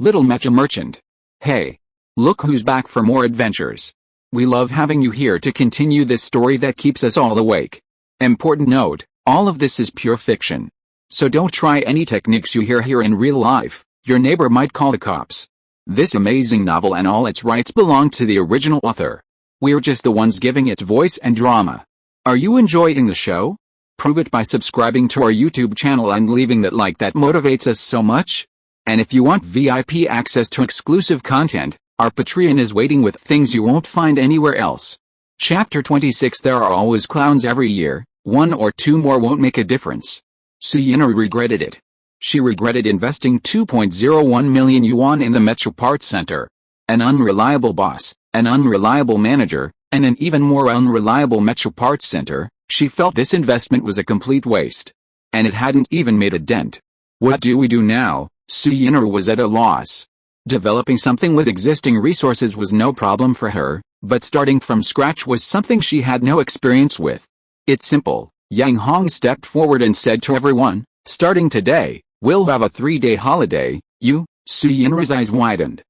Little Mecha Merchant. Hey! Look who's back for more adventures. We love having you here to continue this story that keeps us all awake. Important note, all of this is pure fiction. So don't try any techniques you hear here in real life, your neighbor might call the cops. This amazing novel and all its rights belong to the original author. We're just the ones giving it voice and drama. Are you enjoying the show? Prove it by subscribing to our YouTube channel and leaving that like that motivates us so much. And if you want VIP access to exclusive content, our Patreon is waiting with things you won't find anywhere else. Chapter 26. There are always clowns every year, one or two more won't make a difference. Suyina regretted it. She regretted investing 2.01 million yuan in the Mecha Parts Center. An unreliable boss, an unreliable manager, and an even more unreliable Mecha Parts Center. She felt this investment was a complete waste. And it hadn't even made a dent. What do we do now? Suyina was at a loss. Developing something with existing resources was no problem for her, but starting from scratch was something she had no experience with. It's simple. Yang Hong stepped forward and said to everyone, starting today, we'll have a 3-day holiday. Suyina's eyes widened.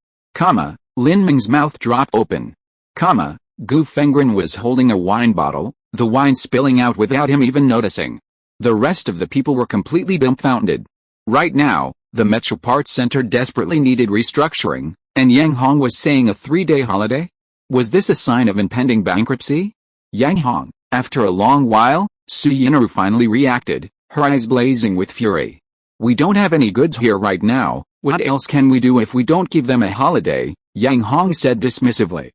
Lin Ming's mouth dropped open. Gu Fengren was holding a wine bottle, the wine spilling out without him even noticing. The rest of the people were completely dumbfounded. Right now, the Mecha Parts Center desperately needed restructuring, and Yang Hong was saying a 3-day holiday? Was this a sign of impending bankruptcy? Yang Hong, after a long while, Suyina finally reacted, her eyes blazing with fury. We don't have any goods here right now, what else can we do if we don't give them a holiday? Yang Hong said dismissively.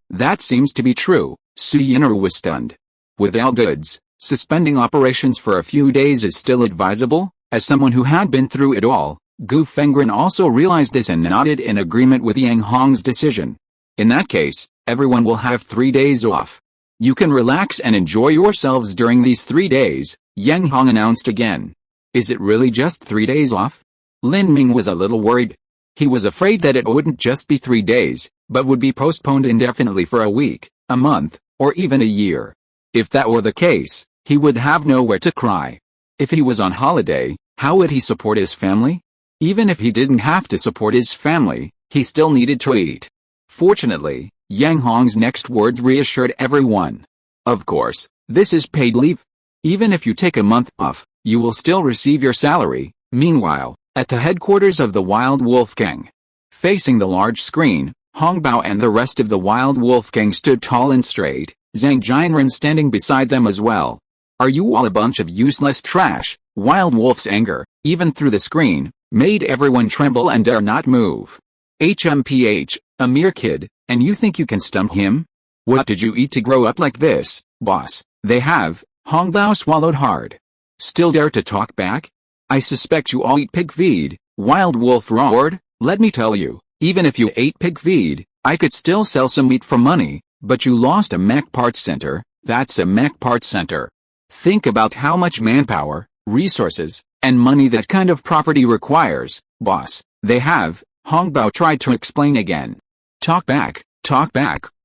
That seems to be true, Suyina was stunned. Without goods, suspending operations for a few days is still advisable? As someone who had been through it all, Gu Fengren also realized this and nodded in agreement with Yang Hong's decision. In that case, everyone will have 3 days off. You can relax and enjoy yourselves during these 3 days, Yang Hong announced again. Is it really just 3 days off? Lin Ming was a little worried. He was afraid that it wouldn't just be 3 days, but would be postponed indefinitely for a week, a month, or even a year. If that were the case, he would have nowhere to cry. If he was on holiday, how would he support his family? Even if he didn't have to support his family, he still needed to eat. Fortunately, Yang Hong's next words reassured everyone. Of course, this is paid leave. Even if you take a month off, you will still receive your salary. Meanwhile, at the headquarters of the Wild Wolf Gang, facing the large screen, Hong Bao and the rest of the Wild Wolf Gang stood tall and straight, Zhang Jianren standing beside them as well. Are you all a bunch of useless trash? Wild Wolf's anger, even through the screen, made everyone tremble and dare not move. HMPH, a mere kid, and you think you can stump him? What did you eat to grow up like this, boss? They have. Hong Bao swallowed hard. Still dare to talk back? I suspect you all eat pig feed, Wild Wolf roared. Let me tell you, even if you ate pig feed, I could still sell some meat for money, but you lost a Mech Parts Center. That's a Mech Parts Center. Think about how much manpower, resources, and money that kind of property requires, boss. They have. Hong Bao tried to explain again. Talk back,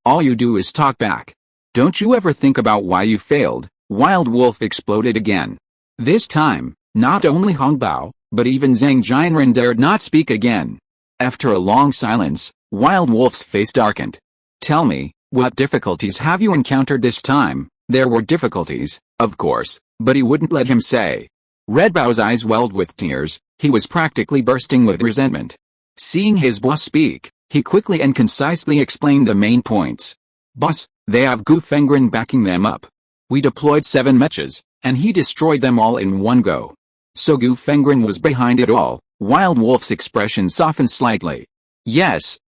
all you do is talk back. Don't you ever think about why you failed? Wild Wolf exploded again. This time, not only Hong Bao, but even Zhang Jianren dared not speak again. After a long silence, Wild Wolf's face darkened. Tell me, what difficulties have you encountered this time? There were difficulties, of course, but he wouldn't let him say. Red Bao's eyes welled with tears, he was practically bursting with resentment. Seeing his boss speak, he quickly and concisely explained the main points. Boss, they have Gu Fengren backing them up. We deployed 7 mechas, and he destroyed them all in one go. So Gu Fengren was behind it all. Wild Wolf's expression softened slightly. Yes,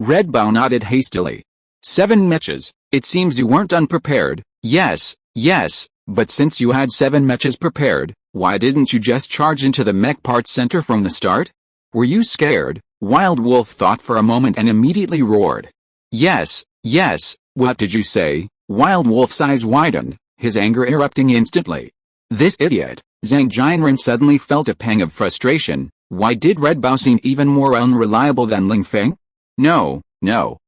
Red Bao nodded hastily. 7 mechas, it seems you weren't unprepared. Yes, but since you had 7 mechas prepared, why didn't you just charge into the Mech Parts Center from the start? Were you scared? Wild Wolf thought for a moment and immediately roared. Yes, what did you say? Wild Wolf's eyes widened, his anger erupting instantly. This idiot! Zhang Jianren suddenly felt a pang of frustration. Why did Red Bao seem even more unreliable than Ling Feng? No,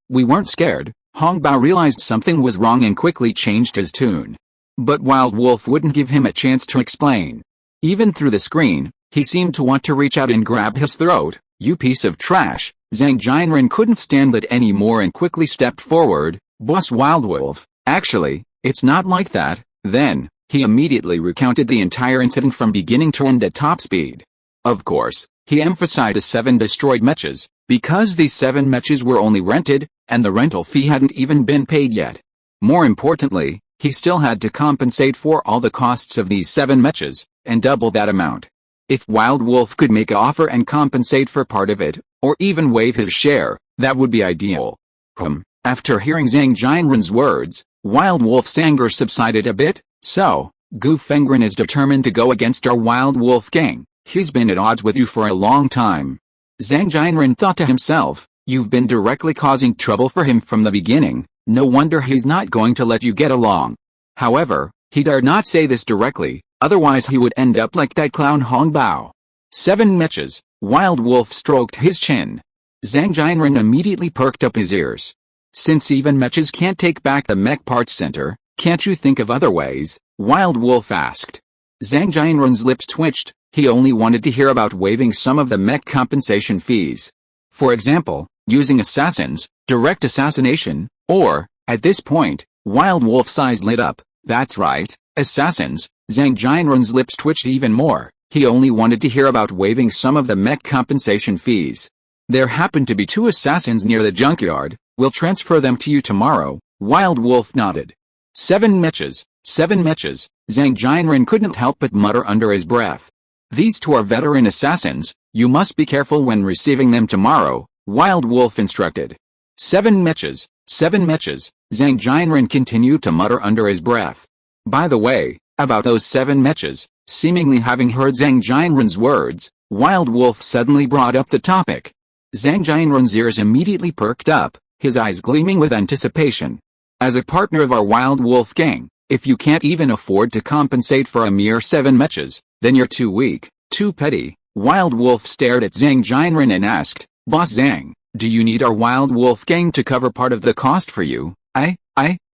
we weren't scared. Hong Bao realized something was wrong and quickly changed his tune. But Wild Wolf wouldn't give him a chance to explain. Even through the screen, he seemed to want to reach out and grab his throat. "You piece of trash." Zhang Jinren couldn't stand that anymore and quickly stepped forward. "Boss Wild Wolf, actually, it's not like that." Then, he immediately recounted the entire incident from beginning to end at top speed. Of course, he emphasized the 7 destroyed mechas, because these 7 mechas were only rented, and the rental fee hadn't even been paid yet. More importantly, he still had to compensate for all the costs of these 7 mechas, and double that amount. If Wild Wolf could make an offer and compensate for part of it, or even waive his share, that would be ideal. After hearing Zhang Jinren's words, Wild Wolf's anger subsided a bit. "So, Gu Fengren is determined to go against our Wild Wolf gang. He's been at odds with you for a long time." Zhang Jinren thought to himself, "You've been directly causing trouble for him from the beginning, no wonder he's not going to let you get along." However, he dared not say this directly, otherwise he would end up like that clown Hong Bao. 7 mechas. Wild Wolf stroked his chin. Zhang Jinren immediately perked up his ears. "Since even mechas can't take back the mech parts center, can't you think of other ways?" Wild Wolf asked. Zhang Jinren's lips twitched. He only wanted to hear about waiving some of the mech compensation fees. For example, using assassins, direct assassination, or, at this point, Wild Wolf's eyes lit up. "That's right, assassins." Zhang Jinren's lips twitched even more. He only wanted to hear about waiving some of the mech compensation fees. "There happen to be 2 assassins near the junkyard. We'll transfer them to you tomorrow." Wild Wolf nodded. 7 mechas, 7 mechas. Zhang Jinren couldn't help but mutter under his breath. "These 2 are veteran assassins. You must be careful when receiving them tomorrow," Wild Wolf instructed. 7 mechas, 7 mechas. Zhang Jinren continued to mutter under his breath. By the way, about those 7 mechas, seemingly having heard Zhang Jinren's words, Wild Wolf suddenly brought up the topic. Zhang Jinren's ears immediately perked up, his eyes gleaming with anticipation. "As a partner of our Wild Wolf gang, if you can't even afford to compensate for a mere 7 mechas, then you're too weak, too petty." Wild Wolf stared at Zhang Jinren and asked, "Boss Zhang, do you need our Wild Wolf gang to cover part of the cost for you?"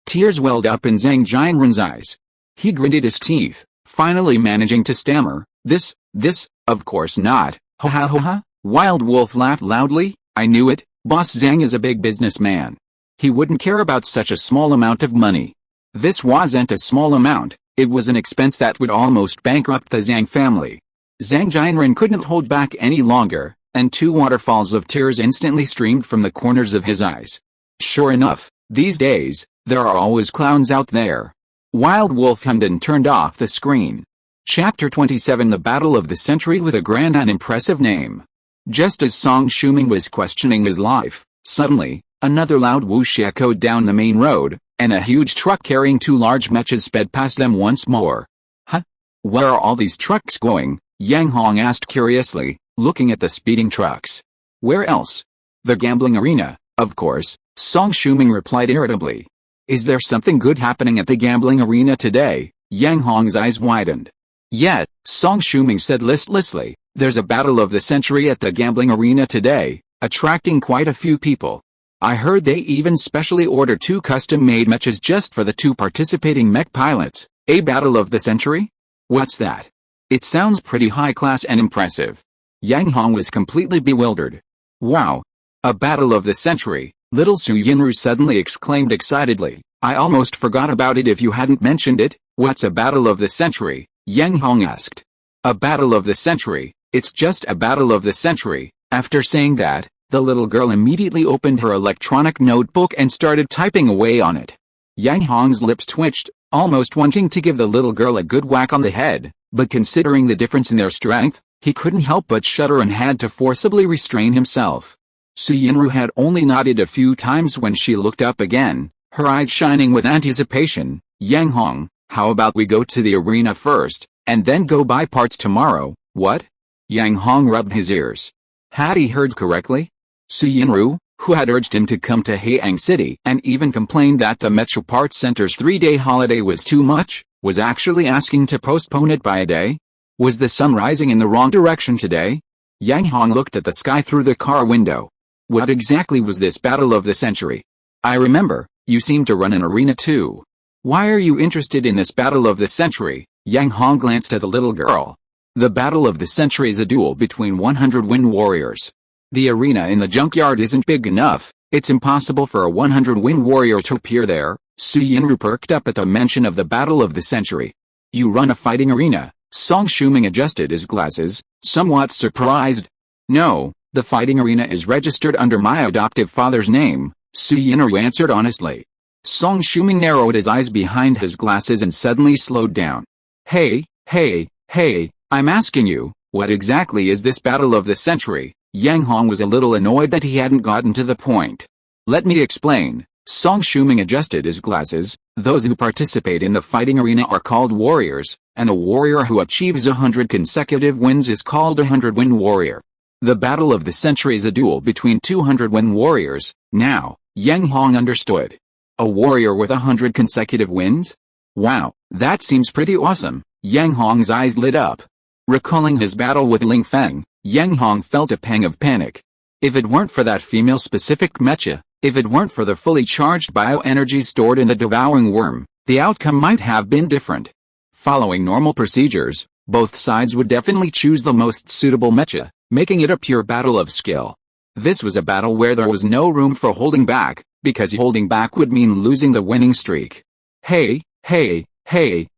Tears welled up in Zhang Jinren's eyes. He gritted his teeth, finally managing to stammer, This, of course not." "Ha ha ha ha." Wild Wolf laughed loudly. "I knew it, Boss Zhang is a big businessman. He wouldn't care about such a small amount of money." This wasn't a small amount, it was an expense that would almost bankrupt the Zhang family. Zhang Jinren couldn't hold back any longer, and 2 waterfalls of tears instantly streamed from the corners of his eyes. Sure enough, these days, there are always clowns out there. Wild Wolf hummed and turned off the screen. Chapter 27 The Battle of the Century with a grand and impressive name. Just as Song Shuming was questioning his life, suddenly, another loud whoosh echoed down the main road, and a huge truck carrying 2 large mechas sped past them once more. "Huh? Where are all these trucks going?" Yang Hong asked curiously, looking at the speeding trucks. "Where else?" "The gambling arena, of course," Song Shuming replied irritably. "Is there something good happening at the gambling arena today?" Yang Hong's eyes widened. "Yet," Song Shuming said listlessly, "there's a battle of the century at the gambling arena today, attracting quite a few people. I heard they even specially ordered 2 custom-made mechas just for the 2 participating mech pilots." "A battle of the century? What's that? It sounds pretty high-class and impressive." Yang Hong was completely bewildered. "Wow! A battle of the century," little Su Yinru suddenly exclaimed excitedly. "I almost forgot about it if you hadn't mentioned it." "What's a battle of the century?" Yang Hong asked. "A battle of the century, it's just a battle of the century." After saying that, the little girl immediately opened her electronic notebook and started typing away on it. Yang Hong's lips twitched, almost wanting to give the little girl a good whack on the head, but considering the difference in their strength, he couldn't help but shudder and had to forcibly restrain himself. Su Yinru had only nodded a few times when she looked up again, her eyes shining with anticipation. "Yang Hong, how about we go to the arena first, and then go buy parts tomorrow?" "What?" Yang Hong rubbed his ears. Had he heard correctly? Su Yinru, who had urged him to come to Haiyang City and even complained that the Metro Parts Center's 3-day holiday was too much, was actually asking to postpone it by a day? Was the sun rising in the wrong direction today? Yang Hong looked at the sky through the car window. What exactly was this battle of the century? "I remember, you seem to run an arena too. Why are you interested in this battle of the century?" Yang Hong glanced at the little girl. "The battle of the century is a duel between 100 wind warriors. The arena in the junkyard isn't big enough. It's impossible for a 100-win warrior to appear there. Suyenru perked up at the mention of the battle of the century. You run a fighting arena? Song Shuming adjusted his glasses, somewhat surprised. No, the fighting arena is registered under my adoptive father's name, Suyenru answered honestly. Song Shuming narrowed his eyes behind his glasses and suddenly slowed down. Hey, I'm asking you, what exactly is this battle of the century? Yang Hong was a little annoyed that he hadn't gotten to the point. Let me explain. Song Shuming adjusted his glasses. Those who participate in the fighting arena are called warriors, and a warrior who achieves 100 consecutive wins is called a 100-win warrior. The battle of the century is a duel between 200-win warriors. Now, Yang Hong understood. A warrior with 100 consecutive wins? Wow, that seems pretty awesome. Yang Hong's eyes lit up. Recalling his battle with Ling Feng, Yang Hong felt a pang of panic. If it weren't for that female-specific mecha, if it weren't for the fully charged bioenergy stored in the devouring worm, the outcome might have been different. Following normal procedures, both sides would definitely choose the most suitable mecha, making it a pure battle of skill. This was a battle where there was no room for holding back, because holding back would mean losing the winning streak. Hey,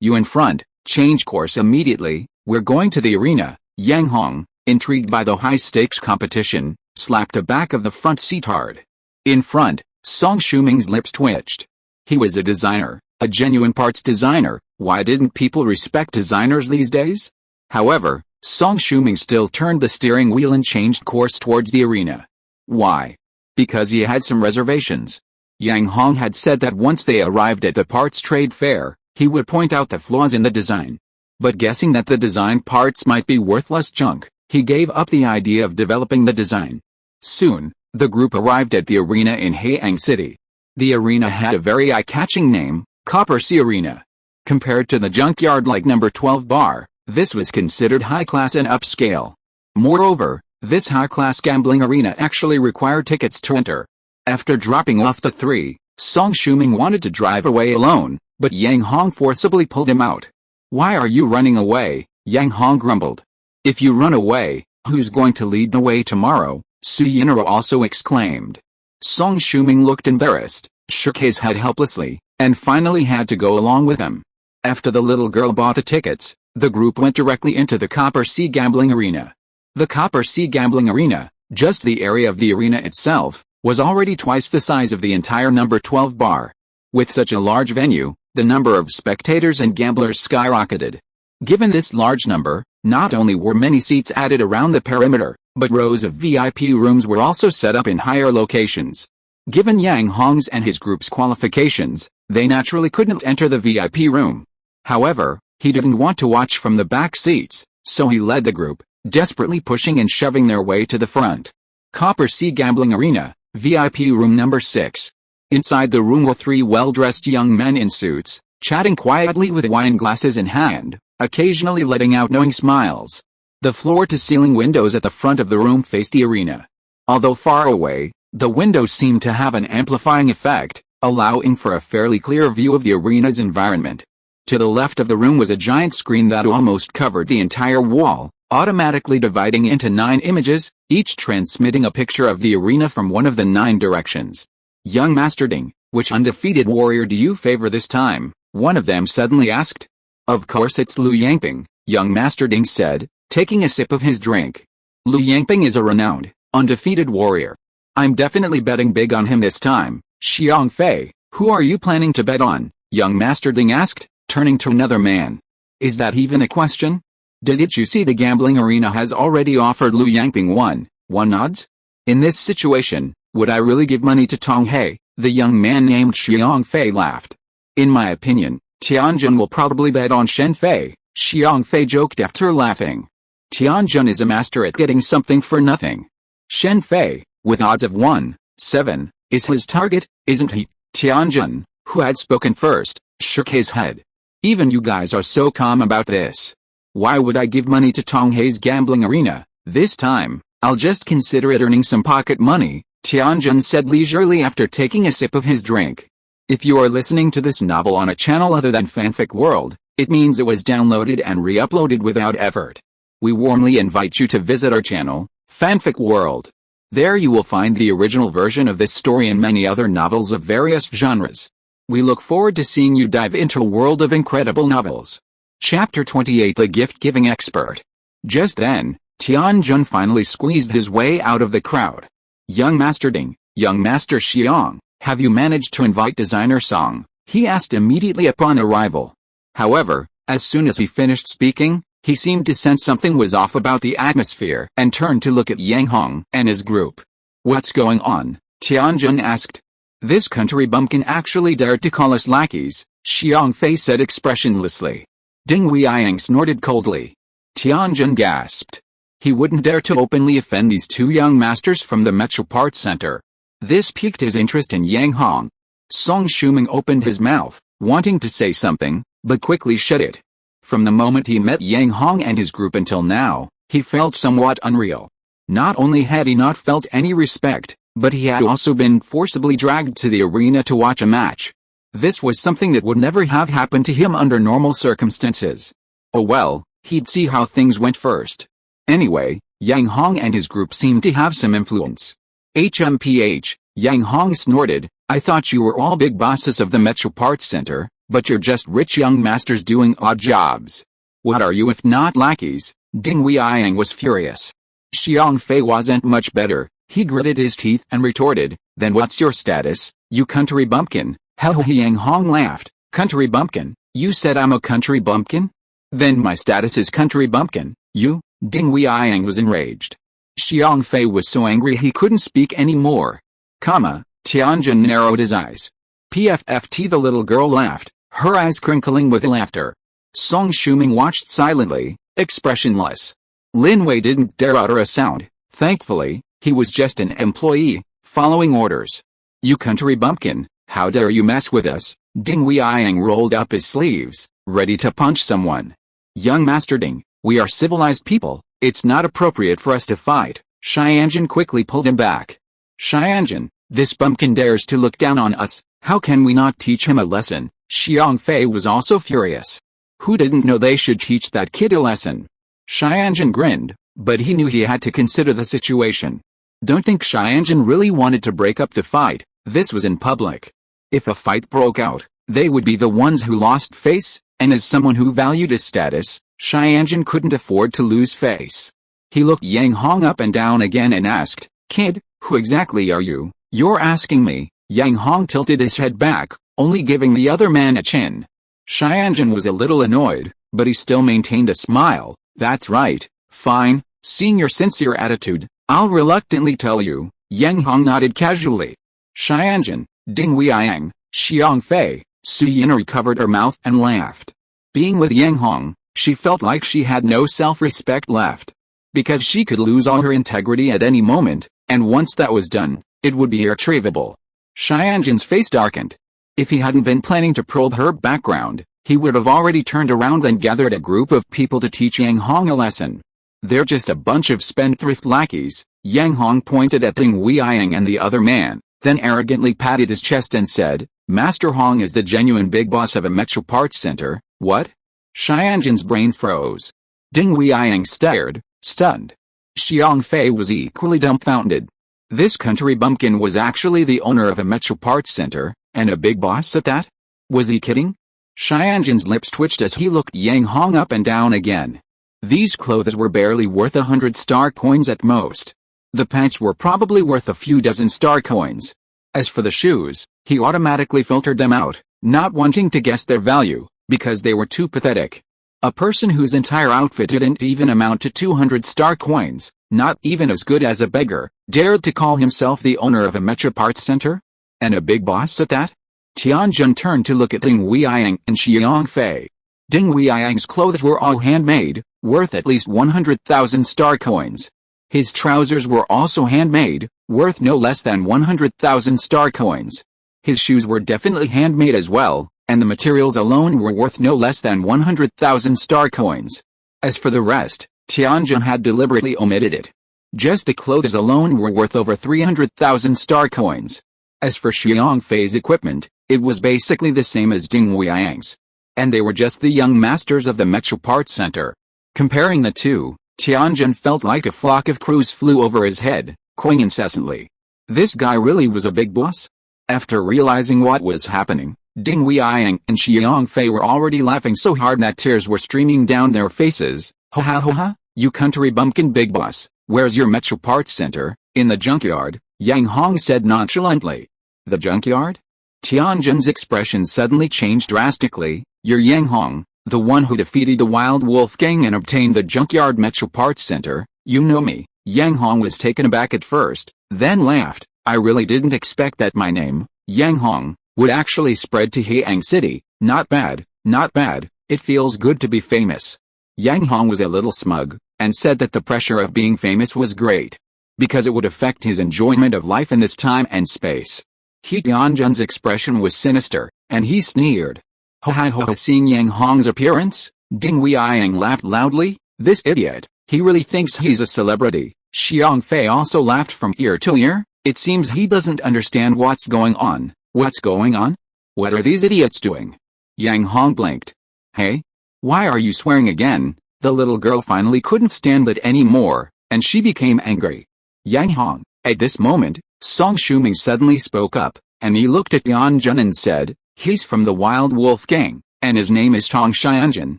you in front, change course immediately, we're going to the arena. Yang Hong, intrigued by the high-stakes competition, slapped the back of the front seat hard. In front, Song Shuming's lips twitched. He was a designer, a genuine parts designer. Why didn't people respect designers these days? However, Song Shuming still turned the steering wheel and changed course towards the arena. Why? Because he had some reservations. Yang Hong had said that once they arrived at the parts trade fair, he would point out the flaws in the design. But guessing that the designed parts might be worthless junk, he gave up the idea of developing the design. Soon, the group arrived at the arena in Haiyang City. The arena had a very eye-catching name, Copper Sea Arena. Compared to the junkyard like number 12 bar, this was considered high-class and upscale. Moreover, this high-class gambling arena actually required tickets to enter. After dropping off the three, Song Shuming wanted to drive away alone, but Yang Hong forcibly pulled him out. Why are you running away? Yang Hong grumbled. If you run away, who's going to lead the way tomorrow? Suyenru also exclaimed. Song Shuming looked embarrassed, shook his head helplessly, and finally had to go along with him. After the little girl bought the tickets, the group went directly into the Copper Sea Gambling Arena. The Copper Sea Gambling Arena, just the area of the arena itself, was already twice the size of the entire number 12 bar. With such a large venue, the number of spectators and gamblers skyrocketed. Given this large number, not only were many seats added around the perimeter, but rows of VIP rooms were also set up in higher locations. Given Yang Hong's and his group's qualifications, they naturally couldn't enter the VIP room. However, he didn't want to watch from the back seats, so he led the group, desperately pushing and shoving their way to the front. Copper Sea Gambling Arena, VIP room number 6. Inside the room were three well-dressed young men in suits, chatting quietly with wine glasses in hand, occasionally letting out knowing smiles. The floor-to-ceiling windows at the front of the room faced the arena. Although far away, the windows seemed to have an amplifying effect, allowing for a fairly clear view of the arena's environment. To the left of the room was a giant screen that almost covered the entire wall, automatically dividing into 9 images, each transmitting a picture of the arena from one of the 9 directions. Young Master Ding, which undefeated warrior do you favor this time? One of them suddenly asked. Of course it's Liu Yangping, young Master Ding said, taking a sip of his drink. Liu Yangping is a renowned, undefeated warrior. I'm definitely betting big on him this time. Xiang Fei, who are you planning to bet on? Young Master Ding asked, turning to another man. Is that even a question? Didn't you see the gambling arena has already offered Liu Yangping 1 odds? In this situation, would I really give money to Tong Hei? The young man named Xiang Fei laughed. In my opinion, Tianjun will probably bet on Shen Fei, Xiang Fei joked after laughing. Tianjun is a master at getting something for nothing. Shen Fei, with odds of 1/7, is his target, isn't he? Tianjun, who had spoken first, shook his head. Even you guys are so calm about this. Why would I give money to Tong Hei's gambling arena? This time, I'll just consider it earning some pocket money, Tianjun said leisurely after taking a sip of his drink. If you are listening to this novel on a channel other than Fanfic World, it means it was downloaded and re-uploaded without effort. We warmly invite you to visit our channel, Fanfic World. There you will find the original version of this story and many other novels of various genres. We look forward to seeing you dive into a world of incredible novels. Chapter 28: The Gift-Giving Expert. Just then, Tianjun finally squeezed his way out of the crowd. Young Master Ding, young Master Xiang, have you managed to invite designer Song? He asked immediately upon arrival. However, as soon as he finished speaking, he seemed to sense something was off about the atmosphere and turned to look at Yang Hong and his group. What's going on? Tianjun asked. This country bumpkin actually dared to call us lackeys, Xiang Fei said expressionlessly. Ding Weiyang snorted coldly. Tianjun gasped. He wouldn't dare to openly offend these two young masters from the Metro Parts Center. This piqued his interest in Yang Hong. Song Shuming opened his mouth, wanting to say something, but quickly shut it. From the moment he met Yang Hong and his group until now, he felt somewhat unreal. Not only had he not felt any respect, but he had also been forcibly dragged to the arena to watch a match. This was something that would never have happened to him under normal circumstances. Oh well, he'd see how things went first. Anyway, Yang Hong and his group seemed to have some influence. HMPH, Yang Hong snorted, I thought you were all big bosses of the Metro Parts Center, but you're just rich young masters doing odd jobs. What are you if not lackeys? Ding Weiyang was furious. Xiang Fei wasn't much better. He gritted his teeth and retorted, then what's your status, you country bumpkin? How Yang Hong laughed. Country bumpkin? You said I'm a country bumpkin? Then my status is country bumpkin, you? Ding Weiyang was enraged. Xiang Fei was so angry he couldn't speak anymore. Tianjun narrowed his eyes. PFFT, the little girl laughed, her eyes crinkling with laughter. Song Shuming watched silently, expressionless. Lin Wei didn't dare utter a sound. Thankfully, he was just an employee, following orders. You country bumpkin, how dare you mess with us? Ding Weiyang rolled up his sleeves, ready to punch someone. Young Master Ding, we are civilized people, it's not appropriate for us to fight. Xianjun quickly pulled him back. Xianjun, this bumpkin dares to look down on us, how can we not teach him a lesson? Xiang Fei was also furious. Who didn't know they should teach that kid a lesson? Xianjun grinned, but he knew he had to consider the situation. Don't think Xianjun really wanted to break up the fight, this was in public. If a fight broke out, they would be the ones who lost face, and as someone who valued his status, Xianjun couldn't afford to lose face. He looked Yang Hong up and down again and asked, Kid, who exactly are you? You're asking me. Yang Hong tilted his head back, only giving the other man a chin. Xianjun was a little annoyed, but he still maintained a smile. That's right, fine, seeing your sincere attitude, I'll reluctantly tell you. Yang Hong nodded casually. Xianjun, Ding Weiyang, Xiang Fei, Su Yinri covered her mouth and laughed. Being with Yang Hong, she felt like she had no self-respect left. Because she could lose all her integrity at any moment, and once that was done, it would be irretrievable. Xianjun's face darkened. If he hadn't been planning to probe her background, he would have already turned around and gathered a group of people to teach Yang Hong a lesson. They're just a bunch of spendthrift lackeys. Yang Hong pointed at Ding Weiyang and the other man, then arrogantly patted his chest and said, Master Hong is the genuine big boss of a Metro Parts Center. What? Xianjun's brain froze. Ding Weiyang stared, stunned. Xiang Fei was equally dumbfounded. This country bumpkin was actually the owner of a Metro Parts Center, and a big boss at that? Was he kidding? Xianjun's lips twitched as he looked Yang Hong up and down again. These clothes were barely worth 100 star coins at most. The pants were probably worth a few dozen star coins. As for the shoes, he automatically filtered them out, not wanting to guess their value, because they were too pathetic. A person whose entire outfit didn't even amount to 200 star coins, not even as good as a beggar, dared to call himself the owner of a Metro Parts Center? And a big boss at that? Tianjun turned to look at Ding Weiyang and Xiang Fei. Ding Weiyang's clothes were all handmade, worth at least 100,000 star coins. His trousers were also handmade, worth no less than 100,000 star coins. His shoes were definitely handmade as well, and the materials alone were worth no less than 100,000 star coins. As for the rest, Tianjun had deliberately omitted it. Just the clothes alone were worth over 300,000 star coins. As for Xiang Fei's equipment, it was basically the same as Ding Weiyang's. And they were just the young masters of the Metro Parts Center. Comparing the two, Tianjun felt like a flock of crows flew over his head, cooing incessantly. This guy really was a big boss? After realizing what was happening, Ding Weiyang and Xiang Fei were already laughing so hard that tears were streaming down their faces. Ha ha ha ha, you country bumpkin big boss, where's your Metro Parts Center? In the junkyard, Yang Hong said nonchalantly. The junkyard? Tianjin's expression suddenly changed drastically. You're Yang Hong, the one who defeated the Wild Wolf Gang and obtained the junkyard Metro Parts Center. You know me. Yang Hong was taken aback at first, then laughed. I really didn't expect that my name, Yang Hong, would actually spread to Heiang City. Not bad, not bad. It feels good to be famous. Yang Hong was a little smug, and said that the pressure of being famous was great, because it would affect his enjoyment of life in this time and space. He Tianjin's expression was sinister, and he sneered. Ha ha ha! Seeing Yang Hong's appearance, Ding Weiyang laughed loudly. This idiot, he really thinks he's a celebrity. Xiang Fei also laughed from ear to ear. It seems he doesn't understand what's going on. What's going on? What are these idiots doing? Yang Hong blinked. Hey? Why are you swearing again? The little girl finally couldn't stand it anymore, and she became angry. Yang Hong. At this moment, Song Shuming suddenly spoke up, and he looked at Tianjin and said, he's from the Wild Wolf Gang, and his name is Tong Xianjin.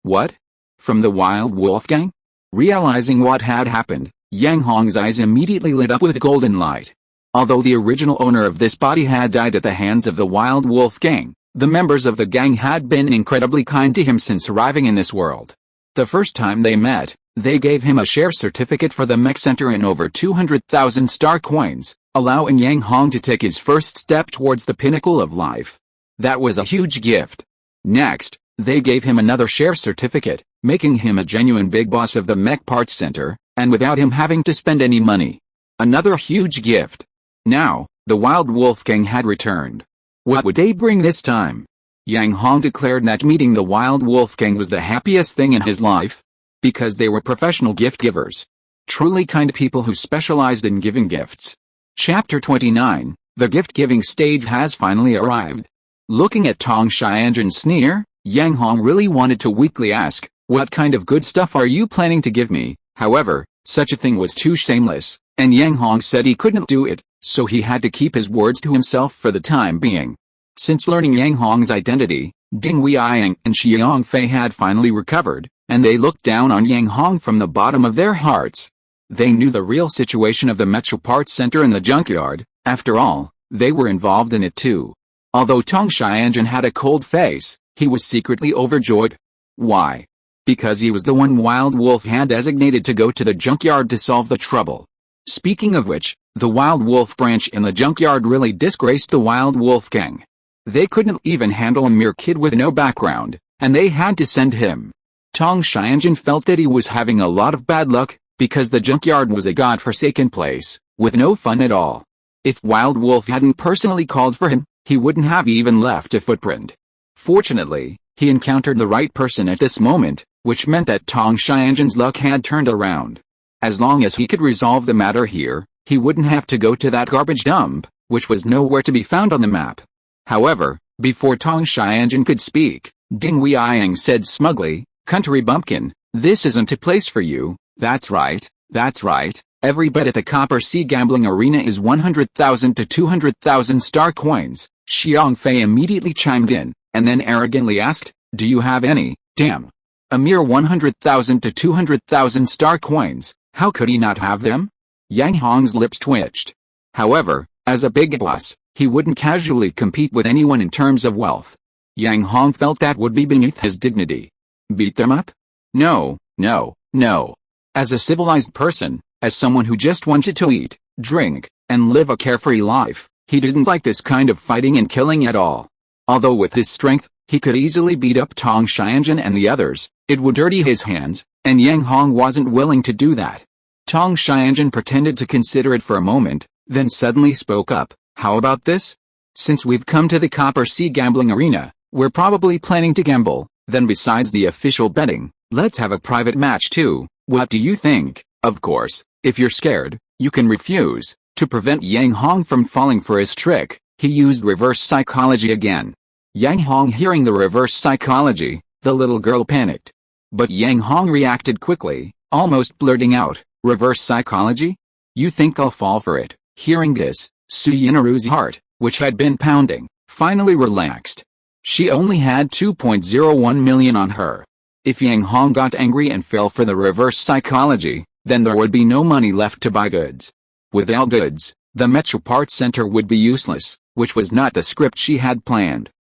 What? From the Wild Wolf Gang? Realizing what had happened, Yang Hong's eyes immediately lit up with golden light. Although the original owner of this body had died at the hands of the Wild Wolf Gang, the members of the gang had been incredibly kind to him since arriving in this world. The first time they met, they gave him a share certificate for the mech center and over 200,000 star coins, allowing Yang Hong to take his first step towards the pinnacle of life. That was a huge gift. Next, they gave him another share certificate, making him a genuine big boss of the mech parts center, and without him having to spend any money. Another huge gift. Now, the Wild Wolf Gang had returned. What would they bring this time? Yang Hong declared that meeting the Wild Wolf Gang was the happiest thing in his life, because they were professional gift givers. Truly kind people who specialized in giving gifts. Chapter 29, the gift-giving stage has finally arrived. Looking at Tong Xianjin's sneer, Yang Hong really wanted to weakly ask, what kind of good stuff are you planning to give me? However, such a thing was too shameless, and Yang Hong said he couldn't do it, so he had to keep his words to himself for the time being. Since learning Yang Hong's identity, Ding Weiyang and Xiang Fei had finally recovered, and they looked down on Yang Hong from the bottom of their hearts. They knew the real situation of the Metro Parts Center in the junkyard. After all, they were involved in it too. Although Tong Xianjin had a cold face, he was secretly overjoyed. Why? Because he was the one Wild Wolf had designated to go to the junkyard to solve the trouble. Speaking of which, the Wild Wolf branch in the junkyard really disgraced the Wild Wolf Gang. They couldn't even handle a mere kid with no background, and they had to send him. Tong Xianjin felt that he was having a lot of bad luck, because the junkyard was a god-forsaken place, with no fun at all. If Wild Wolf hadn't personally called for him, he wouldn't have even left a footprint. Fortunately, he encountered the right person at this moment, which meant that Tong Xianjin's luck had turned around. As long as he could resolve the matter here, he wouldn't have to go to that garbage dump, which was nowhere to be found on the map. However, before Tong Xianjin could speak, Ding Weiyang said smugly, "Country bumpkin, this isn't a place for you." That's right, that's right. Every bet at the Copper Sea gambling arena is 100,000 to 200,000 star coins. Xiang Fei immediately chimed in, and then arrogantly asked, do you have any? Damn. A mere 100,000 to 200,000 star coins, how could he not have them? Yang Hong's lips twitched. However, as a big boss, he wouldn't casually compete with anyone in terms of wealth. Yang Hong felt that would be beneath his dignity. Beat them up? No, no, no. As a civilized person, as someone who just wanted to eat, drink, and live a carefree life, he didn't like this kind of fighting and killing at all. Although with his strength, he could easily beat up Tong Xianjin and the others, it would dirty his hands, and Yang Hong wasn't willing to do that. Tong Xianjin pretended to consider it for a moment, then suddenly spoke up, how about this? Since we've come to the Copper Sea gambling arena, we're probably planning to gamble, then besides the official betting, let's have a private match too. What do you think? Of course, if you're scared, you can refuse. To prevent Yang Hong from falling for his trick, he used reverse psychology again. Yang Hong hearing the reverse psychology, the little girl panicked. But Yang Hong reacted quickly, almost blurting out, reverse psychology? You think I'll fall for it? Hearing this, Suyinaru's heart, which had been pounding, finally relaxed. She only had 2.01 million on her. If Yang Hong got angry and fell for the reverse psychology, then there would be no money left to buy goods. Without goods, the Metro Parts Center would be useless, which was not the script she had planned.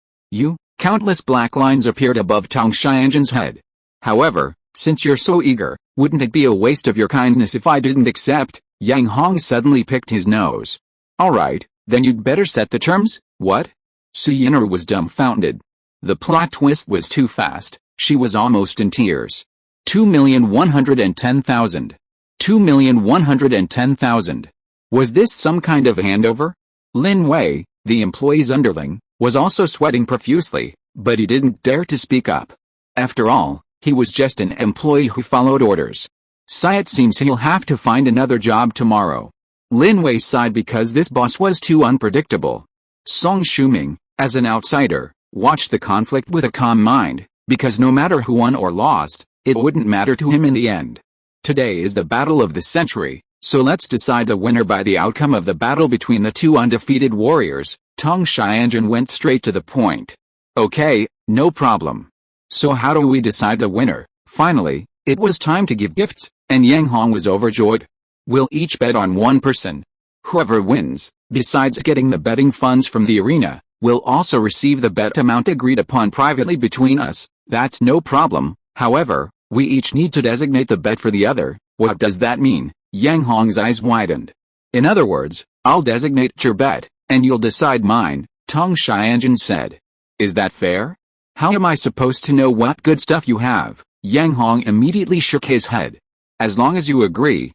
Countless black lines appeared above Tong Xianzhen's head. However, since you're so eager, wouldn't it be a waste of your kindness if I didn't accept? Yang Hong suddenly picked his nose. Alright, then you'd better set the terms. What? Suyinaru was dumbfounded. The plot twist was too fast. She was almost in tears. 2,110,000. 2,110,000. Was this some kind of handover? Lin Wei, the employee's underling, was also sweating profusely, but he didn't dare to speak up. After all, he was just an employee who followed orders. It seems he'll have to find another job tomorrow. Lin Wei sighed because this boss was too unpredictable. Song Shuming, as an outsider, watched the conflict with a calm mind, because no matter who won or lost, it wouldn't matter to him in the end. Today is the battle of the century, so let's decide the winner by the outcome of the battle between the two undefeated warriors. Tong Xianzhen went straight to the point. Okay, no problem. So how do we decide the winner? Finally, it was time to give gifts, and Yang Hong was overjoyed. We'll each bet on one person. Whoever wins, besides getting the betting funds from the arena, will also receive the bet amount agreed upon privately between us. That's no problem. However, we each need to designate the bet for the other. What does that mean? Yang Hong's eyes widened. In other words, I'll designate your bet, and you'll decide mine, Tong Xianzhen said. Is that fair? How am I supposed to know what good stuff you have? Yang Hong immediately shook his head. As long as you agree,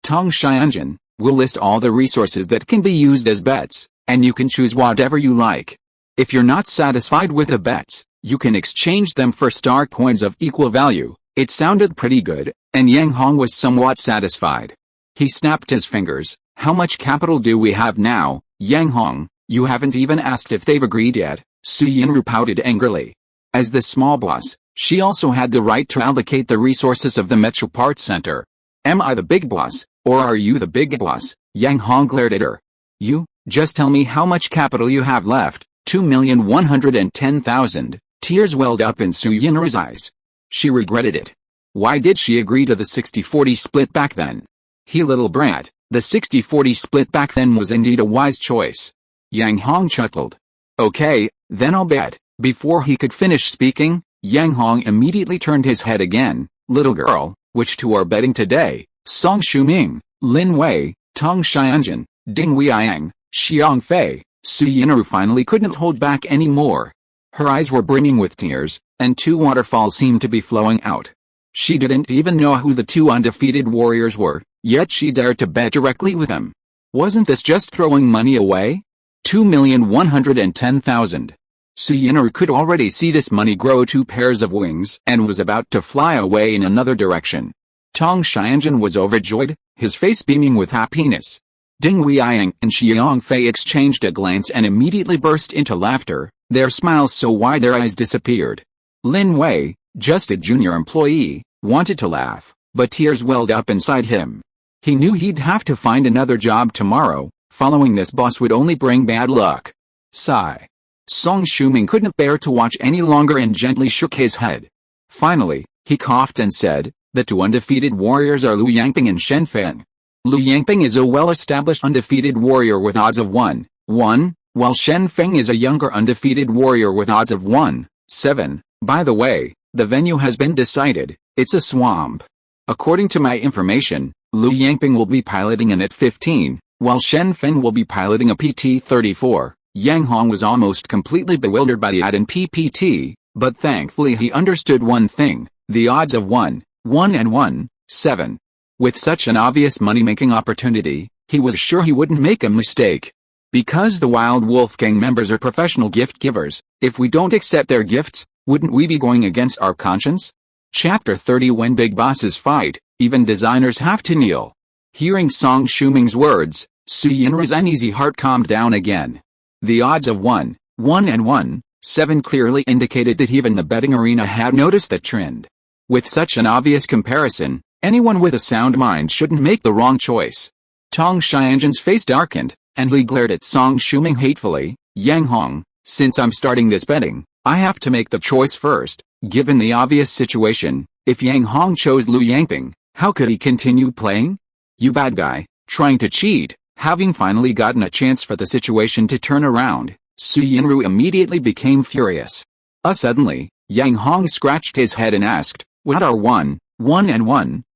Tong Xianzhen, will list all the resources that can be used as bets, and you can choose whatever you like. If you're not satisfied with the bets, you can exchange them for star coins of equal value. It sounded pretty good, and Yang Hong was somewhat satisfied. He snapped his fingers. How much capital do we have now? Yang Hong, you haven't even asked if they've agreed yet. Suyinaru pouted angrily. As the small boss, she also had the right to allocate the resources of the Metro Parts Center. Am I the big boss, or are you the big boss? Yang Hong glared at her. You, just tell me how much capital you have left. 2,110,000. Tears welled up in Suyinaru's eyes. She regretted it. Why did she agree to the 60-40 split back then? He little brat, the 60-40 split back then was indeed a wise choice. Yang Hong chuckled. Okay, then I'll bet. Before he could finish speaking, Yang Hong immediately turned his head again. Little girl, which two are betting today? Song Shuming, Lin Wei, Tong Xianzhen, Ding Weiyang, Xiang Fei. Suyinaru finally couldn't hold back any more. Her eyes were brimming with tears, and two waterfalls seemed to be flowing out. She didn't even know who the two undefeated warriors were, yet she dared to bet directly with them. Wasn't this just throwing money away? 2,110,000. Suyinaru could already see this money grow 2 pairs of wings and was about to fly away in another direction. Tong Xianzhen was overjoyed, his face beaming with happiness. Ding Weiyang and Xiang Fei exchanged a glance and immediately burst into laughter, their smiles so wide their eyes disappeared. Lin Wei, just a junior employee, wanted to laugh, but tears welled up inside him. He knew he'd have to find another job tomorrow. Following this boss would only bring bad luck. Sigh. Song Shuming couldn't bear to watch any longer and gently shook his head. Finally, he coughed and said, the two undefeated warriors are Lu Yangping and Shen Feng. Lu Yangping is a well-established undefeated warrior with odds of 1-1, while Shen Feng is a younger undefeated warrior with odds of 1-7. By the way, the venue has been decided, it's a swamp. According to my information, Lu Yangping will be piloting an at-15, while Shen Feng will be piloting a PT-34. Yang Hong was almost completely bewildered by the ad in PPT, but thankfully he understood one thing, the odds of 1-1-7. With such an obvious money-making opportunity, he was sure he wouldn't make a mistake. Because the Wild Wolf Gang members are professional gift givers, if we don't accept their gifts, wouldn't we be going against our conscience? Chapter 30. When big bosses fight, even designers have to kneel. Hearing Song Shuming's words, Suyinaru's uneasy heart calmed down again. The odds of 1-1-7 clearly indicated that even the betting arena had noticed the trend. With such an obvious comparison, anyone with a sound mind shouldn't make the wrong choice. Tong Xianzhen's face darkened, and he glared at Song Shuming hatefully. Yang Hong, since I'm starting this betting, I have to make the choice first. Given the obvious situation, if Yang Hong chose Lu Yangping, how could he continue playing? You bad guy, trying to cheat. Having finally gotten a chance for the situation to turn around, Su Yinru immediately became furious. Suddenly, Yang Hong scratched his head and asked, what are 1,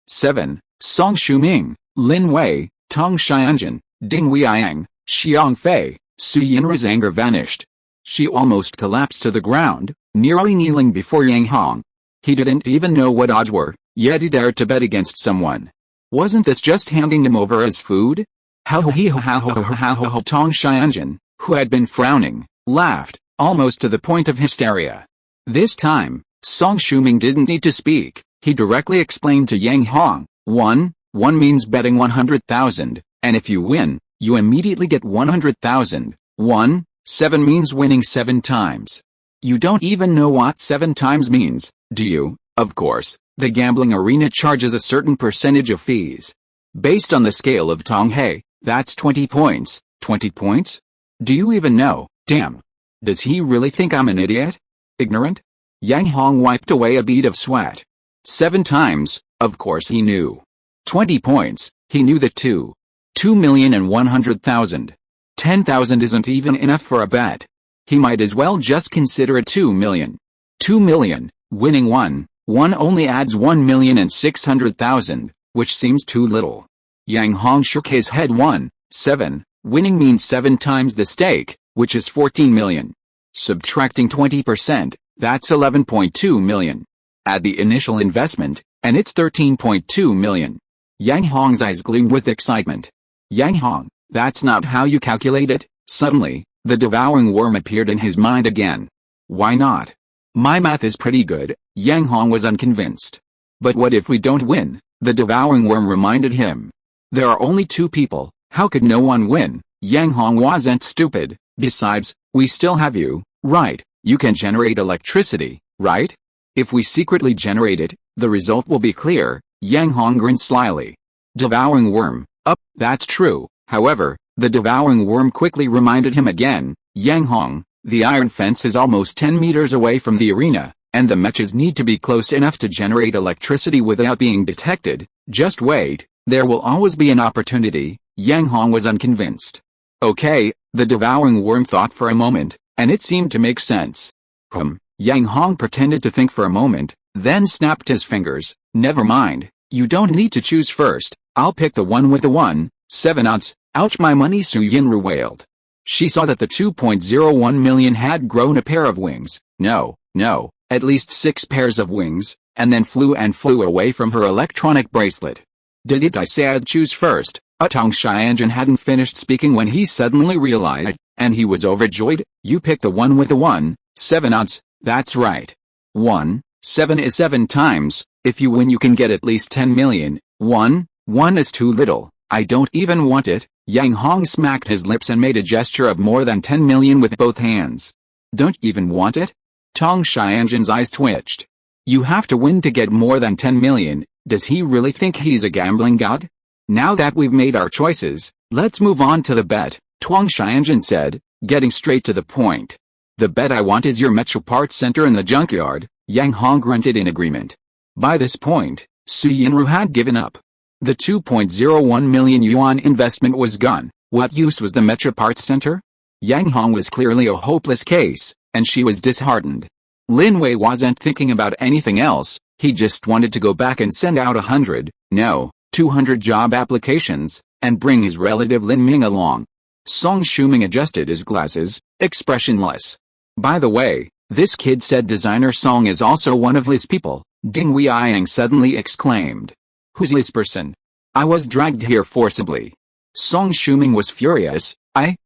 7, Song Shuming, Lin Wei, Tong Xianzhen, Ding Weiyang, Xiang Fei? Su Yinru's anger vanished. She almost collapsed to the ground, nearly kneeling before Yang Hong. He didn't even know what odds were, yet he dared to bet against someone. Wasn't this just handing him over as food? Tong Xianzhen, who had been frowning, laughed, almost to the point of hysteria. This time, Song Shuming didn't need to speak. He directly explained to Yang Hong, 1 means betting 100,000, and if you win, you immediately get 100,000. 7 means winning 7 times. You don't even know what 7 times means, do you? Of course, the gambling arena charges a certain percentage of fees. Based on the scale of Tong He, that's 20 points. 20 points? Do you even know? Damn. Does he really think I'm an idiot? Ignorant? Yang Hong wiped away a bead of sweat. 7 times, of course he knew. 20 points, he knew that too. 2,100,000. 10,000 isn't even enough for a bet. He might as well just consider it 2 million. 2 million, winning 1 only adds 1,600,000, which seems too little. Yang Hong shook his head. 7, winning means 7 times the stake, which is 14 million. Subtracting 20%, that's 11.2 million. Add the initial investment, and it's 13.2 million. Yang Hong's eyes gleamed with excitement. Yang Hong, that's not how you calculate it. Suddenly, the devouring worm appeared in his mind again. Why not? My math is pretty good. Yang Hong was unconvinced. But what if we don't win? The devouring worm reminded him. There are only 2 people, how could no one win? Yang Hong wasn't stupid. Besides, we still have you, right? You can generate electricity, right? If we secretly generate it, the result will be clear. Yang Hong grinned slyly. Devouring worm, that's true. However, the devouring worm quickly reminded him again. Yang Hong, the iron fence is almost 10 meters away from the arena, and the mechas need to be close enough to generate electricity without being detected. Just wait, there will always be an opportunity. Yang Hong was unconvinced. Okay, the devouring worm thought for a moment, and it seemed to make sense. Yang Hong pretended to think for a moment, then snapped his fingers. Never mind, you don't need to choose first. I'll pick the one with the 7 odds. Ouch, my money, Su Yinru wailed. She saw that the 2.01 million had grown a pair of wings. No, at least 6 pairs of wings, and then flew away from her electronic bracelet. Did I say I'd choose first? Tong Xianzhen hadn't finished speaking when he suddenly realized, and he was overjoyed. You picked the one with the 7 odds, that's right. 7 is 7 times, if you win you can get at least 10 million. 1 is too little, I don't even want it. Yang Hong smacked his lips and made a gesture of more than 10 million with both hands. Don't even want it? Tong Xianzhen's eyes twitched. You have to win to get more than 10 million, does he really think he's a gambling god? Now that we've made our choices, let's move on to the bet, Tong Xianzhen said, getting straight to the point. The bet I want is your Mecha parts center in the junkyard. Yang Hong grunted in agreement. By this point, Su Yinru had given up. The 2.01 million yuan investment was gone. What use was the Mecha parts center? Yang Hong was clearly a hopeless case, and she was disheartened. Lin Wei wasn't thinking about anything else, he just wanted to go back and send out 200 job applications, and bring his relative Lin Ming along. Song Shuming adjusted his glasses, expressionless. By the way, this kid said designer Song is also one of his people, Ding Weiyang suddenly exclaimed. Who's this person? I was dragged here forcibly. Song Shuming was furious.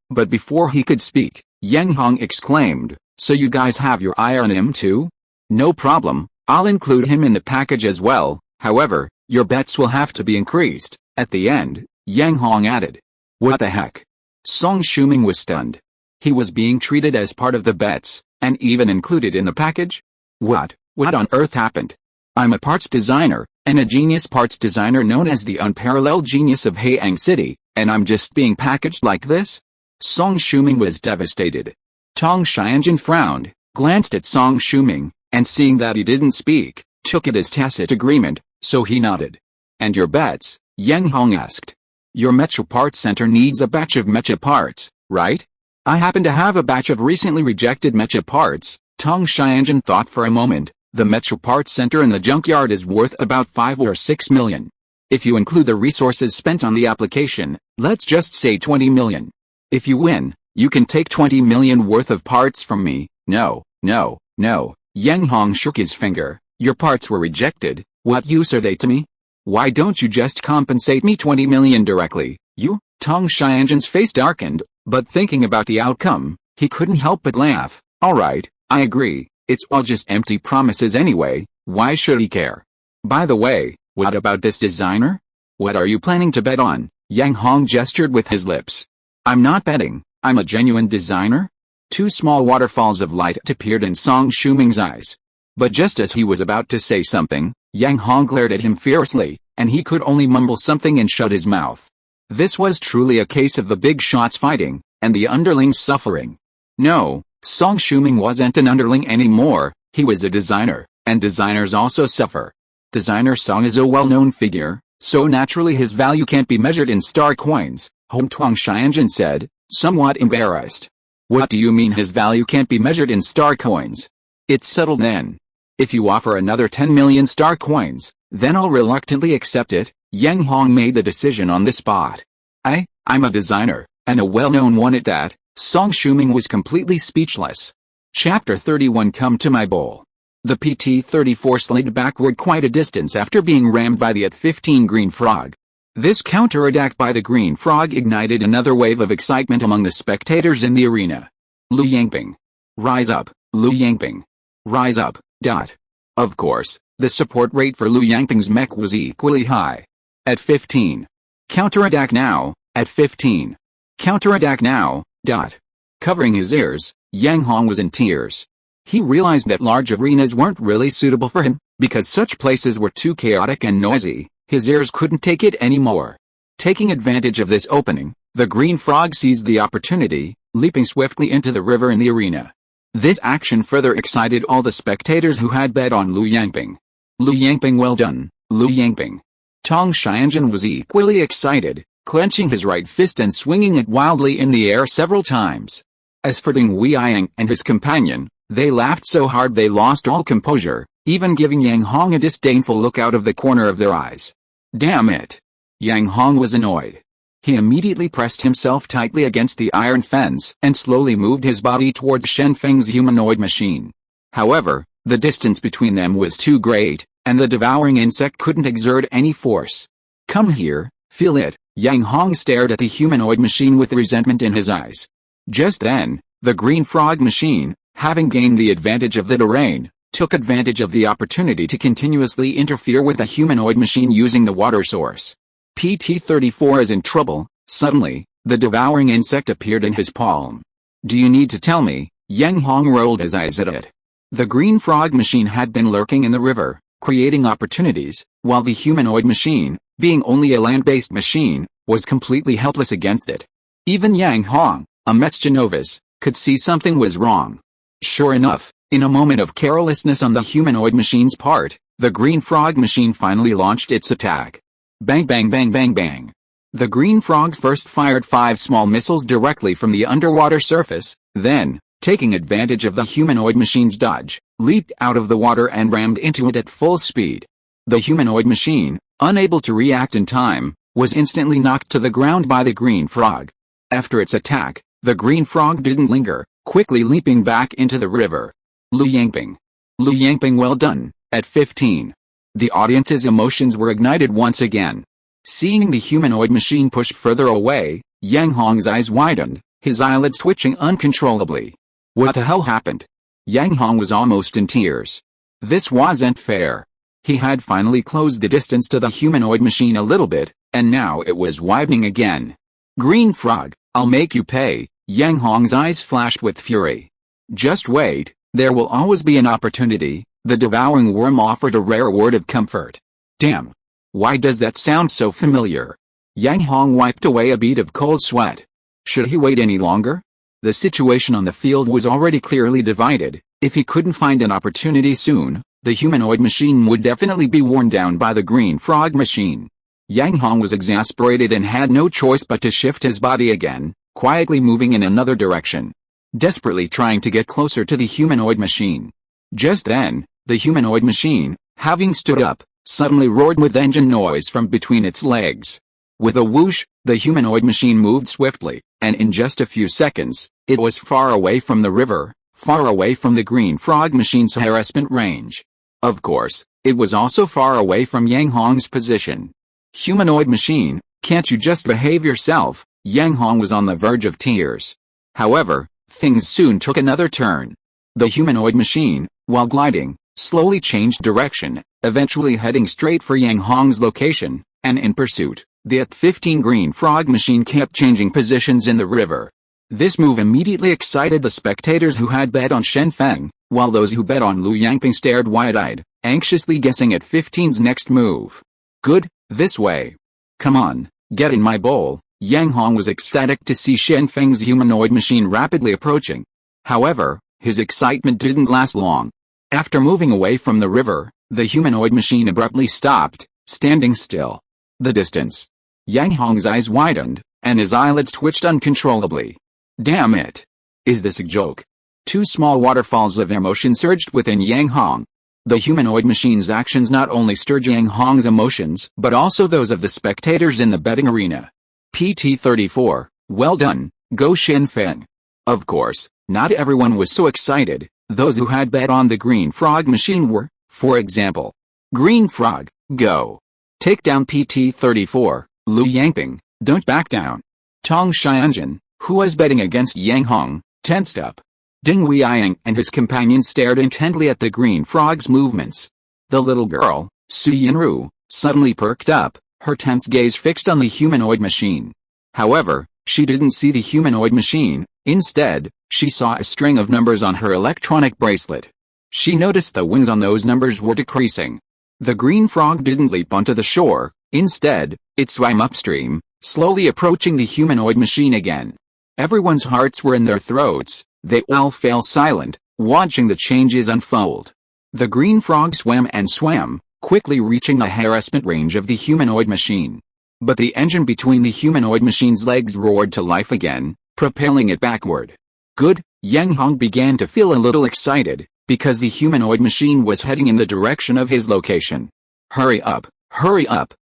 But before he could speak, Yang Hong exclaimed, so you guys have your eye on him too? No problem, I'll include him in the package as well, however, your bets will have to be increased. At the end, Yang Hong added. What the heck? Song Shuming was stunned. He was being treated as part of the bets, and even included in the package? What on earth happened? I'm a parts designer, and a genius parts designer known as the unparalleled genius of Haiyang City, and I'm just being packaged like this? Song Shuming was devastated. Tong Xianjun frowned, glanced at Song Shuming, and seeing that he didn't speak, took it as tacit agreement, so he nodded. And your bets? Yang Hong asked. Your Mecha Parts Center needs a batch of Mecha parts, right? I happen to have a batch of recently rejected Mecha parts. Tong Xianjun thought for a moment. The Mecha Parts Center in the junkyard is worth about 5 or 6 million. If you include the resources spent on the application, let's just say 20 million. If you win, you can take 20 million worth of parts from me. No, no, no. Yang Hong shook his finger. Your parts were rejected. What use are they to me? Why don't you just compensate me 20 million directly? You? Tong Xianjun's face darkened, but thinking about the outcome, he couldn't help but laugh. Alright, I agree. It's all just empty promises anyway, why should he care? By the way, what about this designer? What are you planning to bet on? Yang Hong gestured with his lips. I'm not betting, I'm a genuine designer. 2 small waterfalls of light appeared in Song Shuming's eyes. But just as he was about to say something, Yang Hong glared at him fiercely, and he could only mumble something and shut his mouth. This was truly a case of the big shots fighting, and the underlings suffering. No, Song Shuming wasn't an underling anymore, he was a designer, and designers also suffer. Designer Song is a well-known figure, so naturally his value can't be measured in star coins, Tong Xianjun said, somewhat embarrassed. What do you mean his value can't be measured in star coins? It's settled then. If you offer another 10 million star coins, then I'll reluctantly accept it. Yang Hong made the decision on the spot. I'm a designer, and a well-known one at that. Song Shuming was completely speechless. Chapter 31 Come to my bowl. The PT-34 slid backward quite a distance after being rammed by the At-15 Green Frog. This counterattack by the Green Frog ignited another wave of excitement among the spectators in the arena. Lu Yangping. Rise up, Lu Yangping. Rise up, dot. Of course, the support rate for Lu Yangping's mech was equally high. At 15. Counterattack now, at 15. Counterattack now, dot. Covering his ears, Yang Hong was in tears. He realized that large arenas weren't really suitable for him, because such places were too chaotic and noisy, his ears couldn't take it anymore. Taking advantage of this opening, the Green Frog seized the opportunity, leaping swiftly into the river in the arena. This action further excited all the spectators who had bet on Lu Yangping. Lu Yangping, well done, Lu Yangping. Tong Xianjun was equally excited, clenching his right fist and swinging it wildly in the air several times. As for Ding Weiyang and his companion, they laughed so hard they lost all composure, even giving Yang Hong a disdainful look out of the corner of their eyes. Damn it! Yang Hong was annoyed. He immediately pressed himself tightly against the iron fence and slowly moved his body towards Shen Feng's humanoid machine. However, the distance between them was too great, and the devouring insect couldn't exert any force. Come here, feel it. Yang Hong stared at the humanoid machine with resentment in his eyes. Just then, the Green Frog machine, having gained the advantage of the terrain, took advantage of the opportunity to continuously interfere with the humanoid machine using the water source. PT-34 is in trouble. Suddenly, the devouring insect appeared in his palm. Do you need to tell me? Yang Hong rolled his eyes at it. The Green Frog machine had been lurking in the river, creating opportunities, while the humanoid machine, being only a land-based machine, was completely helpless against it. Even Yang Hong, a Mecha novice, could see something was wrong. Sure enough, in a moment of carelessness on the humanoid machine's part, the Green Frog machine finally launched its attack. Bang bang bang bang bang. The Green Frog first fired 5 small missiles directly from the underwater surface, then, taking advantage of the humanoid machine's dodge, leaped out of the water and rammed into it at full speed. The humanoid machine, unable to react in time, was instantly knocked to the ground by the Green Frog. After its attack, the Green Frog didn't linger, quickly leaping back into the river. Lu Yangping. Lu Yangping, well done, at 15. The audience's emotions were ignited once again. Seeing the humanoid machine push further away, Yang Hong's eyes widened, his eyelids twitching uncontrollably. What the hell happened? Yang Hong was almost in tears. This wasn't fair. He had finally closed the distance to the humanoid machine a little bit, and now it was widening again. Green Frog, I'll make you pay. Yang Hong's eyes flashed with fury. Just wait, there will always be an opportunity. The devouring worm offered a rare word of comfort. Damn. Why does that sound so familiar? Yang Hong wiped away a bead of cold sweat. Should he wait any longer? The situation on the field was already clearly divided. If he couldn't find an opportunity soon, the humanoid machine would definitely be worn down by the green frog machine. Yang Hong was exasperated and had no choice but to shift his body again, quietly moving in another direction, desperately trying to get closer to the humanoid machine. Just then, the humanoid machine, having stood up, suddenly roared with engine noise from between its legs. With a whoosh, the humanoid machine moved swiftly, and in just a few seconds, it was far away from the river, far away from the green frog machine's harassment range. Of course, it was also far away from Yang Hong's position. Humanoid machine, can't you just behave yourself? Yang Hong was on the verge of tears. However, things soon took another turn. The humanoid machine, while gliding, slowly changed direction, eventually heading straight for Yang Hong's location, and in pursuit, the At-15 green frog machine kept changing positions in the river. This move immediately excited the spectators who had bet on Shen Feng, while those who bet on Lu Yangping stared wide-eyed, anxiously guessing at 15's next move. Good, this way. Come on, get in my bowl. Yang Hong was ecstatic to see Shen Feng's humanoid machine rapidly approaching. However, his excitement didn't last long. After moving away from the river, the humanoid machine abruptly stopped, standing still. The distance. Yang Hong's eyes widened, and his eyelids twitched uncontrollably. Damn it. Is this a joke? Two small waterfalls of emotion surged within Yang Hong. The humanoid machine's actions not only stirred Yang Hong's emotions, but also those of the spectators in the betting arena. PT-34, well done, go Shen Feng. Of course, not everyone was so excited. Those who had bet on the green frog machine were, for example, Green Frog, go. Take down PT-34, Lu Yangping, don't back down. Tong Xianjun, who was betting against Yang Hong, tensed up. Ding Weiyang and his companion stared intently at the green frog's movements. The little girl, Su Yinru, suddenly perked up, her tense gaze fixed on the humanoid machine. However, she didn't see the humanoid machine. Instead, she saw a string of numbers on her electronic bracelet. She noticed the wings on those numbers were decreasing. The green frog didn't leap onto the shore. Instead, it swam upstream, slowly approaching the humanoid machine again. Everyone's hearts were in their throats. They all fell silent, watching the changes unfold. The green frog swam and swam, quickly reaching the harassment range of the humanoid machine. But the engine between the humanoid machine's legs roared to life again, propelling it backward. Good, Yang Hong began to feel a little excited, because the humanoid machine was heading in the direction of his location. Hurry up,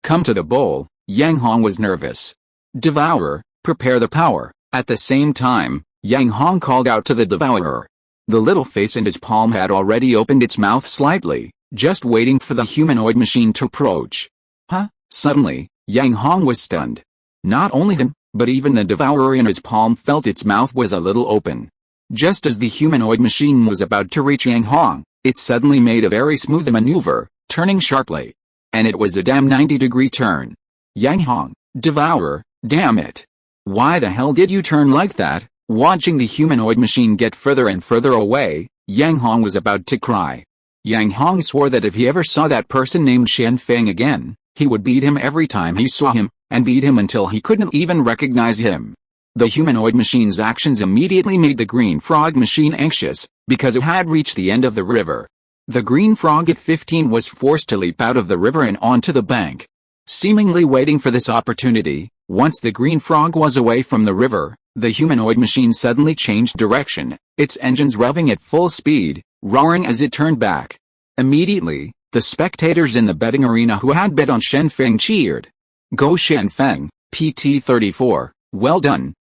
come to the bowl. Yang Hong was nervous. Devourer, prepare the power. At the same time, Yang Hong called out to the devourer. The little face in his palm had already opened its mouth slightly, just waiting for the humanoid machine to approach. Huh? Suddenly, Yang Hong was stunned. Not only him, but even the devourer in his palm felt its mouth was a little open. Just as the humanoid machine was about to reach Yang Hong, it suddenly made a very smooth maneuver, turning sharply. And it was a damn 90-degree turn. Yang Hong, devourer, damn it. Why the hell did you turn like that? Watching the humanoid machine get further and further away, Yang Hong was about to cry. Yang Hong swore that if he ever saw that person named Shen Feng again, he would beat him every time he saw him, and beat him until he couldn't even recognize him. The humanoid machine's actions immediately made the green frog machine anxious, because it had reached the end of the river. The green frog at 15 was forced to leap out of the river and onto the bank. Seemingly waiting for this opportunity, once the green frog was away from the river, the humanoid machine suddenly changed direction, its engines revving at full speed, roaring as it turned back. Immediately, the spectators in the betting arena who had bet on Shen Feng cheered. Go Shen Feng, PT-34, well done.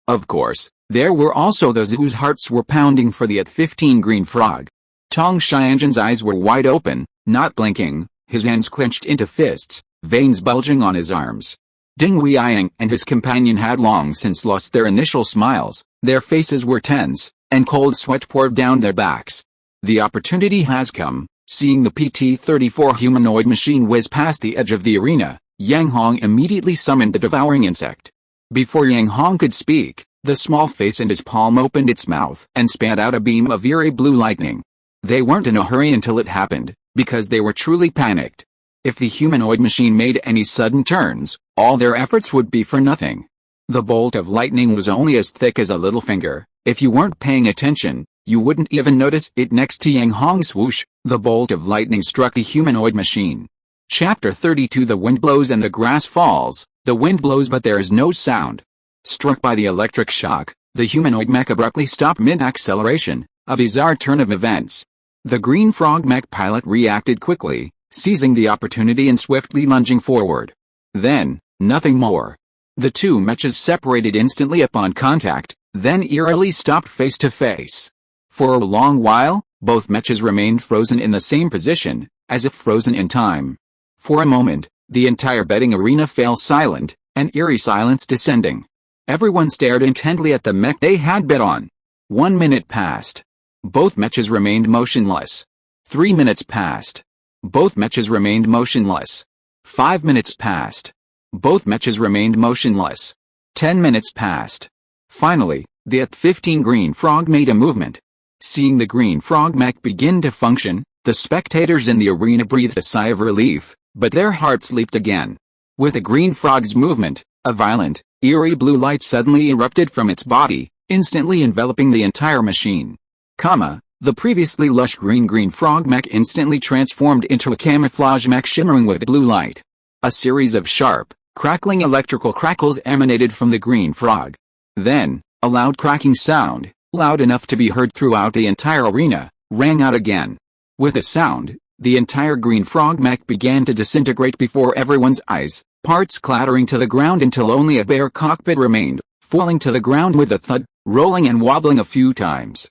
Of course, there were also those whose hearts were pounding for the At-15 green frog. Tong Xianjun's eyes were wide open, not blinking, his hands clenched into fists, veins bulging on his arms. Ding Weiyang and his companion had long since lost their initial smiles, their faces were tense, and cold sweat poured down their backs. The opportunity has come. Seeing the PT-34 humanoid machine whiz past the edge of the arena, Yang Hong immediately summoned the devouring insect. Before Yang Hong could speak, the small face in his palm opened its mouth and spat out a beam of eerie blue lightning. They weren't in a hurry until it happened, because they were truly panicked. If the humanoid machine made any sudden turns, all their efforts would be for nothing. The bolt of lightning was only as thick as a little finger. If you weren't paying attention, you wouldn't even notice it. Next to Yang Hong's swoosh, the bolt of lightning struck the humanoid machine. Chapter 32. The wind blows and the grass falls. The wind blows but there is no sound. Struck by the electric shock, the humanoid mech abruptly stopped mid-acceleration, a bizarre turn of events. The green frog mech pilot reacted quickly, seizing the opportunity and swiftly lunging forward. Then, nothing more. The two mechas separated instantly upon contact, then eerily stopped face to face. For a long while, both mechas remained frozen in the same position, as if frozen in time. For a moment, the entire betting arena fell silent, an eerie silence descending. Everyone stared intently at the mech they had bet on. 1 minute passed. Both mechas remained motionless. 3 minutes passed. Both mechas remained motionless. 5 minutes passed. Both mechas remained motionless. 10 minutes passed. Finally, the 15 green frog made a movement. Seeing the green frog mech begin to function, the spectators in the arena breathed a sigh of relief, but their hearts leaped again. With the green frog's movement, a violent, eerie blue light suddenly erupted from its body, instantly enveloping the entire machine. The previously lush green frog mech instantly transformed into a camouflage mech shimmering with blue light. A series of sharp, crackling electrical crackles emanated from the green frog. Then, a loud cracking sound, loud enough to be heard throughout the entire arena, rang out again. With the sound, the entire green frog mech began to disintegrate before everyone's eyes, parts clattering to the ground until only a bare cockpit remained, falling to the ground with a thud, rolling and wobbling a few times.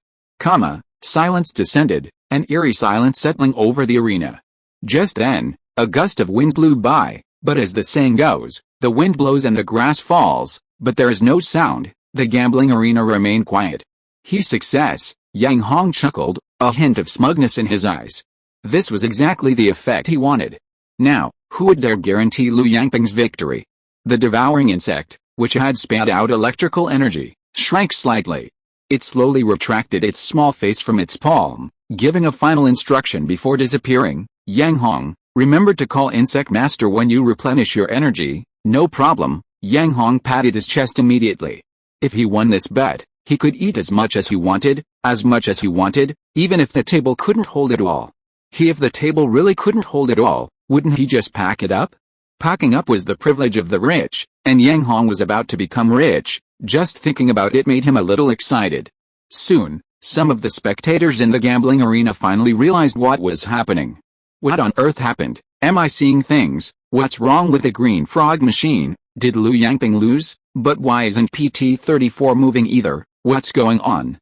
Silence descended, an eerie silence settling over the arena. Just then, a gust of wind blew by, but as the saying goes, the wind blows and the grass falls, but there is no sound. The gambling arena remained quiet. Success, Yang Hong chuckled, a hint of smugness in his eyes. This was exactly the effect he wanted. Now, who would dare guarantee Lu Yangping's victory? The devouring insect, which had spat out electrical energy, shrank slightly. It slowly retracted its small face from its palm, giving a final instruction before disappearing. Yang Hong, remember to call Insect Master when you replenish your energy. No problem. Yang Hong patted his chest immediately. If he won this bet, he could eat as much as he wanted, even if the table couldn't hold it all. If the table really couldn't hold it all, wouldn't he just pack it up? Packing up was the privilege of the rich, and Yang Hong was about to become rich. Just thinking about it made him a little excited. Soon, some of the spectators in the gambling arena finally realized what was happening. What on earth happened? Am I seeing things? What's wrong with the green frog machine? Did Lu Yangping lose? But why isn't PT-34 moving either? What's going on?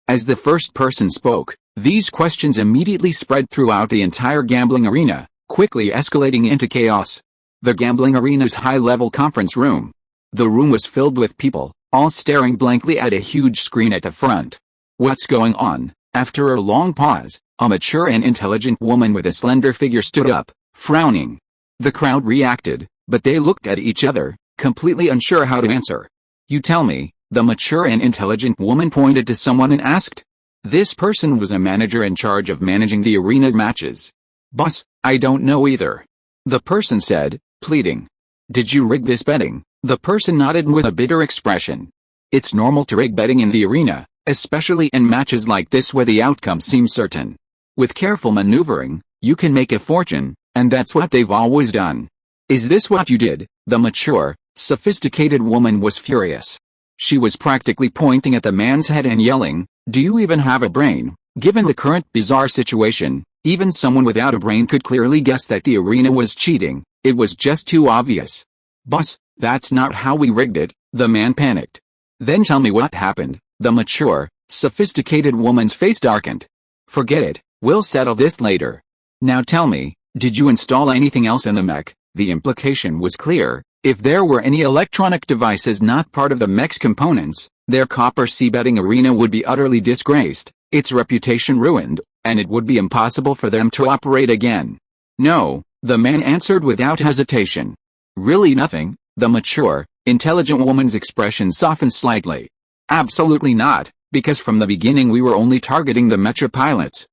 As the first person spoke, these questions immediately spread throughout the entire gambling arena, quickly escalating into chaos. The gambling arena's high-level conference room. The room was filled with people, all staring blankly at a huge screen at the front. What's going on? After a long pause, a mature and intelligent woman with a slender figure stood up, frowning. The crowd reacted, but they looked at each other, completely unsure how to answer. You tell me, the mature and intelligent woman pointed to someone and asked. This person was a manager in charge of managing the arena's matches. Boss, I don't know either. The person said, pleading. Did you rig this betting? The person nodded with a bitter expression. It's normal to rig betting in the arena, especially in matches like this where the outcome seems certain. With careful maneuvering, you can make a fortune, and that's what they've always done. Is this what you did? The mature, sophisticated woman was furious. She was practically pointing at the man's head and yelling, do you even have a brain? Given the current bizarre situation, even someone without a brain could clearly guess that the arena was cheating. It was just too obvious. Boss, that's not how we rigged it, the man panicked. Then tell me what happened. The mature, sophisticated woman's face darkened. Forget it, we'll settle this later. Now tell me, did you install anything else in the mech? The implication was clear. If there were any electronic devices not part of the mech's components, their copper sea betting arena would be utterly disgraced, its reputation ruined, and it would be impossible for them to operate again. No, the man answered without hesitation. Really nothing. The mature, intelligent woman's expression softened slightly. Absolutely not, because from the beginning we were only targeting the Mecha pilots.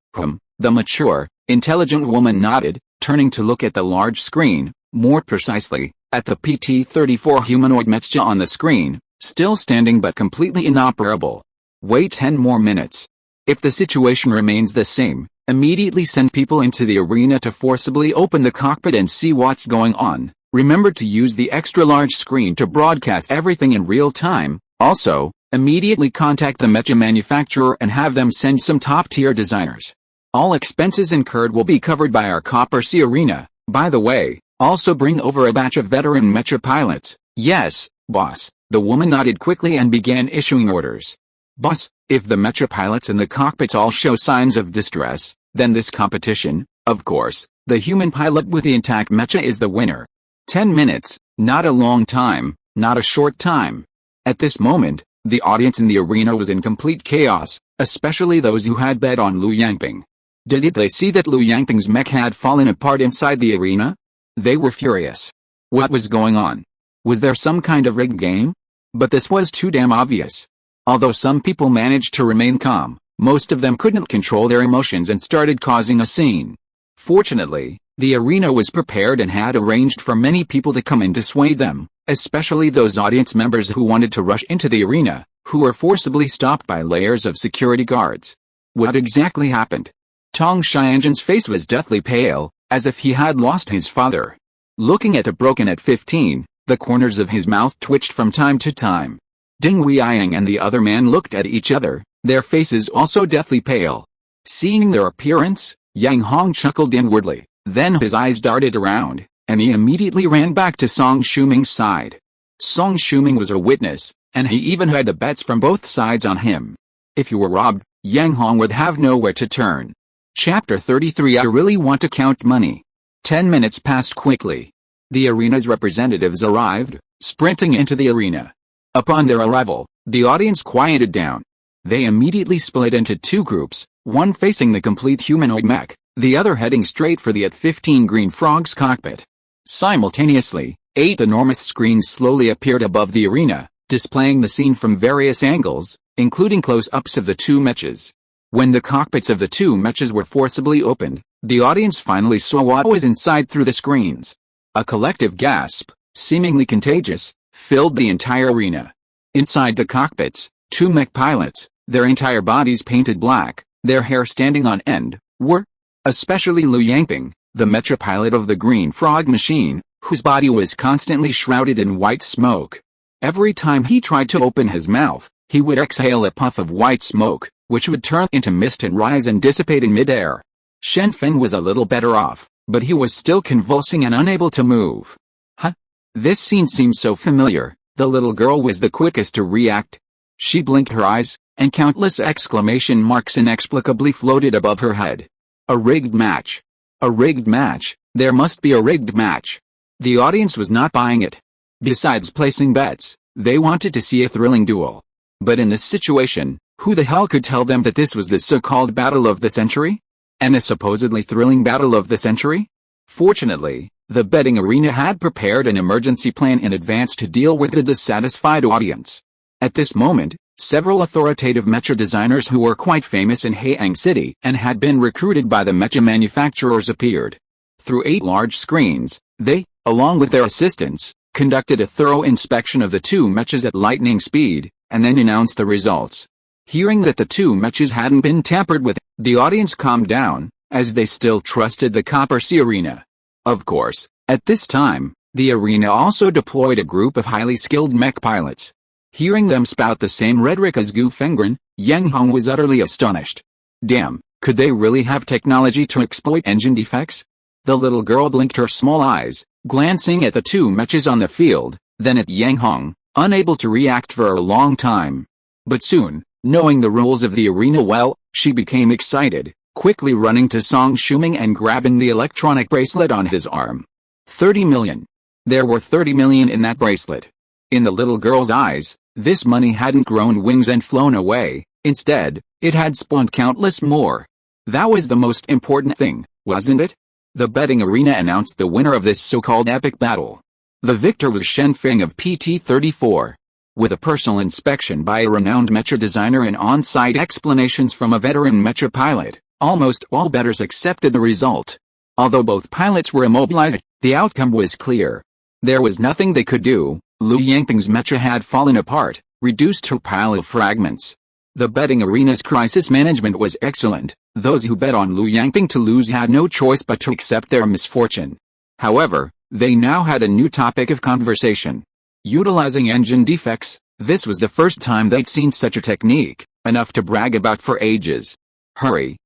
The mature, intelligent woman nodded. Turning to look at the large screen, more precisely, at the PT-34 humanoid mecha on the screen, still standing but completely inoperable. Wait 10 more minutes. If the situation remains the same, immediately send people into the arena to forcibly open the cockpit and see what's going on. Remember to use the extra large screen to broadcast everything in real time. Also, immediately contact the mecha manufacturer and have them send some top-tier designers. All expenses incurred will be covered by our Copper Sea Arena. By the way, also bring over a batch of veteran mecha pilots. Yes, boss. The woman nodded quickly and began issuing orders. Boss, if the mecha pilots in the cockpits all show signs of distress, then this competition, of course, the human pilot with the intact mecha is the winner. 10 minutes, not a long time, not a short time. At this moment, the audience in the arena was in complete chaos, especially those who had bet on Liu Yangping. Did they see that Liu Yangping's mech had fallen apart inside the arena? They were furious. What was going on? Was there some kind of rigged game? But this was too damn obvious. Although some people managed to remain calm, most of them couldn't control their emotions and started causing a scene. Fortunately, the arena was prepared and had arranged for many people to come and dissuade them, especially those audience members who wanted to rush into the arena, who were forcibly stopped by layers of security guards. What exactly happened? Tong Xianzhen's face was deathly pale, as if he had lost his father. Looking at the broken at 15, the corners of his mouth twitched from time to time. Ding Weiyang and the other man looked at each other, their faces also deathly pale. Seeing their appearance, Yang Hong chuckled inwardly, then his eyes darted around, and he immediately ran back to Song Shuming's side. Song Shuming was a witness, and he even had the bets from both sides on him. If you were robbed, Yang Hong would have nowhere to turn. Chapter 33. I really want to count money. 10 minutes passed quickly. The arena's representatives arrived, sprinting into the arena. Upon their arrival, the audience quieted down. They immediately split into two groups, one facing the complete humanoid mech, the other heading straight for the At-15 Green Frog's cockpit. Simultaneously, 8 enormous screens slowly appeared above the arena, displaying the scene from various angles, including close-ups of the two mechas. When the cockpits of the two mechas were forcibly opened, the audience finally saw what was inside through the screens. A collective gasp, seemingly contagious, filled the entire arena. Inside the cockpits, 2 mech pilots, their entire bodies painted black, their hair standing on end, were, especially Liu Yangping, the mecha pilot of the Green Frog machine, whose body was constantly shrouded in white smoke. Every time he tried to open his mouth, he would exhale a puff of white smoke, which would turn into mist and rise and dissipate in midair. Shen Feng was a little better off, but he was still convulsing and unable to move. Huh? This scene seemed so familiar. The little girl was the quickest to react. She blinked her eyes, and countless exclamation marks inexplicably floated above her head. A rigged match. A rigged match. There must be a rigged match. The audience was not buying it. Besides placing bets, they wanted to see a thrilling duel. But in this situation, who the hell could tell them that this was the so-called battle of the century? And a supposedly thrilling battle of the century? Fortunately, the betting arena had prepared an emergency plan in advance to deal with the dissatisfied audience. At this moment, several authoritative mecha designers who were quite famous in Haiyang City and had been recruited by the mecha manufacturers appeared. Through 8 large screens, they, along with their assistants, conducted a thorough inspection of the two mechas at lightning speed, and then announced the results. Hearing that the two mechas hadn't been tampered with, the audience calmed down, as they still trusted the Copper Sea Arena. Of course, at this time, the arena also deployed a group of highly skilled mech pilots. Hearing them spout the same rhetoric as Gu Fengren, Yang Hong was utterly astonished. Damn, could they really have technology to exploit engine defects? The little girl blinked her small eyes, glancing at the two mechas on the field, then at Yang Hong, unable to react for a long time. But soon, knowing the rules of the arena well, she became excited, quickly running to Song Shuming and grabbing the electronic bracelet on his arm. 30 million. There were 30 million in that bracelet. In the little girl's eyes, this money hadn't grown wings and flown away. Instead, it had spawned countless more. That was the most important thing, wasn't it? The betting arena announced the winner of this so-called epic battle. The victor was Shen Feng of PT-34. With a personal inspection by a renowned mecha designer and on-site explanations from a veteran mecha pilot, almost all bettors accepted the result. Although both pilots were immobilized, the outcome was clear. There was nothing they could do. Lu Yangping's mecha had fallen apart, reduced to a pile of fragments. The betting arena's crisis management was excellent. Those who bet on Lu Yangping to lose had no choice but to accept their misfortune. However, they now had a new topic of conversation. Utilizing engine defects, this was the first time they'd seen such a technique, enough to brag about for ages. Hurry,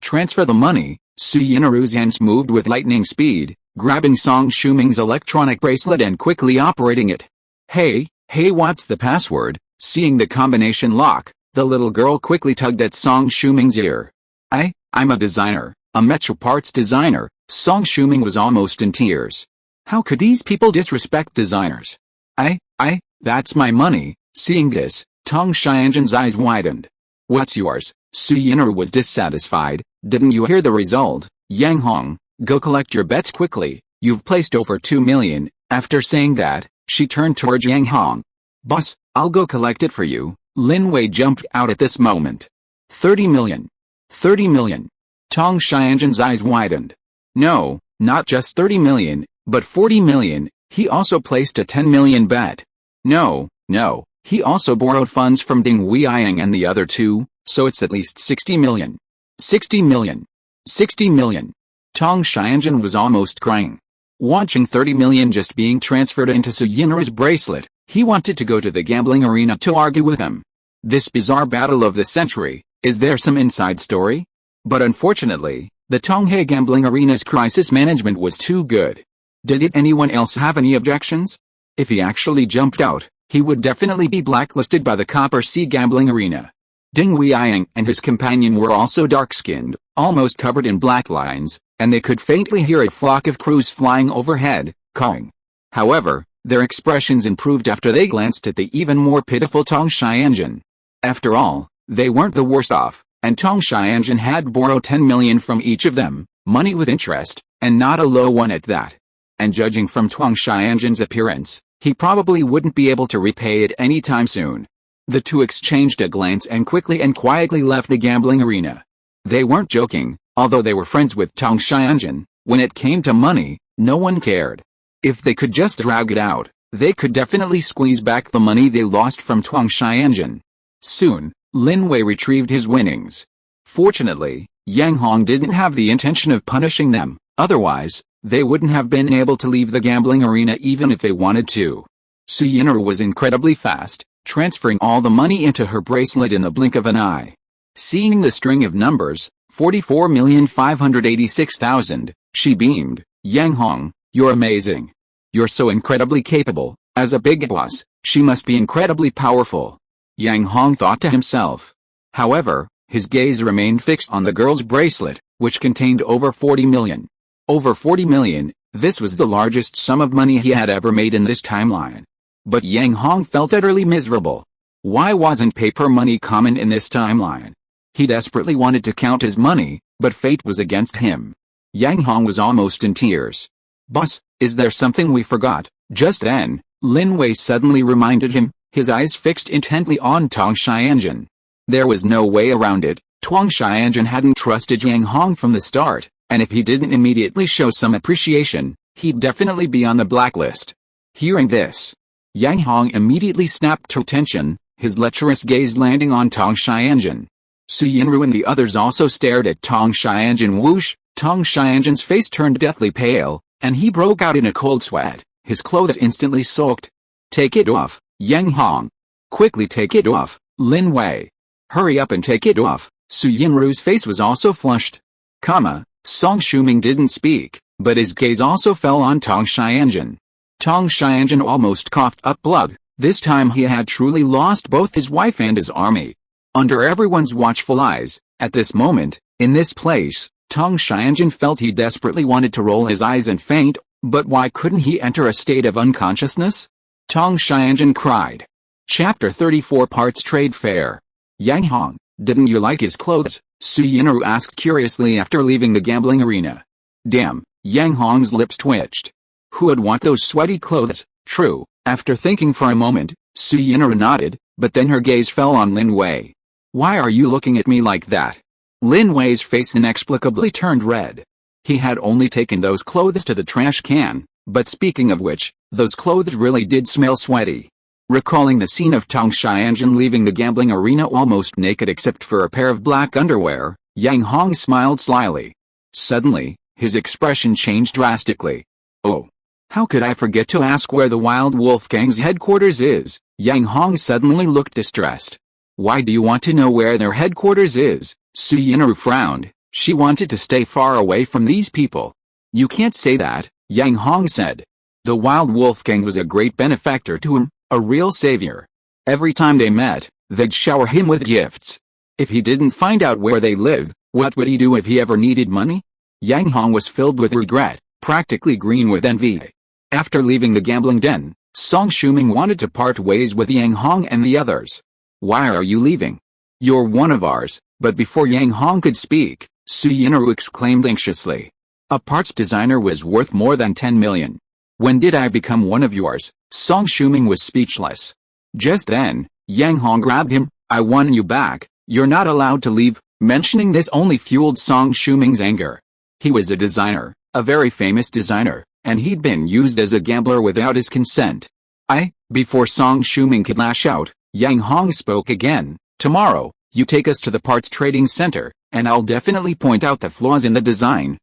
transfer the money. Su Yinru's hands moved with lightning speed, grabbing Song Shuming's electronic bracelet and quickly operating it. Hey, what's the password? Seeing the combination lock, the little girl quickly tugged at Song Shuming's ear. I'm a designer, a mecha parts designer. Song Shuming was almost in tears. How could these people disrespect designers? That's my money. Seeing this, Tong Xianzhen's eyes widened. What's yours? Su Yinru was dissatisfied. Didn't you hear the result? Yang Hong, go collect your bets quickly. You've placed over 2 million. After saying that, she turned towards Yang Hong. Boss, I'll go collect it for you. Lin Wei jumped out at this moment. 30 million. 30 million. Tong Xianzhen's eyes widened. No, not just 30 million, but 40 million. He also placed a 10 million bet. No, he also borrowed funds from Ding Weiyang and the other two, so it's at least 60 million. 60 million. 60 million. Tong Xianzhen was almost crying. Watching 30 million just being transferred into Su Yinru's bracelet, he wanted to go to the gambling arena to argue with him. This bizarre battle of the century, is there some inside story? But unfortunately, the Tonghe gambling arena's crisis management was too good. Did anyone else have any objections? If he actually jumped out, he would definitely be blacklisted by the Copper Sea gambling arena. Ding Weiyang and his companion were also dark-skinned, almost covered in black lines, and they could faintly hear a flock of crows flying overhead, cawing. However, their expressions improved after they glanced at the even more pitiful Tong Xianzhen. After all, they weren't the worst off, and Tong Xianzhen had borrowed 10 million from each of them, money with interest, and not a low one at that. And judging from Tong Xianzhen's appearance, he probably wouldn't be able to repay it anytime soon. The two exchanged a glance and quickly and quietly left the gambling arena. They weren't joking, although they were friends with Tong Xianzhen. When it came to money, no one cared. If they could just drag it out, they could definitely squeeze back the money they lost from Tong Xianzhen. Soon, Lin Wei retrieved his winnings. Fortunately, Yang Hong didn't have the intention of punishing them, otherwise, they wouldn't have been able to leave the gambling arena even if they wanted to. Su Yinru was incredibly fast, transferring all the money into her bracelet in the blink of an eye. Seeing the string of numbers, 44,586,000, she beamed. Yang Hong, you're amazing. You're so incredibly capable. As a big boss, she must be incredibly powerful. Yang Hong thought to himself. However, his gaze remained fixed on the girl's bracelet, which contained over 40 million. Over 40 million, this was the largest sum of money he had ever made in this timeline. But Yang Hong felt utterly miserable. Why wasn't paper money common in this timeline? He desperately wanted to count his money, but fate was against him. Yang Hong was almost in tears. Boss, is there something we forgot? Just then, Lin Wei suddenly reminded him, his eyes fixed intently on Tong Xianzhen. There was no way around it. Tong Xianzhen hadn't trusted Yang Hong from the start, and if he didn't immediately show some appreciation, he'd definitely be on the blacklist. Hearing this, Yang Hong immediately snapped to attention, his lecherous gaze landing on Tong Xianzhen. Su Yinru and the others also stared at Tong Xianzhen. Whoosh! Tong Xianzhen's face turned deathly pale, and he broke out in a cold sweat. His clothes instantly soaked. Take it off, Yang Hong. Quickly take it off, Lin Wei. Hurry up and take it off. Su Yinru's face was also flushed. Song Shuming didn't speak, but his gaze also fell on Tong Xianzhen. Tong Xianzhen almost coughed up blood. This time he had truly lost both his wife and his army. Under everyone's watchful eyes, at this moment, in this place, Tong Xianzhen felt he desperately wanted to roll his eyes and faint, but why couldn't he enter a state of unconsciousness? Tong Xianzhen cried. Chapter 34 Parts Trade Fair. Yang Hong, didn't you like his clothes? Su Yinru asked curiously after leaving the gambling arena. Damn, Yang Hong's lips twitched. Who would want those sweaty clothes? True. After thinking for a moment, Su Yinru nodded, but then her gaze fell on Lin Wei. Why are you looking at me like that? Lin Wei's face inexplicably turned red. He had only taken those clothes to the trash can, but speaking of which, those clothes really did smell sweaty. Recalling the scene of Tang Xianjun leaving the gambling arena almost naked except for a pair of black underwear, Yang Hong smiled slyly. Suddenly, his expression changed drastically. Oh. How could I forget to ask where the Wild Wolf Gang's headquarters is? Yang Hong suddenly looked distressed. Why do you want to know where their headquarters is? Su Yinru frowned. She wanted to stay far away from these people. You can't say that, Yang Hong said. The Wild Wolf Gang was a great benefactor to him, a real savior. Every time they met, they'd shower him with gifts. If he didn't find out where they lived, what would he do if he ever needed money? Yang Hong was filled with regret, practically green with envy. After leaving the gambling den, Song Shuming wanted to part ways with Yang Hong and the others. Why are you leaving? You're one of ours. But before Yang Hong could speak, Su Yinru exclaimed anxiously. A parts designer was worth more than 10 million. When did I become one of yours? Song Shuming was speechless. Just then, Yang Hong grabbed him. I want you back. You're not allowed to leave. Mentioning this only fueled Song Shuming's anger. He was a designer, a very famous designer, and he'd been used as a gambler without his consent. Before Song Shuming could lash out, Yang Hong spoke again. Tomorrow, you take us to the parts trading center, and I'll definitely point out the flaws in the design.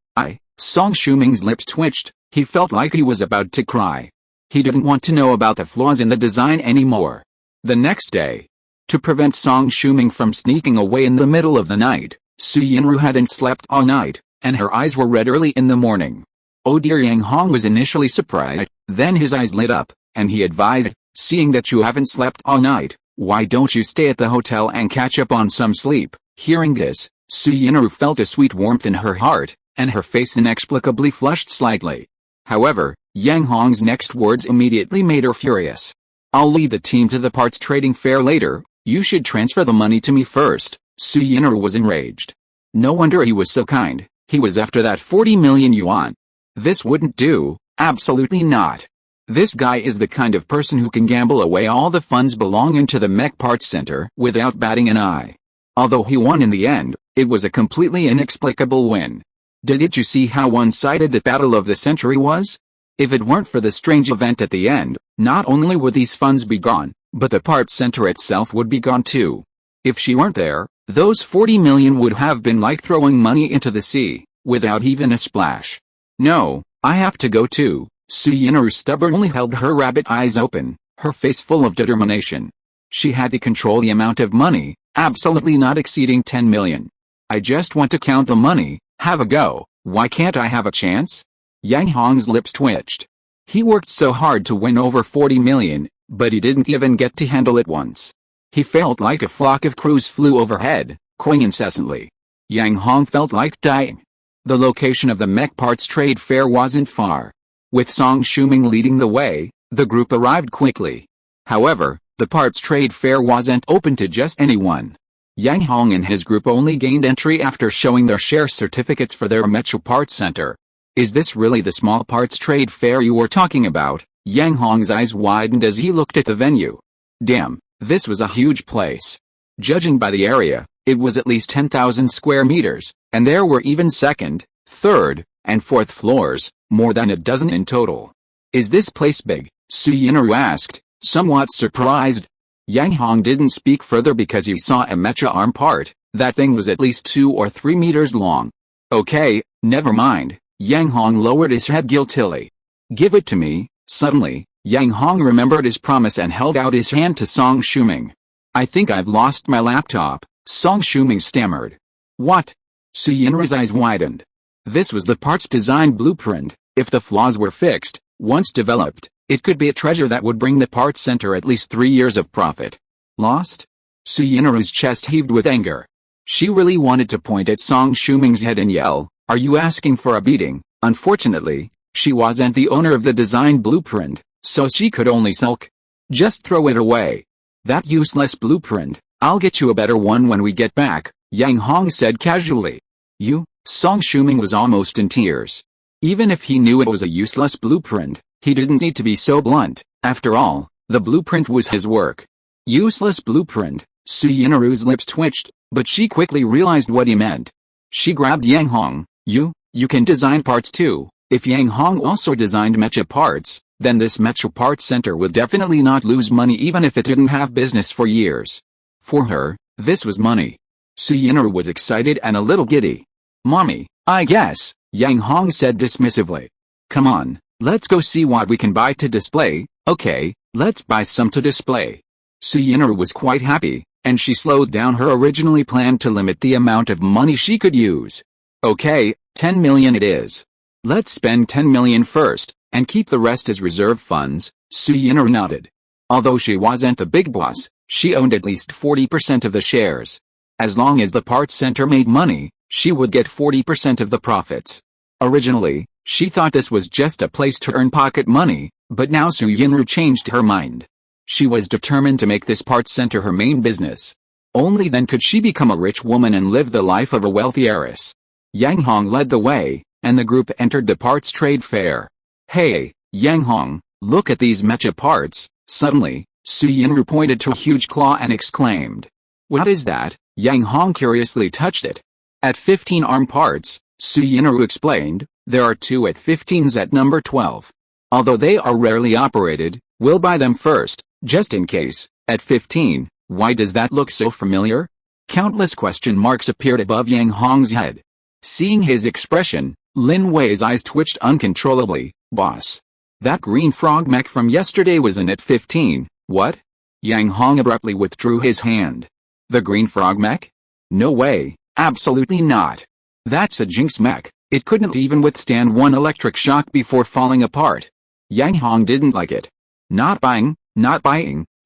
Song Shuming's lips twitched. He felt like he was about to cry. He didn't want to know about the flaws in the design anymore. The next day, to prevent Song Shuming from sneaking away in the middle of the night, Su Yinru hadn't slept all night, and her eyes were red early in the morning. Oh dear, Yang Hong was initially surprised, then his eyes lit up, and he advised, seeing that you haven't slept all night, why don't you stay at the hotel and catch up on some sleep? Hearing this, Su Yinru felt a sweet warmth in her heart, and her face inexplicably flushed slightly. However, Yang Hong's next words immediately made her furious. I'll lead the team to the parts trading fair later, you should transfer the money to me first. Su Yinru was enraged. No wonder he was so kind, he was after that 40 million yuan. This wouldn't do, absolutely not. This guy is the kind of person who can gamble away all the funds belonging to the Mech Parts Center without batting an eye. Although he won in the end, it was a completely inexplicable win. Didn't you see how one-sided the battle of the century was? If it weren't for the strange event at the end, not only would these funds be gone, but the parts center itself would be gone too. If she weren't there, those 40 million would have been like throwing money into the sea, without even a splash. No, I have to go too. Su Yinru stubbornly held her rabbit eyes open, her face full of determination. She had to control the amount of money, absolutely not exceeding 10 million. I just want to count the money, have a go, why can't I have a chance? Yang Hong's lips twitched. He worked so hard to win over 40 million, but he didn't even get to handle it once. He felt like a flock of crows flew overhead, cawing incessantly. Yang Hong felt like dying. The location of the Mech Parts Trade Fair wasn't far. With Song Shuming leading the way, the group arrived quickly. However, the parts trade fair wasn't open to just anyone. Yang Hong and his group only gained entry after showing their share certificates for their Mecha Parts Center. Is this really the small parts trade fair you were talking about? Yang Hong's eyes widened as he looked at the venue. Damn, this was a huge place. Judging by the area, it was at least 10,000 square meters, and there were even second, third, and fourth floors, more than a dozen in total. Is this place big? Su Yinru asked, somewhat surprised. Yang Hong didn't speak further because he saw a mecha arm part. That thing was at least 2 or 3 meters long. Okay, never mind. Yang Hong lowered his head guiltily. Give it to me. Suddenly, Yang Hong remembered his promise and held out his hand to Song Shuming. I think I've lost my laptop, Song Shuming stammered. What? Su Yinru's eyes widened. This was the parts design blueprint. If the flaws were fixed, once developed, it could be a treasure that would bring the parts center at least 3 years of profit. Lost? Su Yinru's chest heaved with anger. She really wanted to point at Song Shuming's head and yell, are you asking for a beating? Unfortunately, she wasn't the owner of the design blueprint, so she could only sulk. Just throw it away. That useless blueprint, I'll get you a better one when we get back, Yang Hong said casually. You? Song Shuming was almost in tears. Even if he knew it was a useless blueprint, he didn't need to be so blunt. After all, the blueprint was his work. Useless blueprint. Su Yinru's lips twitched, but she quickly realized what he meant. She grabbed Yang Hong. You You can design parts too. If Yang Hong also designed mecha parts, then this mecha parts center would definitely not lose money even if it didn't have business for years. For her, this was money. Suyinru was excited and a little giddy. Mommy, I guess, Yang Hong said dismissively. Come on, let's go see what we can buy to display. Okay, let's buy some to display. Suyinru was quite happy, and she slowed down her originally planned to limit the amount of money she could use. Okay, 10 million it is. Let's spend 10 million first, and keep the rest as reserve funds, Suyinru nodded. Although she wasn't the big boss, she owned at least 40% of the shares. As long as the parts center made money, she would get 40% of the profits. Originally, she thought this was just a place to earn pocket money, but now Suyinru changed her mind. She was determined to make this parts center her main business. Only then could she become a rich woman and live the life of a wealthy heiress. Yang Hong led the way, and the group entered the parts trade fair. Hey, Yang Hong, look at these mecha parts. Suddenly, Suyinru pointed to a huge claw and exclaimed. What is that? Yang Hong curiously touched it. At 15 arm parts, Suyinru explained, there are 2 at 15s at number 12. Although they are rarely operated, we'll buy them first, just in case. At 15, why does that look so familiar? Countless question marks appeared above Yang Hong's head. Seeing his expression, Lin Wei's eyes twitched uncontrollably. Boss. That green frog mech from yesterday was in at 15, what? Yang Hong abruptly withdrew his hand. The green frog mech? No way, absolutely not. That's a Jinx mech, it couldn't even withstand one electric shock before falling apart. Yang Hong didn't like it. Not buying,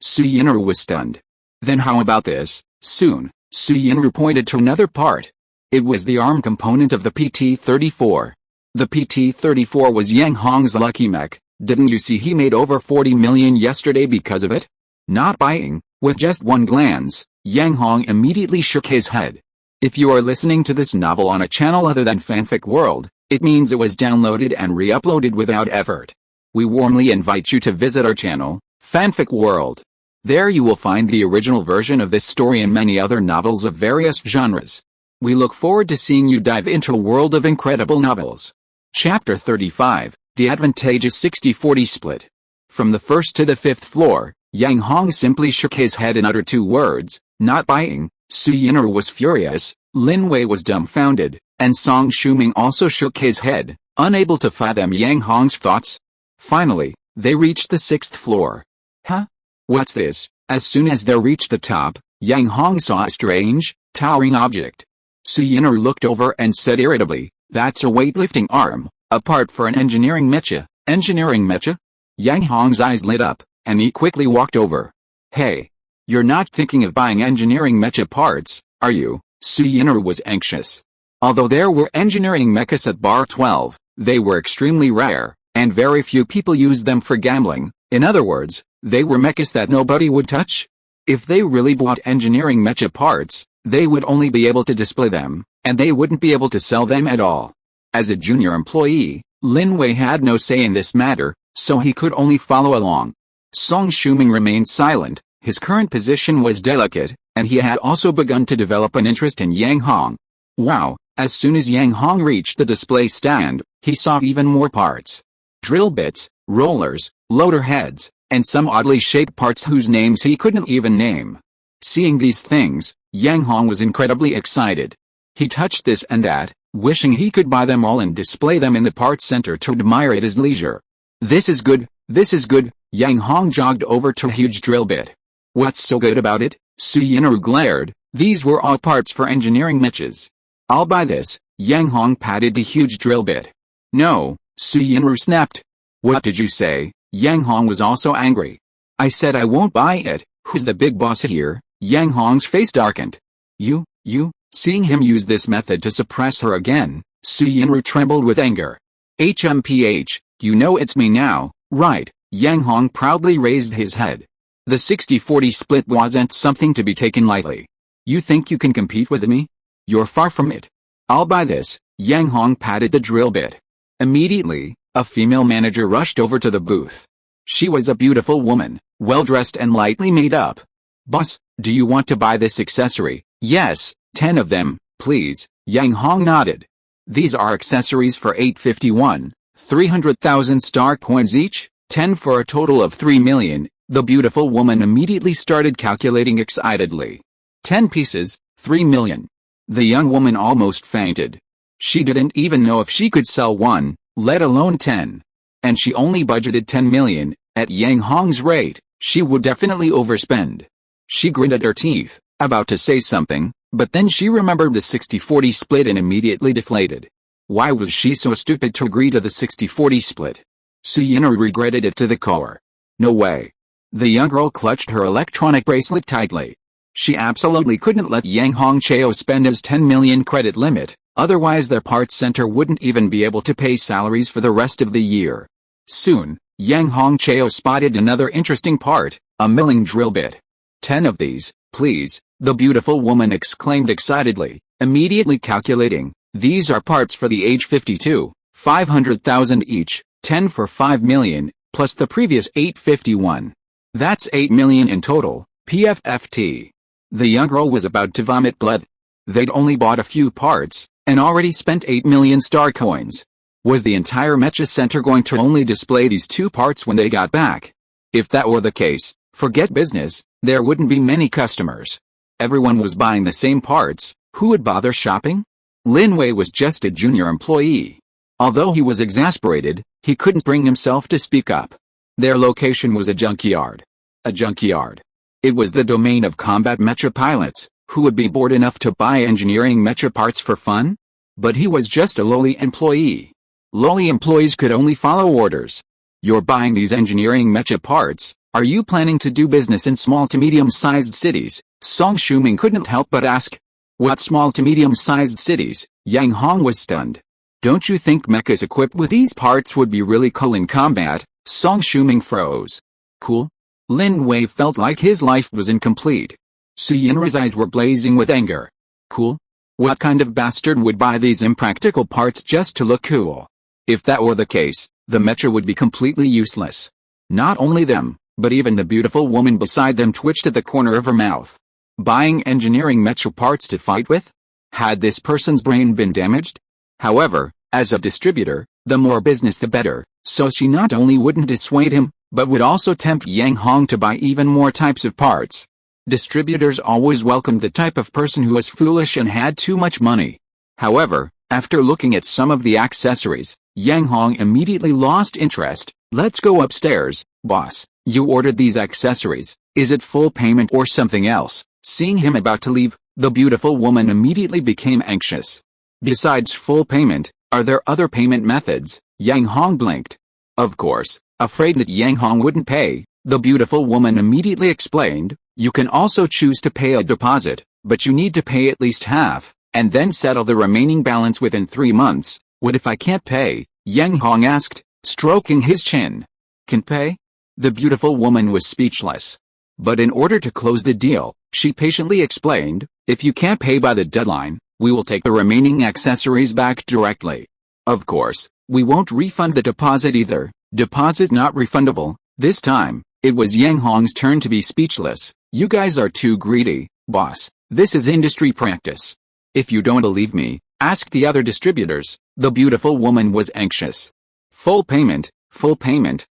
Suyinru was stunned. Then how about this? Soon, Suyinru pointed to another part. It was the arm component of the PT-34. The PT-34 was Yang Hong's lucky mech. Didn't you see he made over 40 million yesterday because of it? Not buying. With just one glance, Yang Hong immediately shook his head. If you are listening to this novel on a channel other than Fanfic World, it means it was downloaded and re-uploaded without effort. We warmly invite you to visit our channel, Fanfic World. There you will find the original version of this story and many other novels of various genres. We look forward to seeing you dive into a world of incredible novels. Chapter 35, The Advantageous 60-40 Split. From the first to the 5th floor, Yang Hong simply shook his head and uttered 2 words, not buying. Suyinru was furious, Lin Wei was dumbfounded, and Song Shuming also shook his head, unable to fathom Yang Hong's thoughts. Finally, they reached the 6th floor. Huh? What's this? As soon as they reached the top, Yang Hong saw a strange, towering object. Suyinru looked over and said irritably, that's a weightlifting arm, a part for an engineering mecha. Engineering mecha? Yang Hong's eyes lit up, and he quickly walked over. Hey. You're not thinking of buying engineering mecha parts, are you? Suyinru was anxious. Although there were engineering mechas at bar 12, they were extremely rare, and very few people used them for gambling. In other words, they were mechas that nobody would touch. If they really bought engineering mecha parts, they would only be able to display them, and they wouldn't be able to sell them at all. As a junior employee, Lin Wei had no say in this matter, so he could only follow along. Song Shuming remained silent. His current position was delicate, and he had also begun to develop an interest in Yang Hong. Wow, as soon as Yang Hong reached the display stand, he saw even more parts. Drill bits, rollers, loader heads, and some oddly shaped parts whose names he couldn't even name. Seeing these things, Yang Hong was incredibly excited. He touched this and that, wishing he could buy them all and display them in the parts center to admire at his leisure. This is good, Yang Hong jogged over to a huge drill bit. What's so good about it? Suyinru glared. These were all parts for engineering mechas. I'll buy this. Yang Hong patted the huge drill bit. No, Suyinru snapped. What did you say? Yang Hong was also angry. I said I won't buy it. Who's the big boss here? Yang Hong's face darkened. You? Seeing him use this method to suppress her again, Suyinru trembled with anger. HMPH, you know it's me now, right? Yang Hong proudly raised his head. The 60-40 split wasn't something to be taken lightly. You think you can compete with me? You're far from it. I'll buy this. Yang Hong patted the drill bit. Immediately, a female manager rushed over to the booth. She was a beautiful woman, well-dressed and lightly made up. Boss, do you want to buy this accessory? Yes, 10 of them, please. Yang Hong nodded. These are accessories for 851, 300,000 star coins each, 10 for a total of 3 million. The beautiful woman immediately started calculating excitedly. 10 pieces, 3 million. The young woman almost fainted. She didn't even know if she could sell one, let alone 10. And she only budgeted 10 million, at Yang Hong's rate, she would definitely overspend. She gritted her teeth, about to say something, but then she remembered the 60-40 split and immediately deflated. Why was she so stupid to agree to the 60-40 split? Suyina regretted it to the core. No way. The young girl clutched her electronic bracelet tightly. She absolutely couldn't let Yang Hongchao spend his 10 million credit limit, otherwise their parts center wouldn't even be able to pay salaries for the rest of the year. Soon, Yang Hongchao spotted another interesting part, a milling drill bit. 10 of these, please, the beautiful woman exclaimed excitedly, immediately calculating. These are parts for the age 52, 500,000 each, 10 for 5 million, plus the previous 851. That's 8 million in total, PFFT. The young girl was about to vomit blood. They'd only bought a few parts, and already spent 8 million star coins. Was the entire Mecha Center going to only display these two parts when they got back? If that were the case, forget business, there wouldn't be many customers. Everyone was buying the same parts, who would bother shopping? Lin Wei was just a junior employee. Although he was exasperated, he couldn't bring himself to speak up. Their location was a junkyard. A junkyard. It was the domain of combat mecha pilots, who would be bored enough to buy engineering mecha parts for fun? But he was just a lowly employee. Lowly employees could only follow orders. You're buying these engineering mecha parts, are you planning to do business in small to medium-sized cities? Song Shuming couldn't help but ask. What small to medium-sized cities? Yang Hong was stunned. Don't you think mechas equipped with these parts would be really cool in combat? Song Shuming froze. Cool? Lin Wei felt like his life was incomplete. Suyinra's eyes were blazing with anger. Cool? What kind of bastard would buy these impractical parts just to look cool? If that were the case, the mecha would be completely useless. Not only them, but even the beautiful woman beside them twitched at the corner of her mouth. Buying engineering mecha parts to fight with? Had this person's brain been damaged? However, as a distributor, the more business the better, so she not only wouldn't dissuade him, but would also tempt Yang Hong to buy even more types of parts. Distributors always welcomed the type of person who was foolish and had too much money. However, after looking at some of the accessories, Yang Hong immediately lost interest. Let's go upstairs, boss. You ordered these accessories. Is it full payment or something else? Seeing him about to leave, the beautiful woman immediately became anxious. Besides full payment, are there other payment methods? Yang Hong blinked. Of course, afraid that Yang Hong wouldn't pay, the beautiful woman immediately explained, you can also choose to pay a deposit, but you need to pay at least half, and then settle the remaining balance within 3 months. What if I can't pay? Yang Hong asked, stroking his chin. Can pay? The beautiful woman was speechless. But in order to close the deal, she patiently explained, if you can't pay by the deadline, we will take the remaining accessories back directly. Of course, we won't refund the deposit either. Deposit not refundable. This time, it was Yang Hong's turn to be speechless. You guys are too greedy, boss. This is industry practice. If you don't believe me, ask the other distributors. The beautiful woman was anxious. Full payment,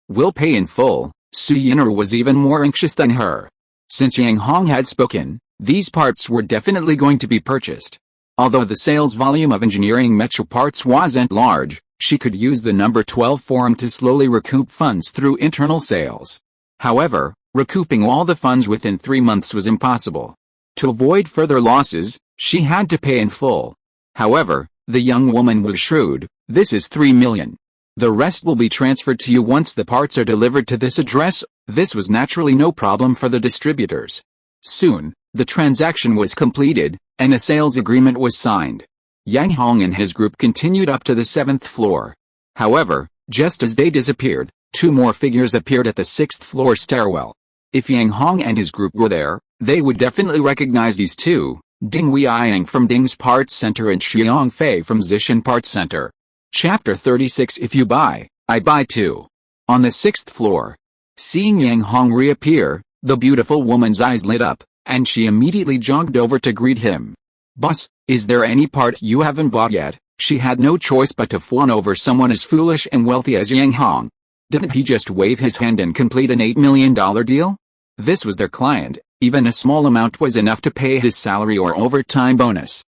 we'll pay in full. Suyinra was even more anxious than her. Since Yang Hong had spoken, these parts were definitely going to be purchased. Although the sales volume of engineering mecha parts wasn't large, she could use the number 12 form to slowly recoup funds through internal sales. However, recouping all the funds within 3 months was impossible. To avoid further losses, she had to pay in full. However, the young woman was shrewd. This is 3 million. The rest will be transferred to you once the parts are delivered to this address. This was naturally no problem for the distributors. Soon, the transaction was completed, and a sales agreement was signed. Yang Hong and his group continued up to the 7th floor. However, just as they disappeared, 2 more figures appeared at the 6th floor stairwell. If Yang Hong and his group were there, they would definitely recognize these two, Ding Weiyang from Ding's Parts Center and Xiang Fei from Zishan Parts Center. Chapter 36 If you buy, I buy too. On the 6th floor. Seeing Yang Hong reappear, the beautiful woman's eyes lit up, and she immediately jogged over to greet him. Boss, is there any part you haven't bought yet? She had no choice but to fawn over someone as foolish and wealthy as Yang Hong. Didn't he just wave his hand and complete an $8 million deal? This was their client. Even a small amount was enough to pay his salary or overtime bonus.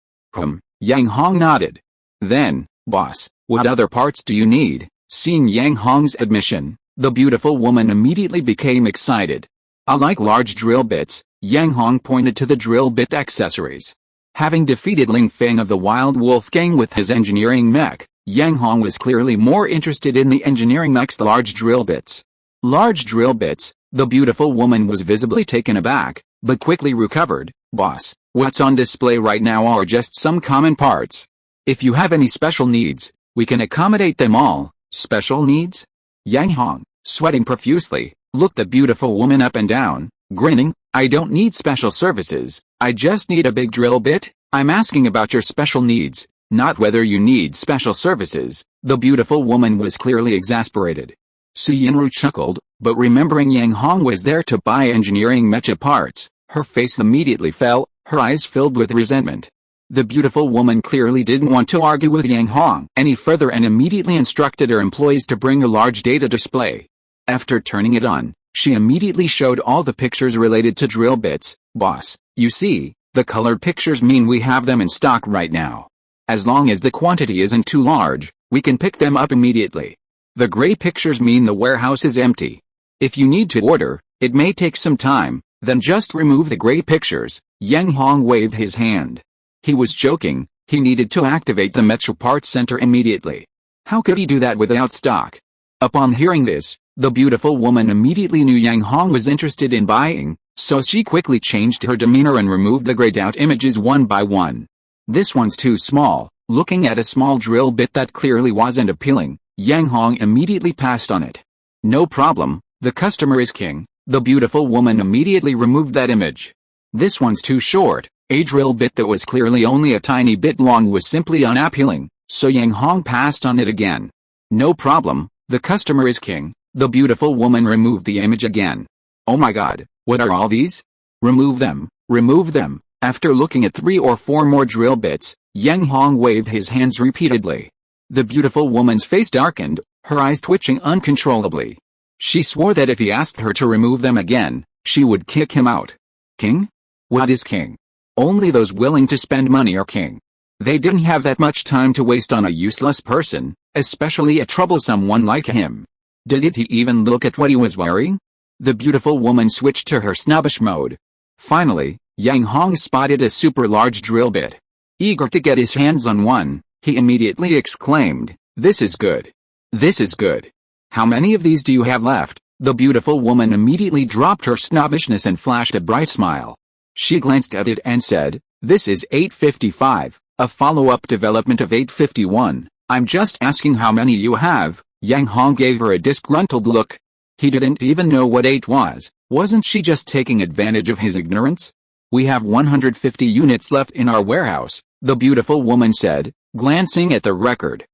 Yang Hong nodded. Then, boss, what other parts do you need? Seeing Yang Hong's admission, the beautiful woman immediately became excited. I like large drill bits. Yang Hong pointed to the drill bit accessories. Having defeated Ling Feng of the Wild Wolf Gang with his engineering mech, Yang Hong was clearly more interested in the engineering mech's large drill bits. Large drill bits, the beautiful woman was visibly taken aback, but quickly recovered. Boss, what's on display right now are just some common parts. If you have any special needs, we can accommodate them all. Special needs? Yang Hong, sweating profusely, looked the beautiful woman up and down, grinning. I don't need special services, I just need a big drill bit. I'm asking about your special needs, not whether you need special services. The beautiful woman was clearly exasperated. Su Yinru chuckled, but remembering Yang Hong was there to buy engineering mecha parts, her face immediately fell, her eyes filled with resentment. The beautiful woman clearly didn't want to argue with Yang Hong any further and immediately instructed her employees to bring a large data display. After turning it on, she immediately showed all the pictures related to drill bits. Boss, you see, the colored pictures mean we have them in stock right now. As long as the quantity isn't too large, we can pick them up immediately. The gray pictures mean the warehouse is empty. If you need to order, it may take some time, then just remove the gray pictures. Yang Hong waved his hand. He was joking, he needed to activate the Metro Parts Center immediately. How could he do that without stock? Upon hearing this, the beautiful woman immediately knew Yang Hong was interested in buying, so she quickly changed her demeanor and removed the grayed out images one by one. This one's too small. Looking at a small drill bit that clearly wasn't appealing, Yang Hong immediately passed on it. No problem, the customer is king. The beautiful woman immediately removed that image. This one's too short. A drill bit that was clearly only a tiny bit long was simply unappealing, so Yang Hong passed on it again. No problem, the customer is king. The beautiful woman removed the image again. Oh my god, what are all these? Remove them, remove them. After looking at 3 or 4 more drill bits, Yang Hong waved his hands repeatedly. The beautiful woman's face darkened, her eyes twitching uncontrollably. She swore that if he asked her to remove them again, she would kick him out. King? What is king? Only those willing to spend money are king. They didn't have that much time to waste on a useless person, especially a troublesome one like him. Did he even look at what he was wearing? The beautiful woman switched to her snobbish mode. Finally, Yang Hong spotted a super large drill bit. Eager to get his hands on one, he immediately exclaimed, "This is good. This is good. How many of these do you have left?" The beautiful woman immediately dropped her snobbishness and flashed a bright smile. She glanced at it and said, "This is 855, a follow-up development of 851. I'm just asking how many you have." Yang Hong gave her a disgruntled look. He didn't even know what 8 was. Wasn't she just taking advantage of his ignorance? "We have 150 units left in our warehouse," the beautiful woman said, glancing at the record.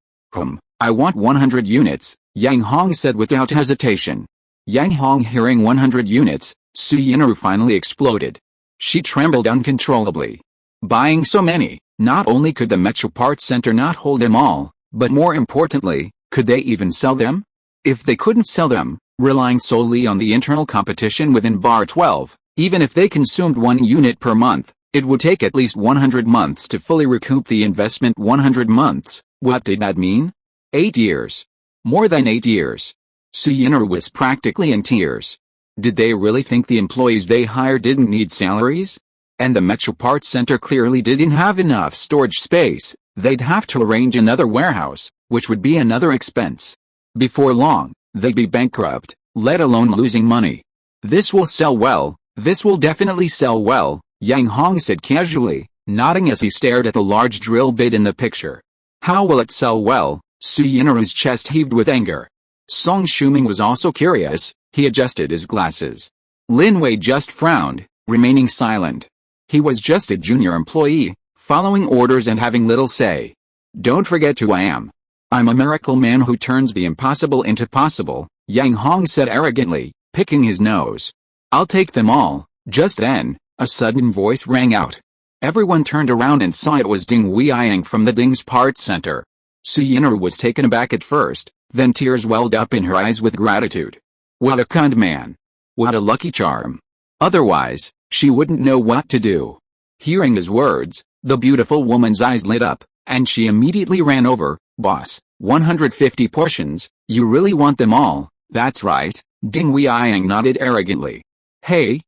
I want 100 units, Yang Hong said without hesitation. Yang Hong hearing 100 units, Su Yinru finally exploded. She trembled uncontrollably. Buying so many, not only could the Metro Parts Center not hold them all, but more importantly, could they even sell them? If they couldn't sell them, relying solely on the internal competition within Bar 12, even if they consumed 1 unit per month, it would take at least 100 months to fully recoup the investment. 100 months, what did that mean? 8 years. More than 8 years. Su Yinru was practically in tears. Did they really think the employees they hired didn't need salaries? And the Metro Parts Center clearly didn't have enough storage space. They'd have to arrange another warehouse, which would be another expense. Before long, they'd be bankrupt, let alone losing money. This will sell well, this will definitely sell well, Yang Hong said casually, nodding as he stared at the large drill bit in the picture. How will it sell well? Su Yinru's chest heaved with anger. Song Shuming was also curious. He adjusted his glasses. Lin Wei just frowned, remaining silent. He was just a junior employee, following orders and having little say. Don't forget who I am. I'm a miracle man who turns the impossible into possible, Yang Hong said arrogantly, picking his nose. I'll take them all. Just then, a sudden voice rang out. Everyone turned around and saw it was Ding Weiyang from the Ding's parts center. Su Yinru was taken aback at first, then tears welled up in her eyes with gratitude. What a kind man. What a lucky charm. Otherwise, she wouldn't know what to do. Hearing his words, the beautiful woman's eyes lit up, and she immediately ran over. Boss, 150 portions, you really want them all? That's right, Ding Weiyang nodded arrogantly. Hey,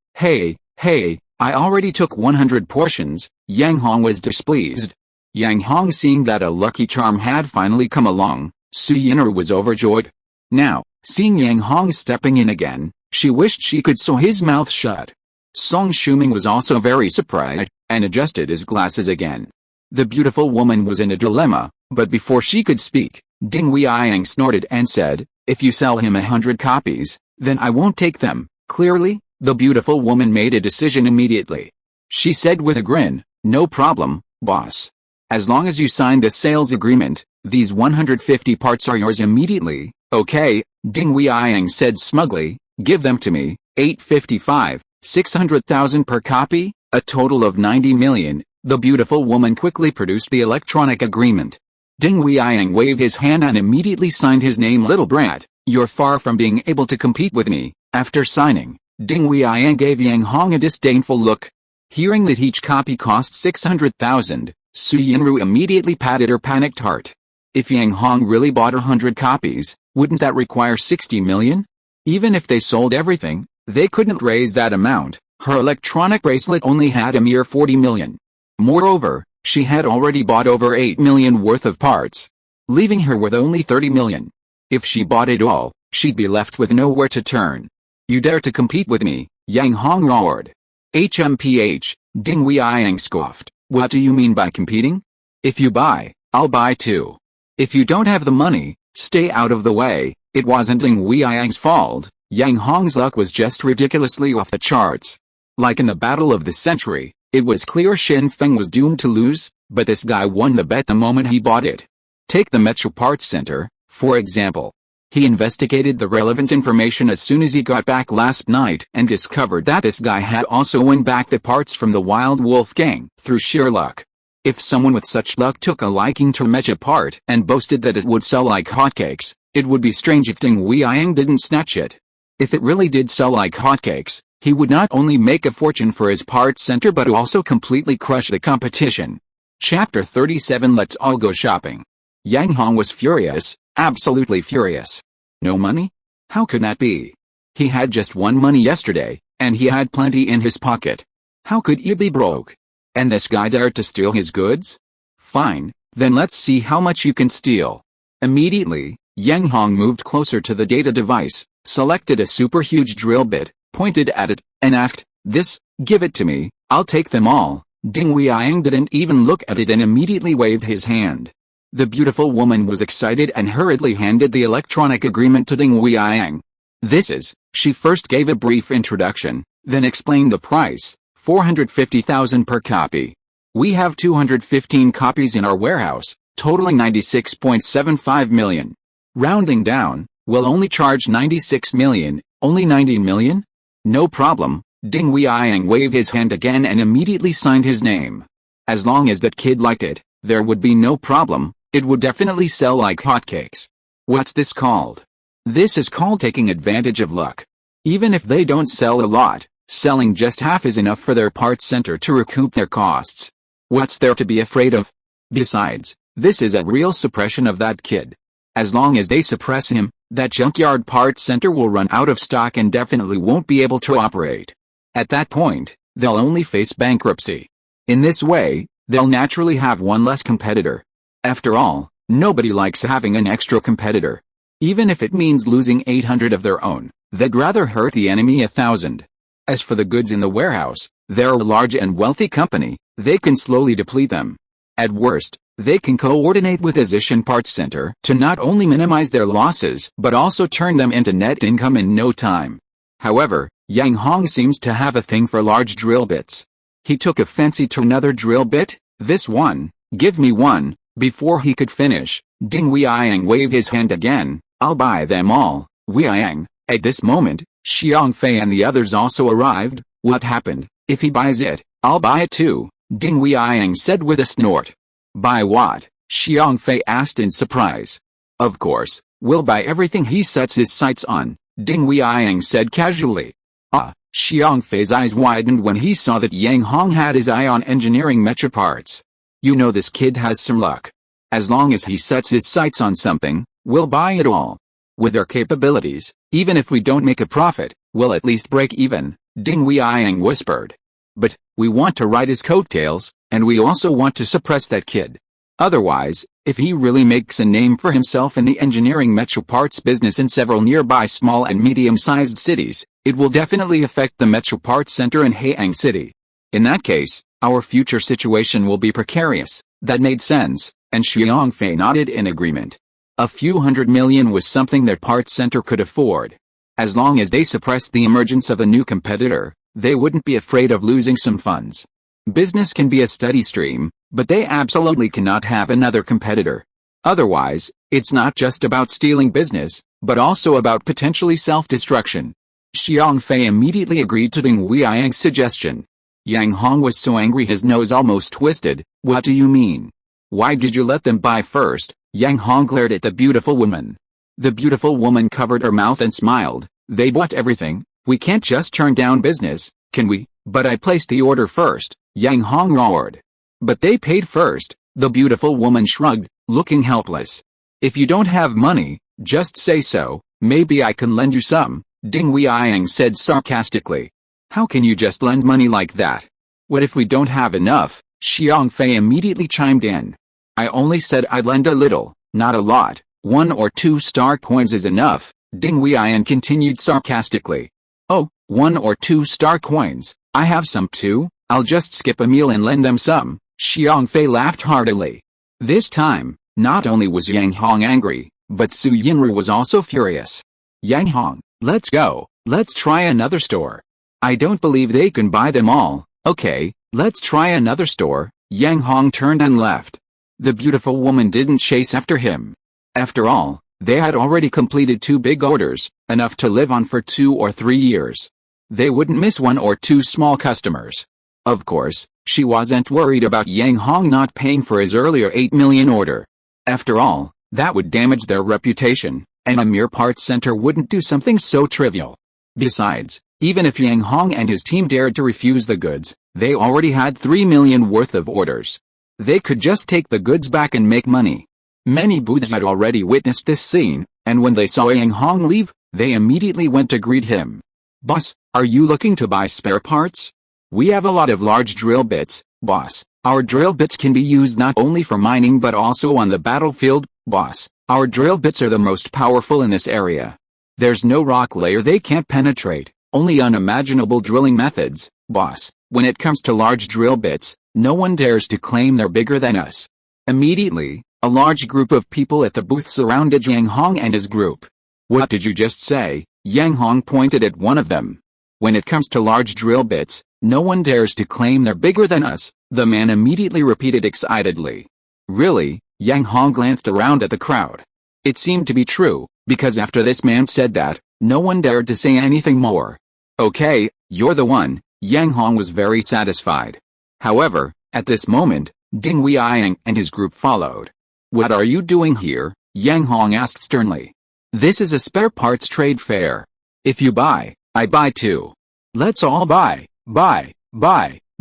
I already took 100 portions. Yang Hong was displeased. Yang Hong, seeing that a lucky charm had finally come along, Su Yinru was overjoyed. Now, seeing Yang Hong stepping in again, she wished she could sew his mouth shut. Song Shuming was also very surprised, and adjusted his glasses again. The beautiful woman was in a dilemma, but before she could speak, Ding Weiyang snorted and said, if you sell him 100 copies, then I won't take them. Clearly, the beautiful woman made a decision immediately. She said with a grin, no problem, boss. As long as you sign this sales agreement, these 150 parts are yours immediately. Okay, Ding Weiyang said smugly, give them to me. 855, 600,000 per copy, a total of 90 million. The beautiful woman quickly produced the electronic agreement. Ding Weiyang waved his hand and immediately signed his name. Little brat, you're far from being able to compete with me. After signing, Ding Weiyang gave Yang Hong a disdainful look. Hearing that each copy cost 600,000, Su Yinru immediately patted her panicked heart. If Yang Hong really bought 100 copies, wouldn't that require 60 million? Even if they sold everything, they couldn't raise that amount. Her electronic bracelet only had a mere 40 million. Moreover, she had already bought over 8 million worth of parts, leaving her with only 30 million. If she bought it all, she'd be left with nowhere to turn. You dare to compete with me? Yang Hong roared. HMPH, Ding Weiyang scoffed. What do you mean by competing? If you buy, I'll buy too. If you don't have the money, stay out of the way. It wasn't Ding Weiyang's fault. Yang Hong's luck was just ridiculously off the charts. Like in the battle of the century, it was clear Shin Feng was doomed to lose, but this guy won the bet the moment he bought it. Take the Mecha Parts Center, for example. He investigated the relevant information as soon as he got back last night and discovered that this guy had also won back the parts from the Wild Wolf gang through sheer luck. If someone with such luck took a liking to Mecha part and boasted that it would sell like hotcakes, it would be strange if Ding Weiyang didn't snatch it. If it really did sell like hotcakes, he would not only make a fortune for his parts center but also completely crush the competition. Chapter 37. Let's all go shopping. Yang Hong was furious, absolutely furious. No money? How could that be? He had just won money yesterday, and he had plenty in his pocket. How could he be broke? And this guy dared to steal his goods? Fine, then let's see how much you can steal. Immediately, Yang Hong moved closer to the data device, selected a super huge drill bit, pointed at it, and asked, this, give it to me, I'll take them all. Ding Weiyang didn't even look at it and immediately waved his hand. The beautiful woman was excited and hurriedly handed the electronic agreement to Ding Weiyang. This is, she first gave a brief introduction, then explained the price, 450,000 per copy. We have 215 copies in our warehouse, totaling 96.75 million. Rounding down, we'll only charge 96 million, only 90 million? No problem. Ding Weiyang waved his hand again and immediately signed his name. As long as that kid liked it, there would be no problem. It would definitely sell like hotcakes. What's this called? This is called taking advantage of luck. Even if they don't sell a lot, selling just half is enough for their parts center to recoup their costs. What's there to be afraid of? Besides, this is a real suppression of that kid. As long as they suppress him, that junkyard parts center will run out of stock and definitely won't be able to operate. At that point, they'll only face bankruptcy. In this way, they'll naturally have one less competitor. After all, nobody likes having an extra competitor. Even if it means losing 800 of their own, they'd rather hurt the enemy 1,000. As for the goods in the warehouse, they're a large and wealthy company, they can slowly deplete them. At worst, they can coordinate with a Zishan Parts Center to not only minimize their losses but also turn them into net income in no time. However, Yang Hong seems to have a thing for large drill bits. He took a fancy to another drill bit. This one, give me one. Before he could finish, Ding Weiyang waved his hand again. I'll buy them all. Weiyang. At this moment, Xiang Fei and the others also arrived. What happened? If he buys it, I'll buy it too. Ding Weiyang said with a snort. Buy what? Xiang Fei asked in surprise. Of course, we'll buy everything he sets his sights on, Ding Weiyang said casually. Xiang Fei's eyes widened when he saw that Yang Hong had his eye on engineering mecha parts. You know this kid has some luck. As long as he sets his sights on something, we'll buy it all. With our capabilities, even if we don't make a profit, we'll at least break even, Ding Weiyang whispered. But, we want to ride his coattails, and we also want to suppress that kid. Otherwise, if he really makes a name for himself in the engineering mecha parts business in several nearby small and medium-sized cities, it will definitely affect the Mecha Parts Center in Haiyang City. In that case, our future situation will be precarious. That made sense, and Xiang Fei nodded in agreement. A few $100 million was something their parts center could afford. As long as they suppressed the emergence of a new competitor, they wouldn't be afraid of losing some funds. Business can be a steady stream, but they absolutely cannot have another competitor. Otherwise, it's not just about stealing business, but also about potentially self-destruction. Xiang Fei immediately agreed to Ding Weiyang's suggestion. Yang Hong was so angry his nose almost twisted. What do you mean? Why did you let them buy first? Yang Hong glared at the beautiful woman. The beautiful woman covered her mouth and smiled. They bought everything. We can't just turn down business, can we? But I placed the order first, Yang Hong roared. But they paid first, the beautiful woman shrugged, looking helpless. If you don't have money, just say so, maybe I can lend you some, Ding Weiyang said sarcastically. How can you just lend money like that? What if we don't have enough? Xiang Fei immediately chimed in. I only said I'd lend a little, not a lot. 1 or 2 star coins is enough, Ding Weiyang continued sarcastically. Oh, 1 or 2 star coins, I have some too, I'll just skip a meal and lend them some, Xiang Fei laughed heartily. This time, not only was Yang Hong angry, but Su Yinru was also furious. Yang Hong, let's go, let's try another store. I don't believe they can buy them all. Okay, let's try another store. Yang Hong turned and left. The beautiful woman didn't chase after him. After all, they had already completed 2 big orders, enough to live on for 2 or 3 years. They wouldn't miss 1 or 2 small customers. Of course, she wasn't worried about Yang Hong not paying for his earlier 8 million order. After all, that would damage their reputation, and a mere parts center wouldn't do something so trivial. Besides, even if Yang Hong and his team dared to refuse the goods, they already had 3 million worth of orders. They could just take the goods back and make money. Many booths had already witnessed this scene, and when they saw Yang Hong leave, they immediately went to greet him. Boss, are you looking to buy spare parts? We have a lot of large drill bits, boss. Our drill bits can be used not only for mining but also on the battlefield, boss. Our drill bits are the most powerful in this area. There's no rock layer they can't penetrate, only unimaginable drilling methods, boss. When it comes to large drill bits, no one dares to claim they're bigger than us. Immediately, a large group of people at the booth surrounded Yang Hong and his group. What did you just say? Yang Hong pointed at one of them. When it comes to large drill bits, no one dares to claim they're bigger than us, the man immediately repeated excitedly. Really? Yang Hong glanced around at the crowd. It seemed to be true, because after this man said that, no one dared to say anything more. Okay, you're the one, Yang Hong was very satisfied. However, at this moment, Ding Weiyang and his group followed. What are you doing here? Yang Hong asked sternly. This is a spare parts trade fair. If you buy, I buy too. Let's all buy, buy,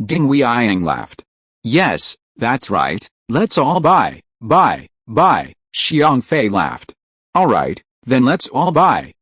Ding Weiyang laughed. Yes, that's right, let's all buy, Xiang Fei laughed. Alright, then let's all buy,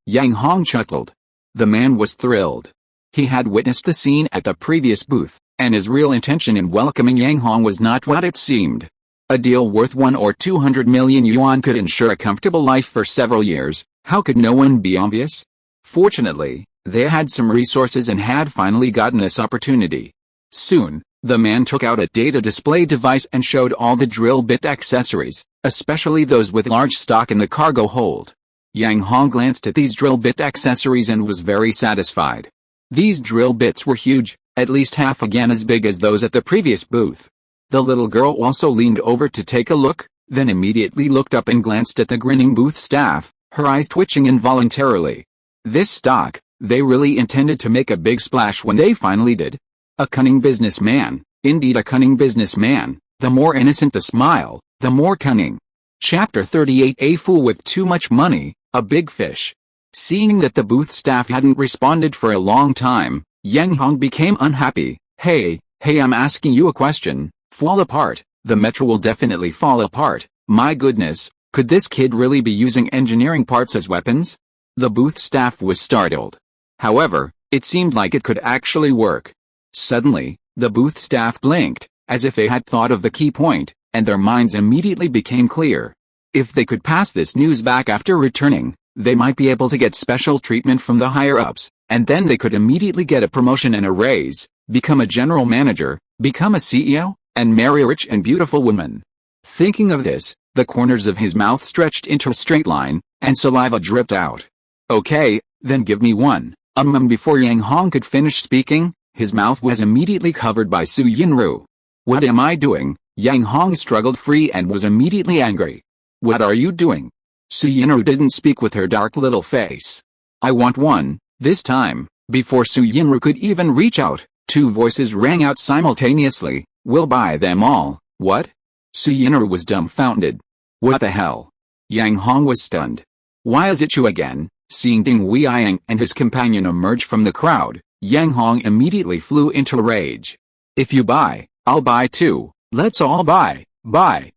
Yang Hong chuckled. The man was thrilled. He had witnessed the scene at the previous booth, and his real intention in welcoming Yang Hong was not what it seemed. A deal worth 1 or 200 million yuan could ensure a comfortable life for several years. How could no one be envious? Fortunately, they had some resources and had finally gotten this opportunity. Soon, the man took out a data display device and showed all the drill bit accessories, especially those with large stock in the cargo hold. Yang Hong glanced at these drill bit accessories and was very satisfied. These drill bits were huge, at least half again as big as those at the previous booth. The little girl also leaned over to take a look, then immediately looked up and glanced at the grinning booth staff, her eyes twitching involuntarily. This stock, they really intended to make a big splash when they finally did. A cunning businessman, indeed a cunning businessman. The more innocent the smile, the more cunning. Chapter 38. A fool with too much money, a big fish. Seeing that the booth staff hadn't responded for a long time, Yang Hong became unhappy. Hey, I'm asking you a question. Fall apart. The metro will definitely fall apart. My goodness, could this kid really be using engineering parts as weapons? The booth staff was startled. However, it seemed like it could actually work. Suddenly, the booth staff blinked, as if they had thought of the key point, and their minds immediately became clear. If they could pass this news back after returning, they might be able to get special treatment from the higher-ups, and then they could immediately get a promotion and a raise, become a general manager, become a CEO, and marry a rich and beautiful woman. Thinking of this, the corners of his mouth stretched into a straight line, and saliva dripped out. Okay, then give me one. Before Yang Hong could finish speaking, his mouth was immediately covered by Su Yinru. What am I doing? Yang Hong struggled free and was immediately angry. What are you doing? Su Yinru didn't speak with her dark little face. I want one. This time, before Su Yinru could even reach out, two voices rang out simultaneously. We'll buy them all. What? Su Yinru was dumbfounded. What the hell? Yang Hong was stunned. Why is it you again? Seeing Ding Weiyang and his companion emerge from the crowd, Yang Hong immediately flew into a rage. If you buy, I'll buy too. Let's all buy. Buy.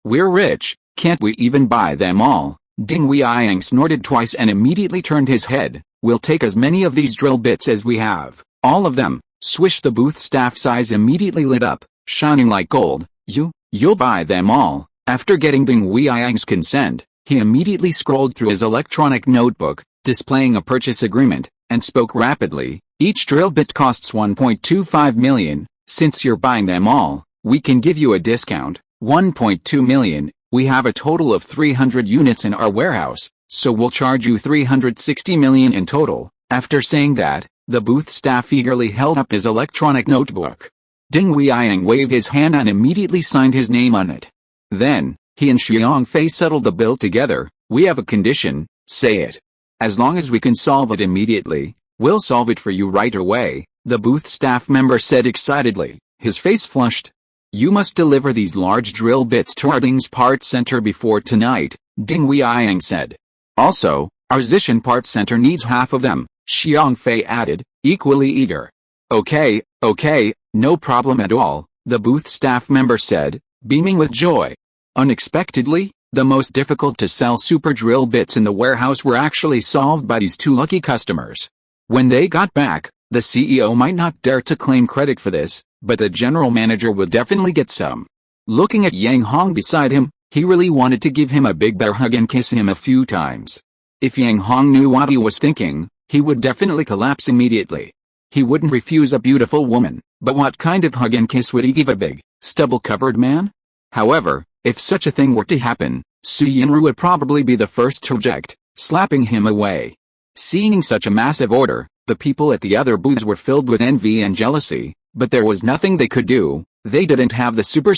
We're rich, can't we even buy them all? Ding Weiyang snorted twice and immediately turned his head. We'll take as many of these drill bits as we have. All of them. Swish. The booth staff's eyes immediately lit up, shining like gold. You'll buy them all. After getting Ding Weiyang's consent, he immediately scrolled through his electronic notebook, displaying a purchase agreement, and spoke rapidly. Each drill bit costs 1.25 million. Since you're buying them all, we can give you a discount, 1.2 million. We have a total of 300 units in our warehouse, so we'll charge you 360 million in total. After saying that, the booth staff eagerly held up his electronic notebook. Ding Weiyang waved his hand and immediately signed his name on it. Then, he and Xiang Fei settled the bill together. We have a condition. Say it. As long as we can solve it immediately, we'll solve it for you right away, the booth staff member said excitedly, his face flushed. You must deliver these large drill bits to our Ding's Parts Center before tonight, Ding Weiyang said. Also, our Zishan Parts Center needs half of them, Xiang Fei added, equally eager. Okay, no problem at all, the booth staff member said, beaming with joy. Unexpectedly, the most difficult to sell super drill bits in the warehouse were actually solved by these two lucky customers. When they got back, the CEO might not dare to claim credit for this, but the general manager will definitely get some. Looking at Yang Hong beside him, he really wanted to give him a big bear hug and kiss him a few times. If Yang Hong knew what he was thinking, he would definitely collapse immediately. He wouldn't refuse a beautiful woman, but what kind of hug and kiss would he give a big, stubble-covered man? However, if such a thing were to happen, Su Yinru would probably be the first to reject, slapping him away. Seeing such a massive order, the people at the other booths were filled with envy and jealousy, but there was nothing they could do. They didn't have the super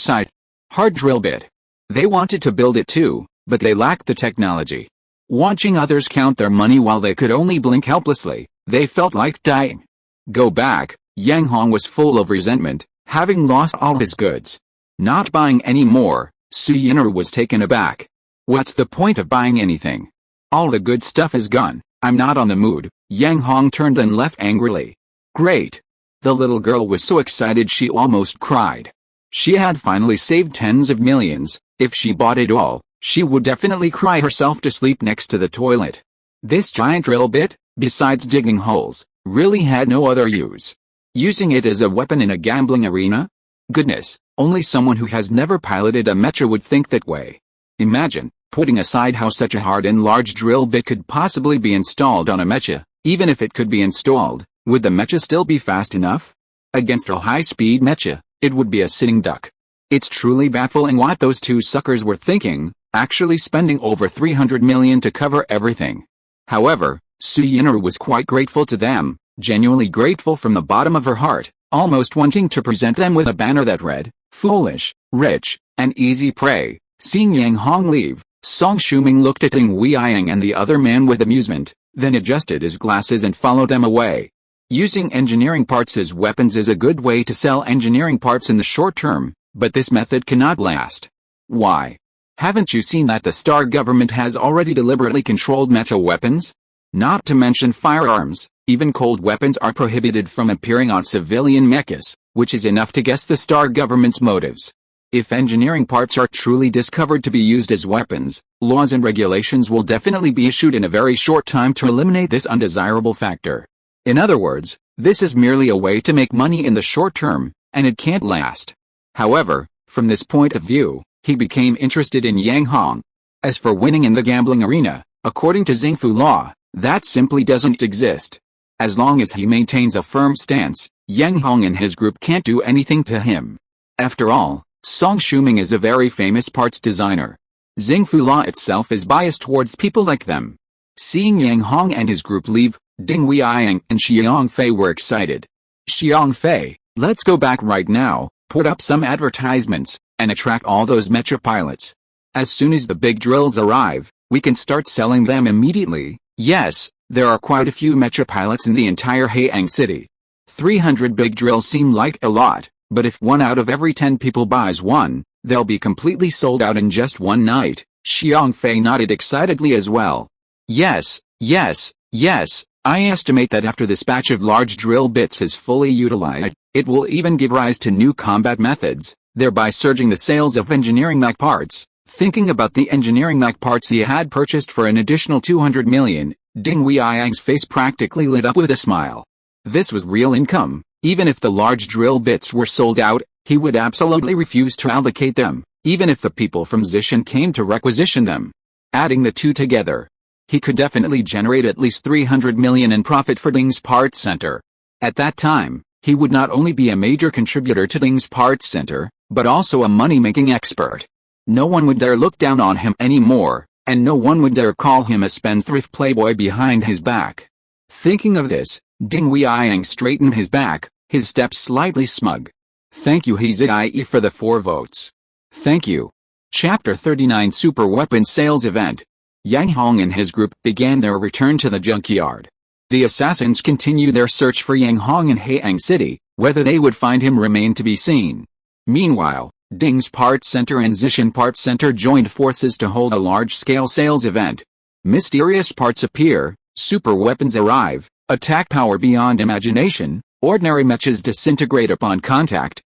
hard drill bit. They wanted to build it too, but they lacked the technology. Watching others count their money while they could only blink helplessly, they felt like dying. Go back. Yang Hong was full of resentment, having lost all his goods. Not buying any more, Su Yinru was taken aback. What's the point of buying anything? All the good stuff is gone. I'm not on the mood. Yang Hong turned and left angrily. Great. The little girl was so excited she almost cried. She had finally saved tens of millions. If she bought it all, she would definitely cry herself to sleep next to the toilet. This giant drill bit, besides digging holes, really had no other use. Using it as a weapon in a gambling arena? Goodness, only someone who has never piloted a mecha would think that way. Imagine, putting aside how such a hard and large drill bit could possibly be installed on a mecha, even if it could be installed, would the mecha still be fast enough? Against a high-speed mecha, it would be a sitting duck. It's truly baffling what those two suckers were thinking, actually spending over 300 million to cover everything. However, Su Yinru was quite grateful to them, genuinely grateful from the bottom of her heart, almost wanting to present them with a banner that read, foolish, rich, and easy prey. Seeing Yang Hong leave, Song Shuming looked at Ding Weiyang and the other man with amusement, then adjusted his glasses and followed them away. Using engineering parts as weapons is a good way to sell engineering parts in the short term, but this method cannot last. Why? Haven't you seen that the Star government has already deliberately controlled mecha weapons? Not to mention firearms, even cold weapons are prohibited from appearing on civilian mechas, which is enough to guess the Star government's motives. If engineering parts are truly discovered to be used as weapons, laws and regulations will definitely be issued in a very short time to eliminate this undesirable factor. In other words, this is merely a way to make money in the short term, and it can't last. However, from this point of view, he became interested in Yang Hong. As for winning in the gambling arena, according to Xingfu law, that simply doesn't exist. As long as he maintains a firm stance, Yang Hong and his group can't do anything to him. After all, Song Shuming is a very famous parts designer. Xingfu law itself is biased towards people like them. Seeing Yang Hong and his group leave, Ding Weiyang and Xiang Fei were excited. Xiang Fei, let's go back right now, put up some advertisements, and attract all those mecha pilots. As soon as the big drills arrive, we can start selling them immediately. Yes, there are quite a few mecha pilots in the entire Haiyang city. 300 big drills seem like a lot, but if 1 out of every 10 people buys one, they'll be completely sold out in just one night. Xiang Fei nodded excitedly as well. Yes, yes, yes. I estimate that after this batch of large drill bits is fully utilized, it will even give rise to new combat methods, thereby surging the sales of engineering mech parts. Thinking about the engineering mech parts he had purchased for an additional 200 million, Ding Weiyang's face practically lit up with a smile. This was real income. Even if the large drill bits were sold out, he would absolutely refuse to allocate them, even if the people from Zishan came to requisition them. Adding the two together, he could definitely generate at least 300 million in profit for Ding's Parts Center. At that time, he would not only be a major contributor to Ding's Parts Center, but also a money-making expert. No one would dare look down on him anymore, and no one would dare call him a spendthrift playboy behind his back. Thinking of this, Ding Weiyang straightened his back, his step slightly smug. Thank you Hezii for the 4 votes. Thank you. Chapter 39 Super Weapon Sales Event. Yang Hong and his group began their return to the junkyard. The assassins continued their search for Yang Hong in Haiyang City. Whether they would find him remained to be seen. Meanwhile, Ding's Parts Center and Zishan Parts Center joined forces to hold a large-scale sales event. Mysterious parts appear, super weapons arrive, attack power beyond imagination, ordinary mechas disintegrate upon contact.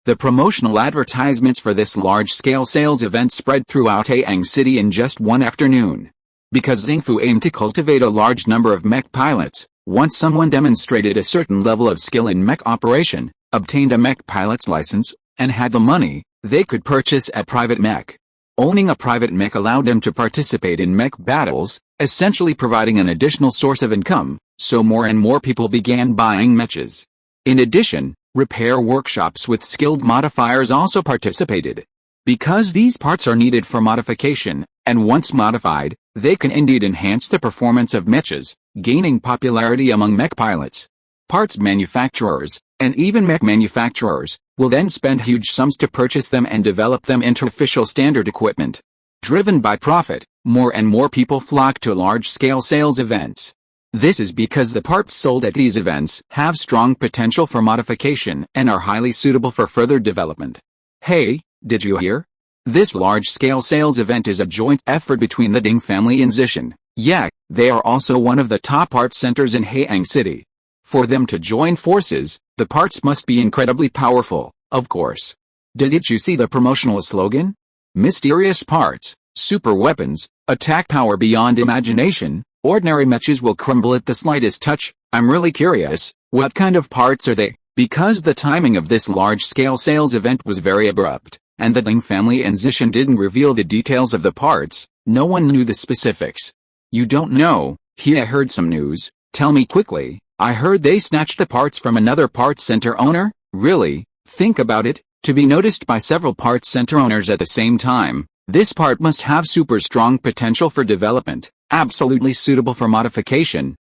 The promotional advertisements for this large-scale sales event spread throughout Haiyang City in just one afternoon. Because Xingfu aimed to cultivate a large number of mech pilots, once someone demonstrated a certain level of skill in mech operation, obtained a mech pilot's license, and had the money, they could purchase a private mech. Owning a private mech allowed them to participate in mech battles, essentially providing an additional source of income, so more and more people began buying mechas. In addition, repair workshops with skilled modifiers also participated. Because these parts are needed for modification, and once modified, they can indeed enhance the performance of mechas, gaining popularity among mech pilots. Parts manufacturers, and even mech manufacturers, will then spend huge sums to purchase them and develop them into official standard equipment. Driven by profit, more and more people flock to large-scale sales events. This is because the parts sold at these events have strong potential for modification and are highly suitable for further development. Hey, did you hear? This large-scale sales event is a joint effort between the Ding family and Zishan. Yeah, they are also one of the top parts centers in Haiyang City. For them to join forces, the parts must be incredibly powerful, of course. Did you see the promotional slogan? Mysterious parts, super weapons, attack power beyond imagination, ordinary mechas will crumble at the slightest touch. I'm really curious, what kind of parts are they? Because the timing of this large-scale sales event was very abrupt, and the Ding family and Zishan didn't reveal the details of the parts, no one knew the specifics. You don't know? I heard some news. Tell me quickly. I heard they snatched the parts from another parts center owner? Really? Think about it, to be noticed by several parts center owners at the same time, this part must have super strong potential for development, absolutely suitable for modification.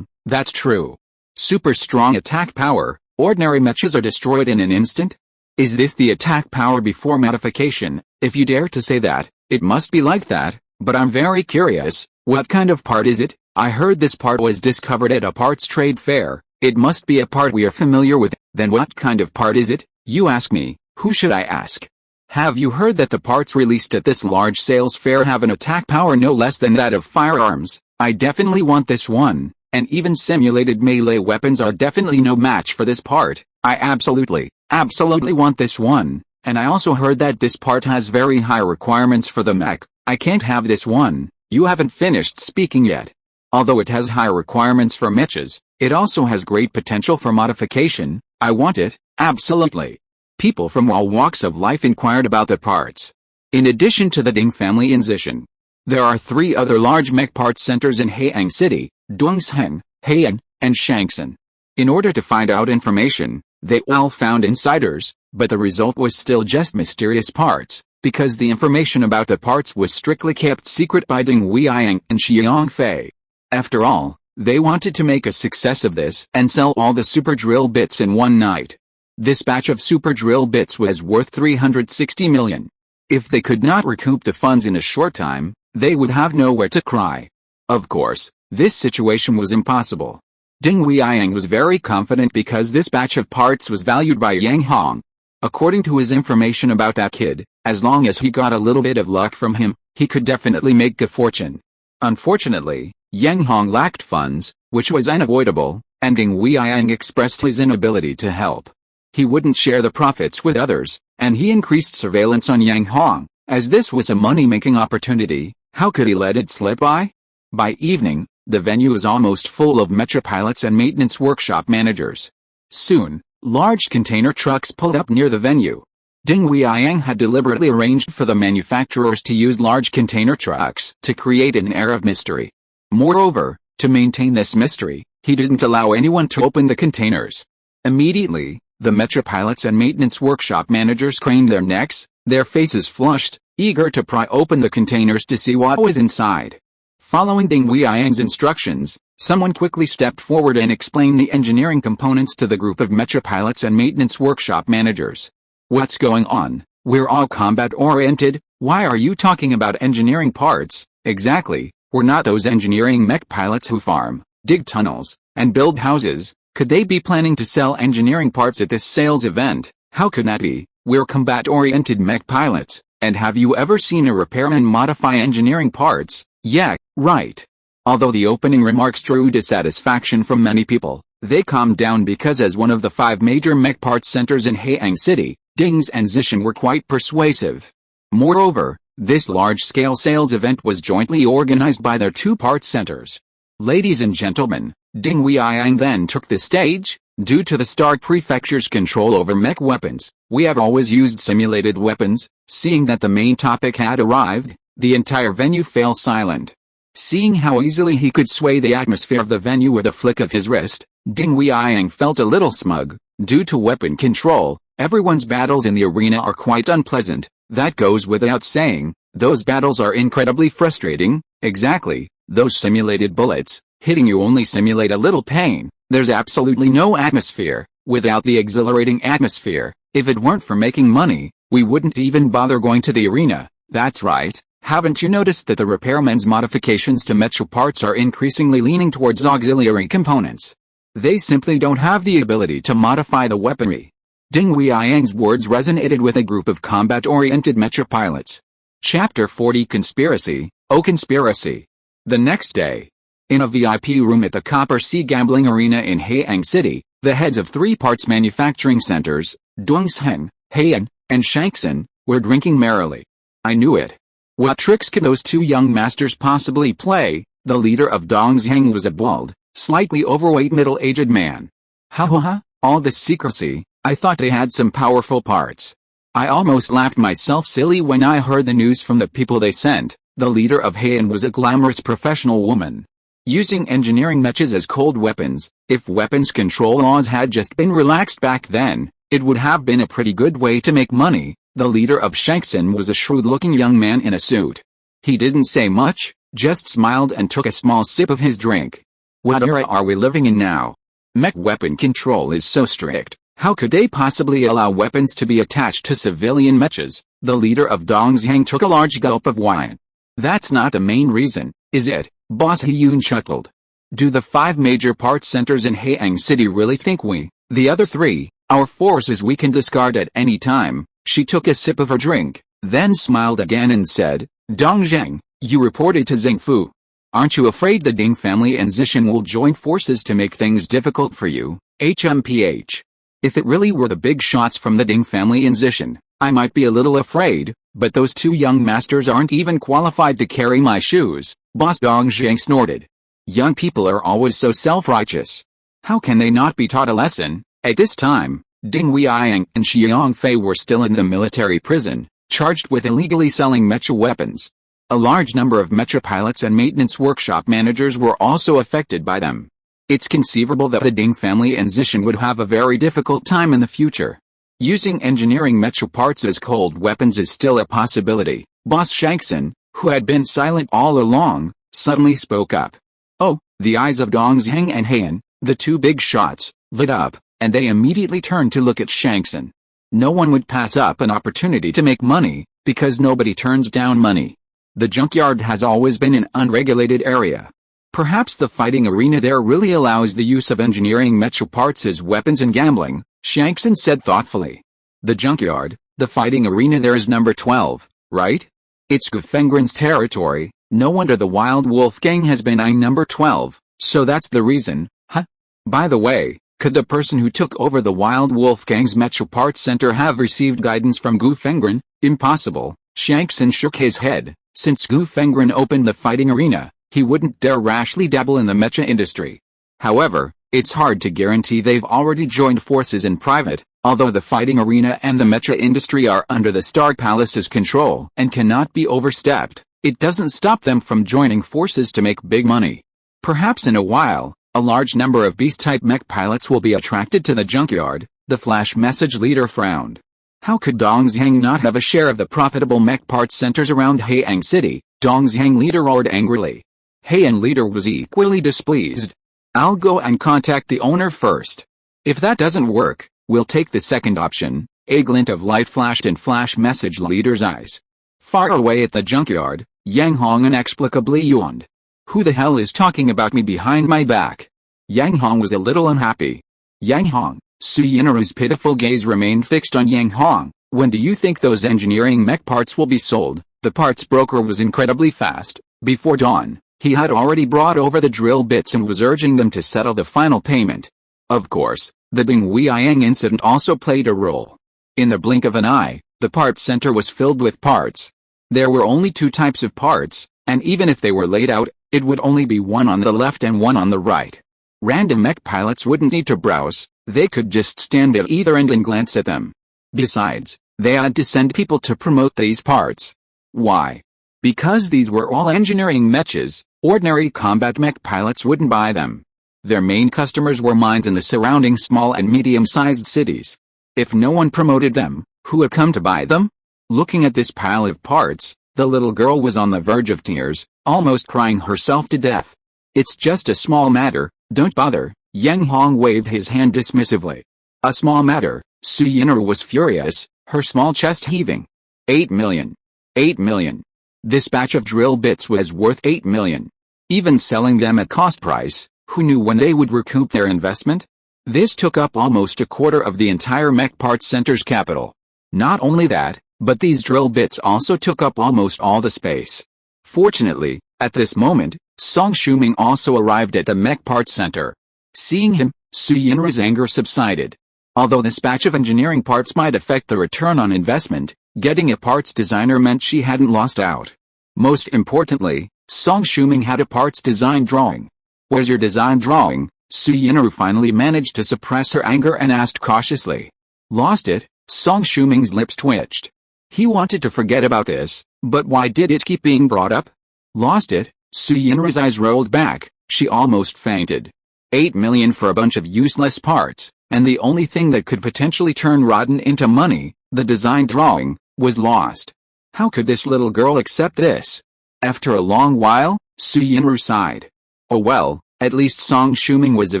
That's true. Super strong attack power, ordinary mechas are destroyed in an instant? Is this the attack power before modification? If you dare to say that, it must be like that, but I'm very curious, what kind of part is it? I heard this part was discovered at a parts trade fair, It must be a part we are familiar with. Then what kind of part is it, you ask me? Who should I ask? Have you heard that the parts released at this large sales fair have an attack power no less than that of firearms? I definitely want this one, and even simulated melee weapons are definitely no match for this part. I absolutely want this one, and I also heard that this part has very high requirements for the mech. I can't have this one. You haven't finished speaking yet. Although it has high requirements for mechas, it also has great potential for modification. I want it, absolutely. People from all walks of life inquired about the parts. In addition to the Ding family in Zishan, there are 3 other large mech parts centers in Haiyang City, Dongsheng, Heian, and Shangsan. In order to find out information, they all found insiders, but the result was still just mysterious parts, because the information about the parts was strictly kept secret by Ding Weiyang and Xiang Fei. After all, they wanted to make a success of this and sell all the super drill bits in one night. This batch of super drill bits was worth 360 million. If they could not recoup the funds in a short time, they would have nowhere to cry. Of course, this situation was impossible. Ding Weiyang was very confident because this batch of parts was valued by Yang Hong. According to his information about that kid, as long as he got a little bit of luck from him, he could definitely make a fortune. Unfortunately, Yang Hong lacked funds, which was unavoidable, and Ding Weiyang expressed his inability to help. He wouldn't share the profits with others, and he increased surveillance on Yang Hong. As this was a money-making opportunity, how could he let it slip by? By evening, the venue was almost full of Mecha pilots and maintenance workshop managers. Soon, large container trucks pulled up near the venue. Ding Weiyang had deliberately arranged for the manufacturers to use large container trucks to create an air of mystery. Moreover, to maintain this mystery, he didn't allow anyone to open the containers. Immediately, the Mecha pilots and maintenance workshop managers craned their necks, their faces flushed, eager to pry open the containers to see what was inside. Following Ding Weiyang's instructions, someone quickly stepped forward and explained the engineering components to the group of Mecha pilots and maintenance workshop managers. What's going on? We're all combat-oriented. Why are you talking about engineering parts? Exactly, we're not those engineering mech pilots who farm, dig tunnels, and build houses. Could they be planning to sell engineering parts at this sales event? How could that be? We're combat-oriented mech pilots, and have you ever seen a repairman modify engineering parts? Yeah, right. Although the opening remarks drew dissatisfaction from many people, they calmed down because as one of the 5 major mech parts centers in Haiyang City, Ding's and Zishan were quite persuasive. Moreover, this large-scale sales event was jointly organized by their 2 parts centers. Ladies and gentlemen, Ding Weiyang then took the stage. Due to the Star Prefecture's control over mech weapons, we have always used simulated weapons. Seeing that the main topic had arrived, the entire venue fell silent. Seeing how easily he could sway the atmosphere of the venue with a flick of his wrist, Ding Weiyang felt a little smug. Due to weapon control, everyone's battles in the arena are quite unpleasant. That goes without saying. Those battles are incredibly frustrating. Exactly, those simulated bullets, hitting you only simulate a little pain. There's absolutely no atmosphere. Without the exhilarating atmosphere, if it weren't for making money, we wouldn't even bother going to the arena. That's right. Haven't you noticed that the repairmen's modifications to mecha parts are increasingly leaning towards auxiliary components? They simply don't have the ability to modify the weaponry. Ding Weiyang's words resonated with a group of combat-oriented mecha pilots. Chapter 40 Conspiracy. Oh conspiracy. The next day, in a VIP room at the Copper Sea Gambling Arena in Haiyang City, the heads of 3 parts manufacturing centers, Dongsheng, Heian, and Shangsan, were drinking merrily. I knew it. What tricks could those 2 young masters possibly play? The leader of Dongsheng was a bald, slightly overweight middle-aged man. Ha, all this secrecy, I thought they had some powerful parts. I almost laughed myself silly when I heard the news from the people they sent. The leader of Heian was a glamorous professional woman. Using engineering mechas as cold weapons, if weapons control laws had just been relaxed back then, it would have been a pretty good way to make money. The leader of Shangsan was a shrewd-looking young man in a suit. He didn't say much, just smiled and took a small sip of his drink. What era are we living in now? Mech weapon control is so strict. How could they possibly allow weapons to be attached to civilian mechas? The leader of Dongsheng took a large gulp of wine. That's not the main reason, is it? Boss He-Yun chuckled. Do the 5 major parts centers in Haiyang City really think we, the other 3, our forces we can discard at any time? She took a sip of her drink, then smiled again and said, Dong Zheng, you reported to Zhengfu. Aren't you afraid the Ding family and Zishan will join forces to make things difficult for you? HMPH. If it really were the big shots from the Ding family and Zishan, I might be a little afraid, but those 2 young masters aren't even qualified to carry my shoes, Boss Dong Zheng snorted. Young people are always so self-righteous. How can they not be taught a lesson? At this time, Ding Weiyang and Xiang Fei were still in the military prison, charged with illegally selling mecha weapons. A large number of mecha pilots and maintenance workshop managers were also affected by them. It's conceivable that the Ding family and Zishan would have a very difficult time in the future. Using engineering mecha parts as cold weapons is still a possibility. Boss Shankson, who had been silent all along, suddenly spoke up. Oh, the eyes of Dong Zheng and Heian, the 2 big shots, lit up, and they immediately turned to look at Shankson. No one would pass up an opportunity to make money, because nobody turns down money. The junkyard has always been an unregulated area. Perhaps the fighting arena there really allows the use of engineering mecha parts as weapons and gambling, Shankson said thoughtfully. The junkyard, the fighting arena there is number 12, right? It's Gufengren's territory, no wonder the Wild Wolf Gang has been eyeing number 12, so that's the reason, huh? By the way, could the person who took over the Wild Wolf Gang's mecha parts center have received guidance from Gufengren? Impossible, Shankson shook his head. Since Gufengren opened the fighting arena, he wouldn't dare rashly dabble in the mecha industry. However, it's hard to guarantee they've already joined forces in private, although the fighting arena and the mecha industry are under the Star Palace's control and cannot be overstepped. It doesn't stop them from joining forces to make big money. Perhaps in a while, a large number of beast-type mech pilots will be attracted to the junkyard, the flash message leader frowned. How could Dong Zheng not have a share of the profitable mech parts centers around Haiyang City? Dong Zheng leader roared angrily. Heian leader was equally displeased. I'll go and contact the owner first. If that doesn't work, we'll take the second option. A glint of light flashed in flash message leader's eyes. Far away at the junkyard, Yang Hong inexplicably yawned. Who the hell is talking about me behind my back? Yang Hong was a little unhappy. Yang Hong, Su Yinru's pitiful gaze remained fixed on Yang Hong. When do you think those engineering mech parts will be sold? The parts broker was incredibly fast. Before dawn, he had already brought over the drill bits and was urging them to settle the final payment. Of course, the Ding Weiyang incident also played a role. In the blink of an eye, the parts center was filled with parts. There were only 2 types of parts, and even if they were laid out, it would only be one on the left and one on the right. Random mech pilots wouldn't need to browse, they could just stand at either end and glance at them. Besides, they had to send people to promote these parts. Why? Because these were all engineering mechas, ordinary combat mech pilots wouldn't buy them. Their main customers were mines in the surrounding small and medium-sized cities. If no one promoted them, who would come to buy them? Looking at this pile of parts, the little girl was on the verge of tears, almost crying herself to death. It's just a small matter, don't bother, Yang Hong waved his hand dismissively. A small matter, Su Yinru was furious, her small chest heaving. 8 million. 8 million. This batch of drill bits was worth 8 million. Even selling them at cost price, who knew when they would recoup their investment? This took up almost a quarter of the entire mech parts center's capital. Not only that, but these drill bits also took up almost all the space. Fortunately, at this moment, Song Shuming also arrived at the mech parts center. Seeing him, Su Yinru's anger subsided. Although this batch of engineering parts might affect the return on investment, getting a parts designer meant she hadn't lost out. Most importantly, Song Shuming had a parts design drawing. Where's your design drawing? Su Yinru finally managed to suppress her anger and asked cautiously. Lost it? Song Shuming's lips twitched. He wanted to forget about this, but why did it keep being brought up? Lost it? Su Yinru's eyes rolled back, she almost fainted. 8 million for a bunch of useless parts, and the only thing that could potentially turn rotten into money, the design drawing, was lost. How could this little girl accept this? After a long while, Su Yinru sighed. Oh well, at least Song Shuming was a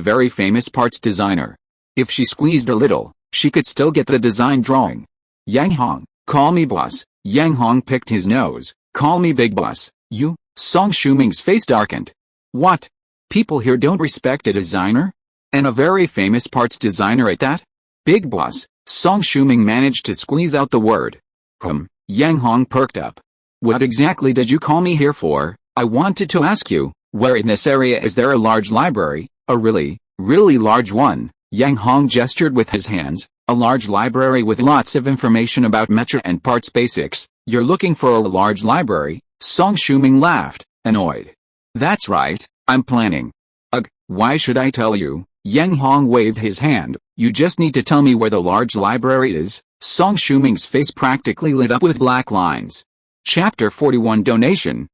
very famous parts designer. If she squeezed a little, she could still get the design drawing. Yang Hong, call me boss. Yang Hong picked his nose. Call me big boss. You? Song Shuming's face darkened. What? People here don't respect a designer? And a very famous parts designer at that? Big boss, Song Shuming managed to squeeze out the word. Yang Hong perked up. What exactly did you call me here for? I wanted to ask you, where in this area is there a large library, a really large one? Yang Hong gestured with his hands. A large library with lots of information about mecha and parts basics. You're looking for a large library? Song Shuming laughed, annoyed. That's right, I'm planning. Ugh, why should I tell you? Yang Hong waved his hand. You just need to tell me where the large library is. Song Shuming's face practically lit up with black lines. Chapter 41 Donation.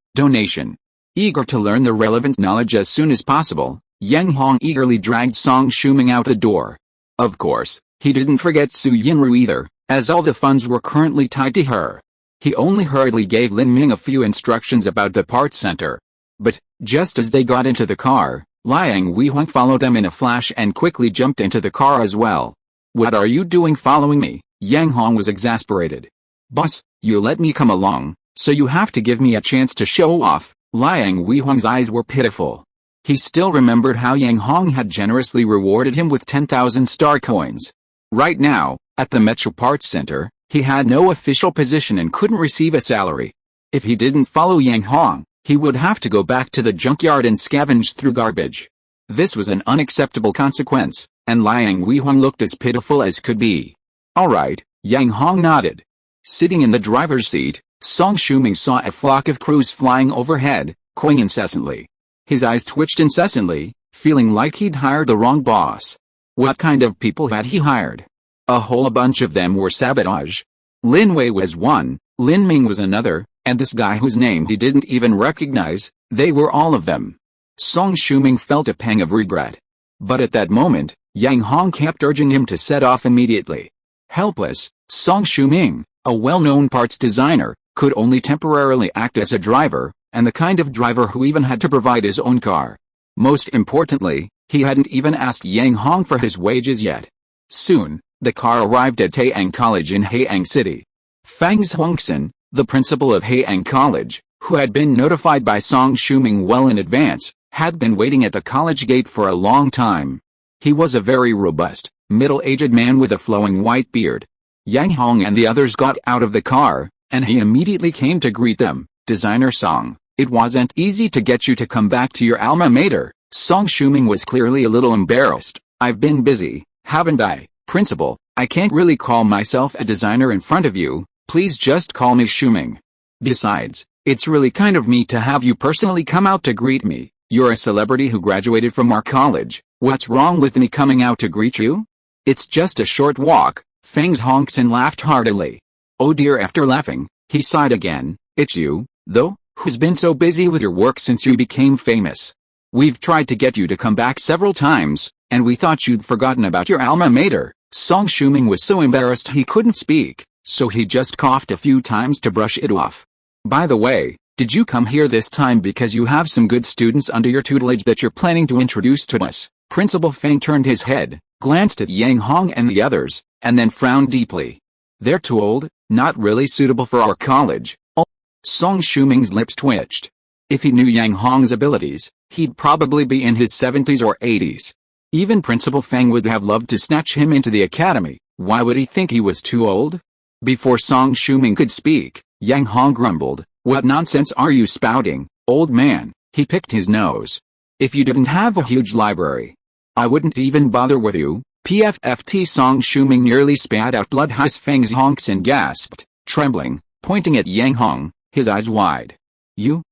Eager to learn the relevant knowledge as soon as possible, Yang Hong eagerly dragged Song Shuming out the door. Of course, he didn't forget Su Yinru either, as all the funds were currently tied to her. He only hurriedly gave Lin Ming a few instructions about the parts center. But, just as they got into the car, Liang Weihong followed them in a flash and quickly jumped into the car as well. What are you doing following me? Yang Hong was exasperated. Boss, you let me come along, so you have to give me a chance to show off. Liang Weihong's eyes were pitiful. He still remembered how Yang Hong had generously rewarded him with 10,000 star coins. Right now, at the Metro Parts Center, he had no official position and couldn't receive a salary. If he didn't follow Yang Hong, he would have to go back to the junkyard and scavenge through garbage. This was an unacceptable consequence, and Liang Weihong looked as pitiful as could be. Alright, Yang Hong nodded. Sitting in the driver's seat, Song Shuming saw a flock of crows flying overhead, cawing incessantly. His eyes twitched incessantly, feeling like he'd hired the wrong boss. What kind of people had he hired? A whole bunch of them were sabotage. Lin Wei was one, Lin Ming was another, and this guy whose name he didn't even recognize, they were all of them. Song Shuming felt a pang of regret. But at that moment, Yang Hong kept urging him to set off immediately. Helpless, Song Shuming, a well-known parts designer, could only temporarily act as a driver, and the kind of driver who even had to provide his own car. Most importantly, he hadn't even asked Yang Hong for his wages yet. Soon, the car arrived at Taiyang College in Haiyang City. Fang Zhuangxin, the principal of Haiyang College, who had been notified by Song Shuming well in advance, had been waiting at the college gate for a long time. He was a very robust, middle-aged man with a flowing white beard. Yang Hong and the others got out of the car, and he immediately came to greet them. Designer Song, it wasn't easy to get you to come back to your alma mater. Song Shuming was clearly a little embarrassed. I've been busy, haven't I? Principal, I can't really call myself a designer in front of you, please just call me Shuming. Besides, it's really kind of me to have you personally come out to greet me. You're a celebrity who graduated from our college. What's wrong with me coming out to greet you? It's just a short walk. Fang Zhuangxin laughed heartily. Oh dear, after laughing, he sighed again. It's you, though, who's been so busy with your work since you became famous. We've tried to get you to come back several times, and we thought you'd forgotten about your alma mater. Song Shuming was so embarrassed he couldn't speak, so he just coughed a few times to brush it off. By the way, did you come here this time because you have some good students under your tutelage that you're planning to introduce to us? Principal Fang turned his head, glanced at Yang Hong and the others, and then frowned deeply. They're too old, not really suitable for our college. Oh. Song Shuming's lips twitched. If he knew Yang Hong's abilities, he'd probably be in his 70s or 80s. Even Principal Fang would have loved to snatch him into the academy. Why would he think he was too old? Before Song Shuming could speak, Yang Hong grumbled, "What nonsense are you spouting, old man?" He picked his nose. "If you didn't have a huge library, I wouldn't even bother with you." PFFT. Song Shuming nearly spat out blood. His Fang Zhuangxin gasped, trembling, pointing at Yang Hong, his eyes wide. You.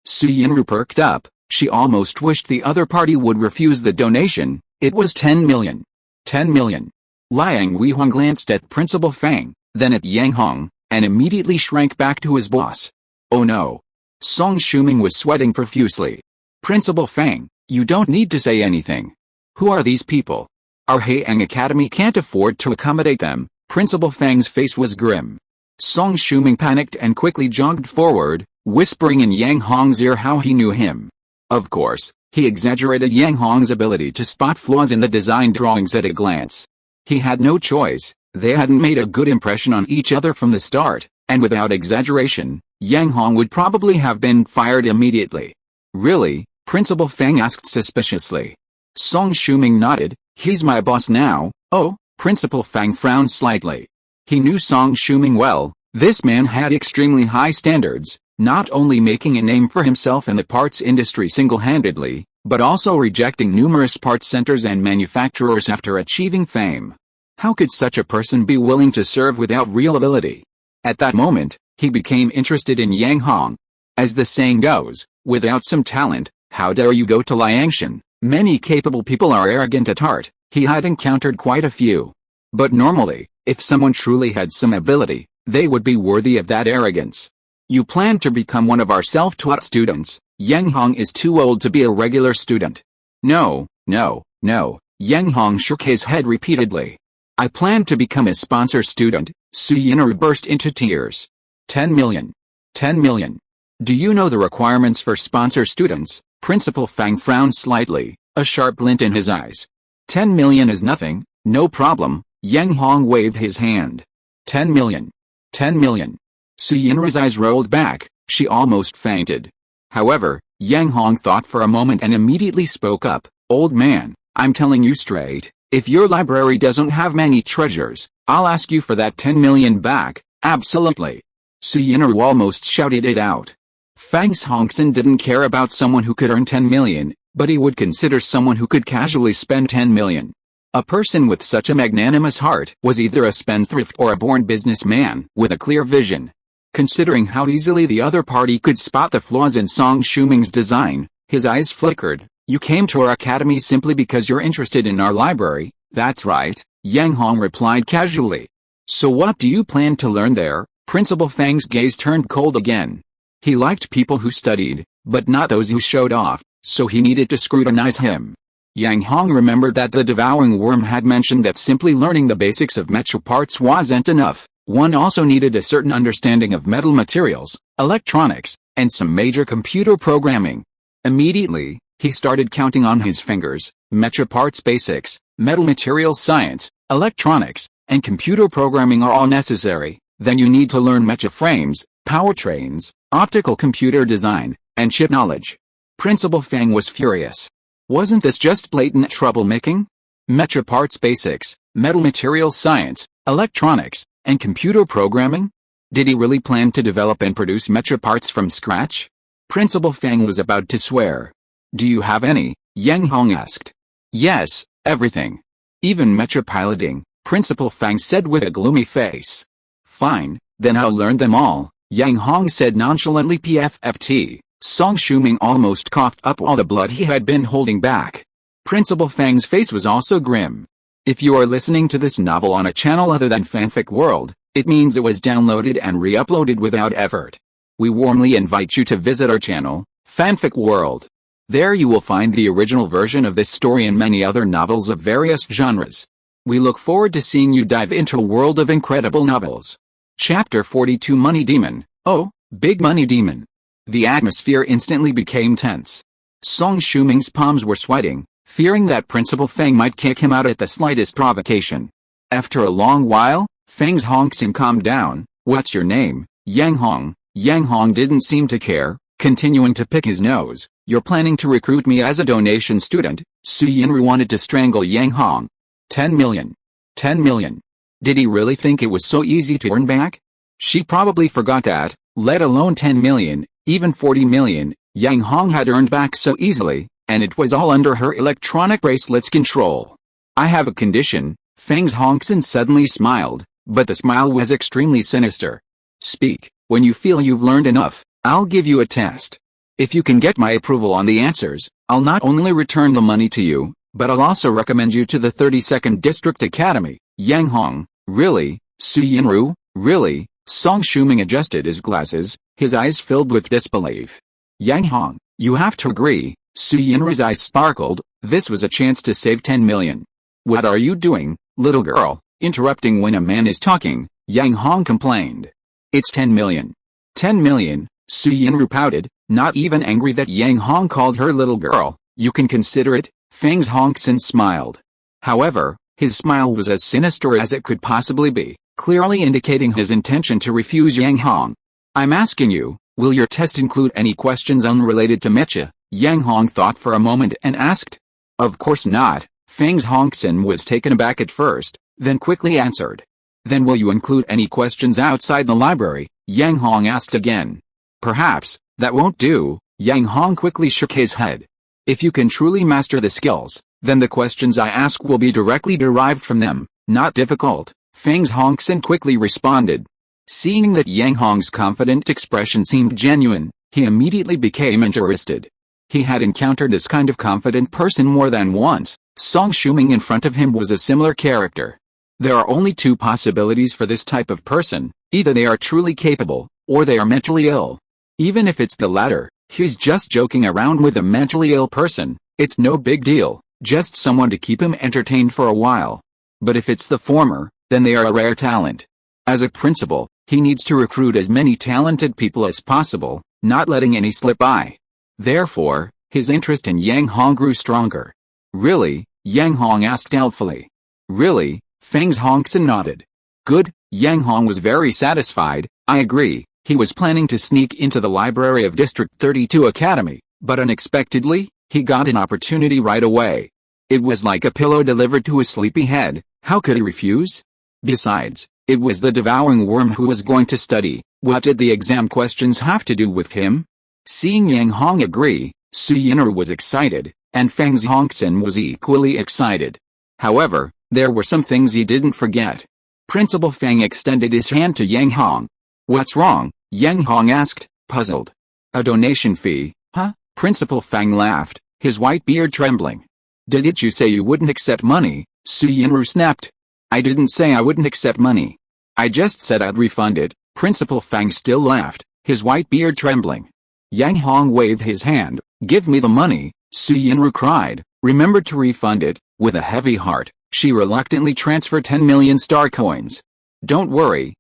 Su Yinru perked up. She almost wished the other party would refuse the donation. It was 10 million. 10 million. Liang Weihong glanced at Principal Fang, then at Yang Hong, and immediately shrank back to his boss. Oh no. Song Shuming was sweating profusely. Principal Fang, you don't need to say anything. Who are these people? Our Haiyang Academy can't afford to accommodate them. Principal Fang's face was grim. Song Shuming panicked and quickly jogged forward, whispering in Yang Hong's ear how he knew him. Of course, he exaggerated Yang Hong's ability to spot flaws in the design drawings at a glance. He had no choice. They hadn't made a good impression on each other from the start, and without exaggeration, Yang Hong would probably have been fired immediately. Really, Principal Fang asked suspiciously. Song Shuming nodded. He's my boss now. Oh, Principal Fang frowned slightly. He knew Song Shuming well. This man had extremely high standards, not only making a name for himself in the parts industry single-handedly, but also rejecting numerous parts centers and manufacturers after achieving fame. How could such a person be willing to serve without real ability? At that moment, he became interested in Yang Hong. As the saying goes, without some talent, how dare you go to Liangshan? Many capable people are arrogant at heart. He had encountered quite a few. But normally, if someone truly had some ability, they would be worthy of that arrogance. You plan to become one of our self-taught students. Yang Hong is too old to be a regular student. No, no, no. Yang Hong shook his head repeatedly. I plan to become a sponsor student. Su Yinru burst into tears. 10 million. 10 million. Do you know the requirements for sponsor students? Principal Fang frowned slightly, a sharp glint in his eyes. 10 million is nothing, no problem. Yang Hong waved his hand. 10 million. 10 million. Su Yinru's eyes rolled back, she almost fainted. However, Yang Hong thought for a moment and immediately spoke up. Old man, I'm telling you straight, if your library doesn't have many treasures, I'll ask you for that 10 million back, absolutely. Su Yinru almost shouted it out. Fang Hongxin didn't care about someone who could earn 10 million, but he would consider someone who could casually spend 10 million. A person with such a magnanimous heart was either a spendthrift or a born businessman with a clear vision. Considering how easily the other party could spot the flaws in Song Shuming's design, his eyes flickered. You came to our academy simply because you're interested in our library. That's right, Yang Hong replied casually. So what do you plan to learn there? Principal Fang's gaze turned cold again. He liked people who studied, but not those who showed off, so he needed to scrutinize him. Yang Hong remembered that the devouring worm had mentioned that simply learning the basics of mecha parts wasn't enough. One also needed a certain understanding of metal materials, electronics, and some major computer programming. Immediately, he started counting on his fingers. Mecha parts basics, metal materials science, electronics, and computer programming are all necessary. Then you need to learn mecha frames, powertrains, optical computer design, and chip knowledge. Principal Fang was furious. Wasn't this just blatant troublemaking? Mecha parts basics, metal materials science, electronics, and computer programming? Did he really plan to develop and produce mecha parts from scratch? Principal Fang was about to swear. Do you have any? Yang Hong asked. Yes, everything. Even mecha piloting, Principal Fang said with a gloomy face. Fine, then I'll learn them all, Yang Hong said nonchalantly. PFFT. Song Shuming almost coughed up all the blood he had been holding back. Principal Fang's face was also grim. If you are listening to this novel on a channel other than Fanfic World, it means it was downloaded and re-uploaded without effort. We warmly invite you to visit our channel, Fanfic World. There you will find the original version of this story and many other novels of various genres. We look forward to seeing you dive into a world of incredible novels. Chapter 42 Money Demon. Oh, Big Money Demon. The atmosphere instantly became tense. Song Shuming's palms were sweating, fearing that Principal Fang might kick him out at the slightest provocation. After a long while, Fang's Hongxin calmed down. What's your name? Yang Hong. Yang Hong didn't seem to care, continuing to pick his nose. You're planning to recruit me as a donation student? Su Yinru wanted to strangle Yang Hong. 10 million. 10 million. Did he really think it was so easy to earn back? She probably forgot that, let alone 10 million, even 40 million, Yang Hong had earned back so easily, and it was all under her electronic bracelet's control. I have a condition. Fang's Hongxin suddenly smiled, but the smile was extremely sinister. Speak, when you feel you've learned enough, I'll give you a test. If you can get my approval on the answers, I'll not only return the money to you, but I'll also recommend you to the 32nd District Academy. Yang Hong, really? Su Yinru, really? Song Shuming adjusted his glasses, his eyes filled with disbelief. Yang Hong, you have to agree. Su Yinru's eyes sparkled. This was a chance to save 10 million. What are you doing, little girl? Interrupting when a man is talking, Yang Hong complained. It's 10 million. 10 million, Su Yinru pouted, not even angry that Yang Hong called her little girl. You can consider it. Fang's Hongxin smiled. However, his smile was as sinister as it could possibly be, clearly indicating his intention to refuse Yang Hong. I'm asking you, will your test include any questions unrelated to mecha? Yang Hong thought for a moment and asked. Of course not. Feng Hongxin was taken aback at first, then quickly answered. Then will you include any questions outside the library? Yang Hong asked again. Perhaps, that won't do. Yang Hong quickly shook his head. If you can truly master the skills, then the questions I ask will be directly derived from them, not difficult, Feng Hongxin quickly responded. Seeing that Yang Hong's confident expression seemed genuine, he immediately became interested. He had encountered this kind of confident person more than once. Song Shuming in front of him was a similar character. There are only two possibilities for this type of person: either they are truly capable, or they are mentally ill. Even if it's the latter, he's just joking around with a mentally ill person. It's no big deal, just someone to keep him entertained for a while. But if it's the former, then they are a rare talent. As a principal, he needs to recruit as many talented people as possible, not letting any slip by. Therefore, his interest in Yang Hong grew stronger. Really? Yang Hong asked doubtfully. Really? Feng Hongxin nodded. Good. Yang Hong was very satisfied. I agree. He was planning to sneak into the library of District 32 Academy, but unexpectedly, he got an opportunity right away. It was like a pillow delivered to a sleepy head. How could he refuse? Besides, it was the devouring worm who was going to study. What did the exam questions have to do with him? Seeing Yang Hong agree, Su Yinru was excited, and Feng Hongxin was equally excited. However, there were some things he didn't forget. Principal Feng extended his hand to Yang Hong. What's wrong? Yang Hong asked, puzzled. A donation fee, huh? Principal Feng laughed, his white beard trembling. Didn't you say you wouldn't accept money? Su Yinru snapped. I didn't say I wouldn't accept money. I just said I'd refund it. Principal Feng still laughed, his white beard trembling. Yang Hong waved his hand. Give me the money, Su Yinru cried. Remember to refund it. With a heavy heart, she reluctantly transferred 10 million star coins. Don't worry,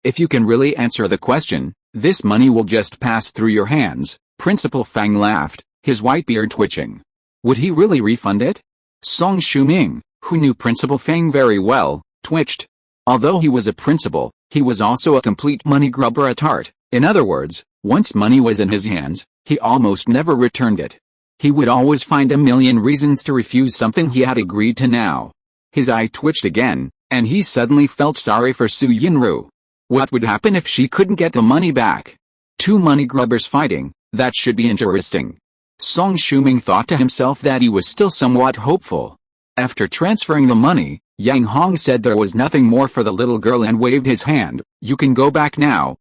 if you can really answer the question, this money will just pass through your hands. Principal Feng laughed, his white beard twitching. Would he really refund it? Song Shuming, who knew Principal Feng very well, twitched. Although he was a principal, he was also a complete money grubber at heart. In other words, once money was in his hands, he almost never returned it. He would always find a million reasons to refuse something he had agreed to now. His eye twitched again, and he suddenly felt sorry for Su Yinru. What would happen if she couldn't get the money back? Two money grubbers fighting, that should be interesting. Song Shuming thought to himself that he was still somewhat hopeful. After transferring the money, Yang Hong said there was nothing more for the little girl and waved his hand. You can go back now.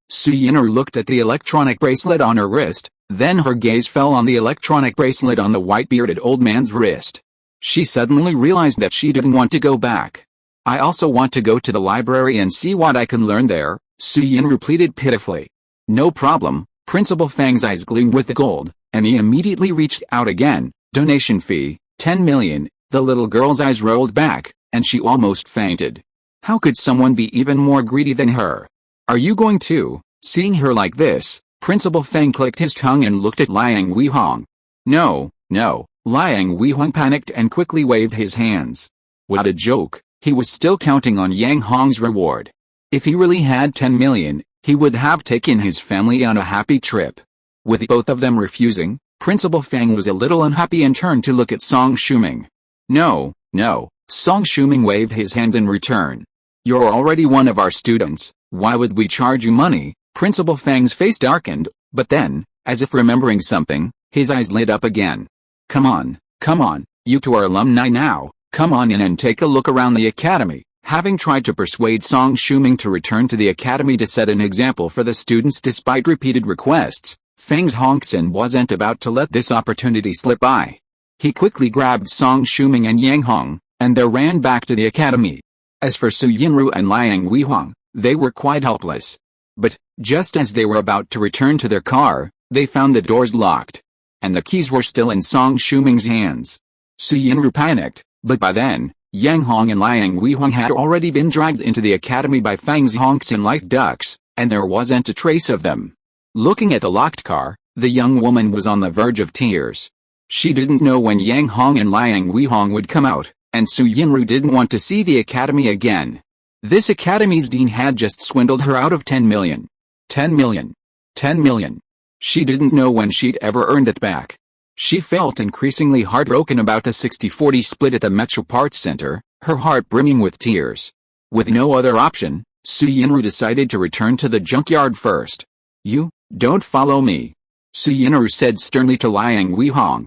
Su Yinru looked at the electronic bracelet on her wrist, then her gaze fell on the electronic bracelet on the white-bearded old man's wrist. She suddenly realized that she didn't want to go back. I also want to go to the library and see what I can learn there, Su Yinru pleaded pitifully. No problem. Principal Feng's eyes gleamed with the gold, and he immediately reached out again. Donation fee, 10 million. The little girl's eyes rolled back, and she almost fainted. How could someone be even more greedy than her? Are you going to? Seeing her like this, Principal Feng clicked his tongue and looked at Liang Weihong. No. Liang Weihong panicked and quickly waved his hands. What a joke. He was still counting on Yang Hong's reward. If he really had 10 million, he would have taken his family on a happy trip. With both of them refusing, Principal Feng was a little unhappy and turned to look at Song Shuming. No. Song Shuming waved his hand in return. You're already one of our students. Why would we charge you money? Principal Feng's face darkened, but then, as if remembering something, his eyes lit up again. Come on, you two are alumni now. Come on in and take a look around the academy. Having tried to persuade Song Shuming to return to the academy to set an example for the students despite repeated requests, Feng Hongxin wasn't about to let this opportunity slip by. He quickly grabbed Song Shuming and Yang Hong, and they ran back to the academy. As for Su Yinru and Liang Weihong, they were quite helpless. But, just as they were about to return to their car, they found the doors locked. And the keys were still in Song Shuming's hands. Su Yinru panicked, but by then, Yang Hong and Liang Weihong had already been dragged into the academy by Feng Hongxin like ducks, and there wasn't a trace of them. Looking at the locked car, the young woman was on the verge of tears. She didn't know when Yang Hong and Liang Weihong would come out, and Su Yinru didn't want to see the academy again. This academy's dean had just swindled her out of 10 million. 10 million. She didn't know when she'd ever earned it back. She felt increasingly heartbroken about the 60-40 split at the Metro Parts Center, her heart brimming with tears. With no other option, Su Yinru decided to return to the junkyard first. You, don't follow me. Su Yinru said sternly to Liang Weihong.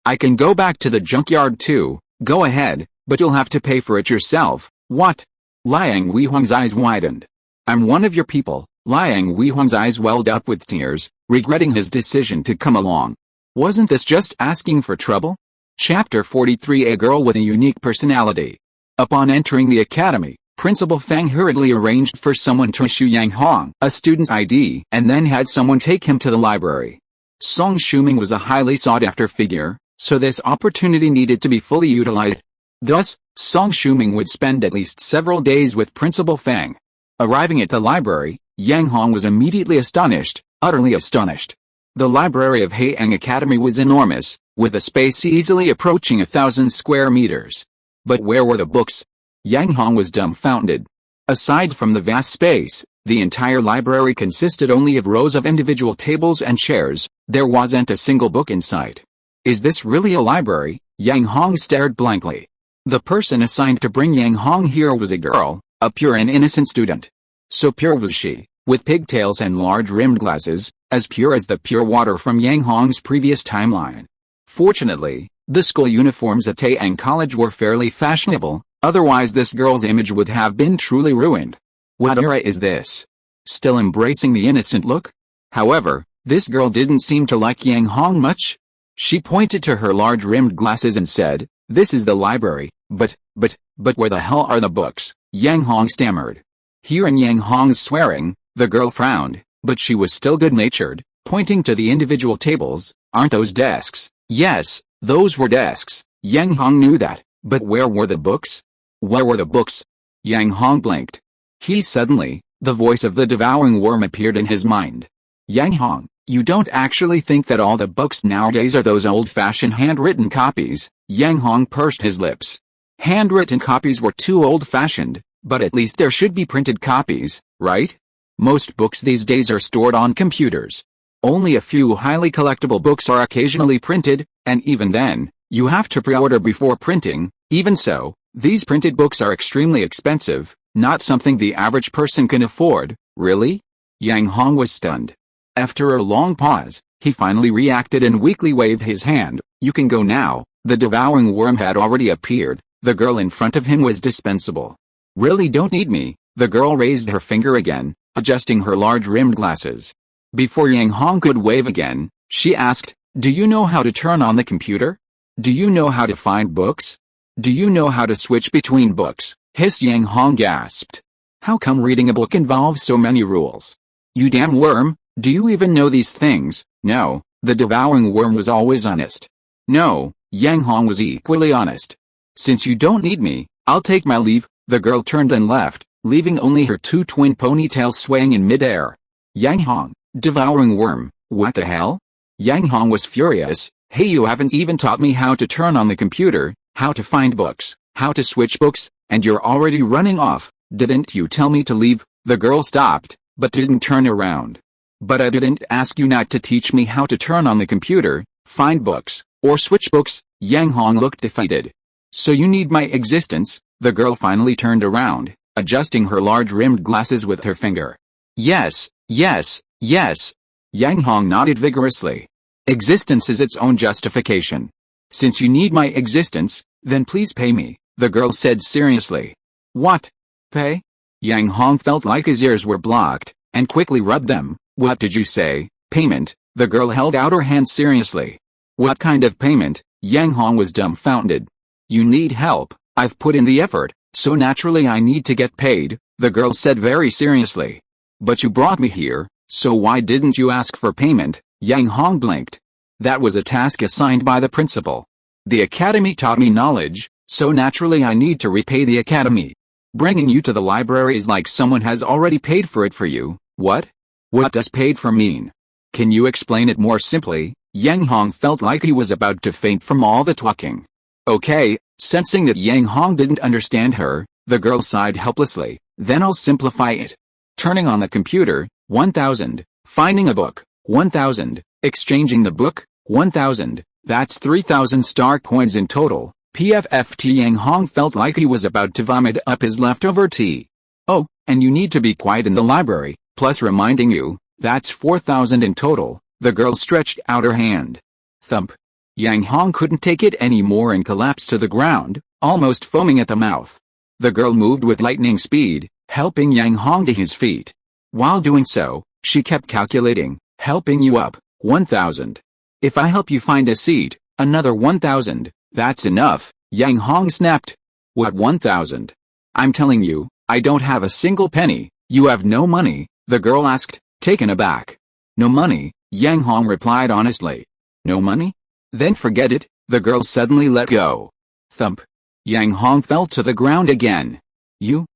I can go back to the junkyard too, go ahead, but you'll have to pay for it yourself. What? Liang Weihong's eyes widened. I'm one of your people. Liang Weihong's eyes welled up with tears, regretting his decision to come along. Wasn't this just asking for trouble? Chapter 43. A girl with a unique personality. Upon entering the academy, Principal Fang hurriedly arranged for someone to issue Yang Hong a student's ID and then had someone take him to the library. Song Shuming was a highly sought-after figure, so this opportunity needed to be fully utilized. Thus, Song Shuming would spend at least several days with Principal Fang. Arriving at the library, Yang Hong was immediately astonished, utterly astonished. The library of Haiyang Academy was enormous, with a space easily approaching 1,000 square meters. But where were the books? Yang Hong was dumbfounded. Aside from the vast space, the entire library consisted only of rows of individual tables and chairs. There wasn't a single book in sight. Is this really a library? Yang Hong stared blankly. The person assigned to bring Yang Hong here was a girl, a pure and innocent student. So pure was she, with pigtails and large rimmed glasses, as pure as the pure water from Yang Hong's previous timeline. Fortunately, the school uniforms at Haiyang College were fairly fashionable, otherwise this girl's image would have been truly ruined. What era is this? Still embracing the innocent look? However, this girl didn't seem to like Yang Hong much. She pointed to her large rimmed glasses and said, "This is the library, but where the hell are the books?" Yang Hong stammered. Hearing Yang Hong's swearing, the girl frowned, but she was still good-natured, pointing to the individual tables. "Aren't those desks?" Yes, those were desks. Yang Hong knew that, but where were the books? Where were the books? Yang Hong blinked. Suddenly, the voice of the devouring worm appeared in his mind. "Yang Hong, you don't actually think that all the books nowadays are those old-fashioned handwritten copies?" Yang Hong pursed his lips. Handwritten copies were too old-fashioned, but at least there should be printed copies, right? Most books these days are stored on computers. Only a few highly collectible books are occasionally printed, and even then, you have to pre-order before printing. Even so, these printed books are extremely expensive, not something the average person can afford. Really? Yang Hong was stunned. After a long pause, he finally reacted and weakly waved his hand. "You can go now." The devouring worm had already appeared. The girl in front of him was dispensable. "Really don't need me?" The girl raised her finger again, adjusting her large rimmed glasses. Before Yang Hong could wave again, she asked, "Do you know how to turn on the computer? Do you know how to find books? Do you know how to switch between books?" Yang Hong gasped. "How come reading a book involves so many rules? You damn worm, do you even know these things?" No, the devouring worm was always honest. No, Yang Hong was equally honest. "Since you don't need me, I'll take my leave." The girl turned and left, leaving only her two twin ponytails swaying in midair. Yang Hong, devouring worm, what the hell? Yang Hong was furious. "Hey, you haven't even taught me how to turn on the computer, how to find books, how to switch books, and you're already running off. Didn't you tell me to leave?" The girl stopped, but didn't turn around. "But I didn't ask you not to teach me how to turn on the computer, find books, or switch books." Yang Hong looked defeated. "So you need my existence?" The girl finally turned around, adjusting her large rimmed glasses with her finger. Yes. Yang Hong nodded vigorously. "Existence is its own justification. Since you need my existence, then please pay me," the girl said seriously. "What? Pay?" Yang Hong felt like his ears were blocked, and quickly rubbed them. "What did you say? Payment?" The girl held out her hand seriously. "What kind of payment?" Yang Hong was dumbfounded. "You need help. I've put in the effort, so naturally I need to get paid," the girl said very seriously. "But you brought me here, so why didn't you ask for payment?" Yang Hong blinked. "That was a task assigned by the principal. The academy taught me knowledge, so naturally I need to repay the academy. Bringing you to the library is like someone has already paid for it for you." "What? What does paid for mean? Can you explain it more simply?" Yang Hong felt like he was about to faint from all the talking. "Okay." Sensing that Yang Hong didn't understand her, the girl sighed helplessly. "Then I'll simplify it. Turning on the computer, 1000, finding a book, 1,000. Exchanging the book, 1,000. That's 3,000 star coins in total. PFFT. Yang Hong felt like he was about to vomit up his leftover tea. Oh, and you need to be quiet in the library, plus reminding you, that's 4,000 in total. The girl stretched out her hand. Thump. Yang Hong couldn't take it anymore and collapsed to the ground, almost foaming at the mouth. The girl moved with lightning speed, helping Yang Hong to his feet. While doing so, she kept calculating, helping you up, 1,000. If I help you find a seat, another 1,000, that's enough, Yang Hong snapped. What 1,000? I'm telling you, I don't have a single penny. You have no money? The girl asked, taken aback. No money, Yang Hong replied honestly. No money? Then forget it. The girl suddenly let go. Thump. Yang Hong fell to the ground again. You,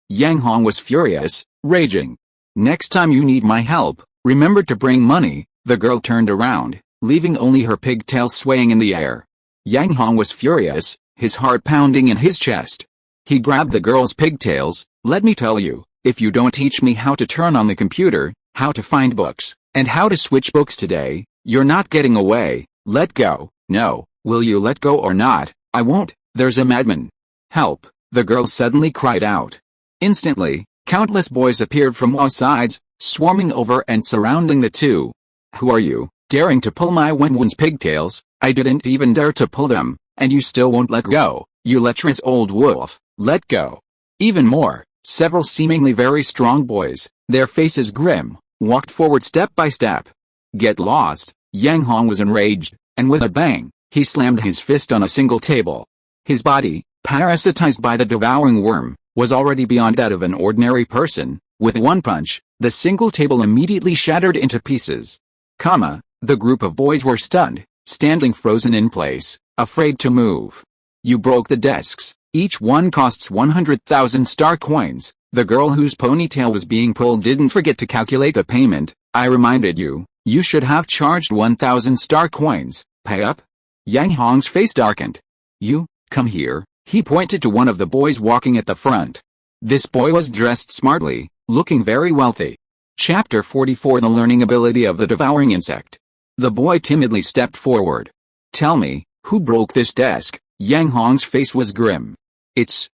Yang Hong was furious, raging. Next time you need my help, remember to bring money. The girl turned around, leaving only her pigtails swaying in the air. Yang Hong was furious, his heart pounding in his chest. He grabbed the girl's pigtails. Let me tell you, if you don't teach me how to turn on the computer, how to find books, and how to switch books today, you're not getting away. Let go. No, will you let go or not? I won't. There's a madman. Help, the girl suddenly cried out. Instantly, countless boys appeared from all sides, swarming over and surrounding the two. Who are you, daring to pull my Wenwun's pigtails? I didn't even dare to pull them, and you still won't let go, you lecherous old wolf. Let go. Even more, several seemingly very strong boys, their faces grim, walked forward step by step. Get lost. Yang Hong was enraged, and with a bang, he slammed his fist on a single table. His body, parasitized by the devouring worm, was already beyond that of an ordinary person. With one punch, the single table immediately shattered into pieces. The group of boys were stunned, standing frozen in place, afraid to move. You broke the desks. Each one costs 100,000 star coins. The girl whose ponytail was being pulled didn't forget to calculate the payment. I reminded you. You should have charged 1,000 star coins. Pay up? Yang Hong's face darkened. You, come here. He pointed to one of the boys walking at the front. This boy was dressed smartly, looking very wealthy. Chapter 44. The learning ability of the devouring insect. The boy timidly stepped forward. Tell me, who broke this desk? Yang Hong's face was grim. It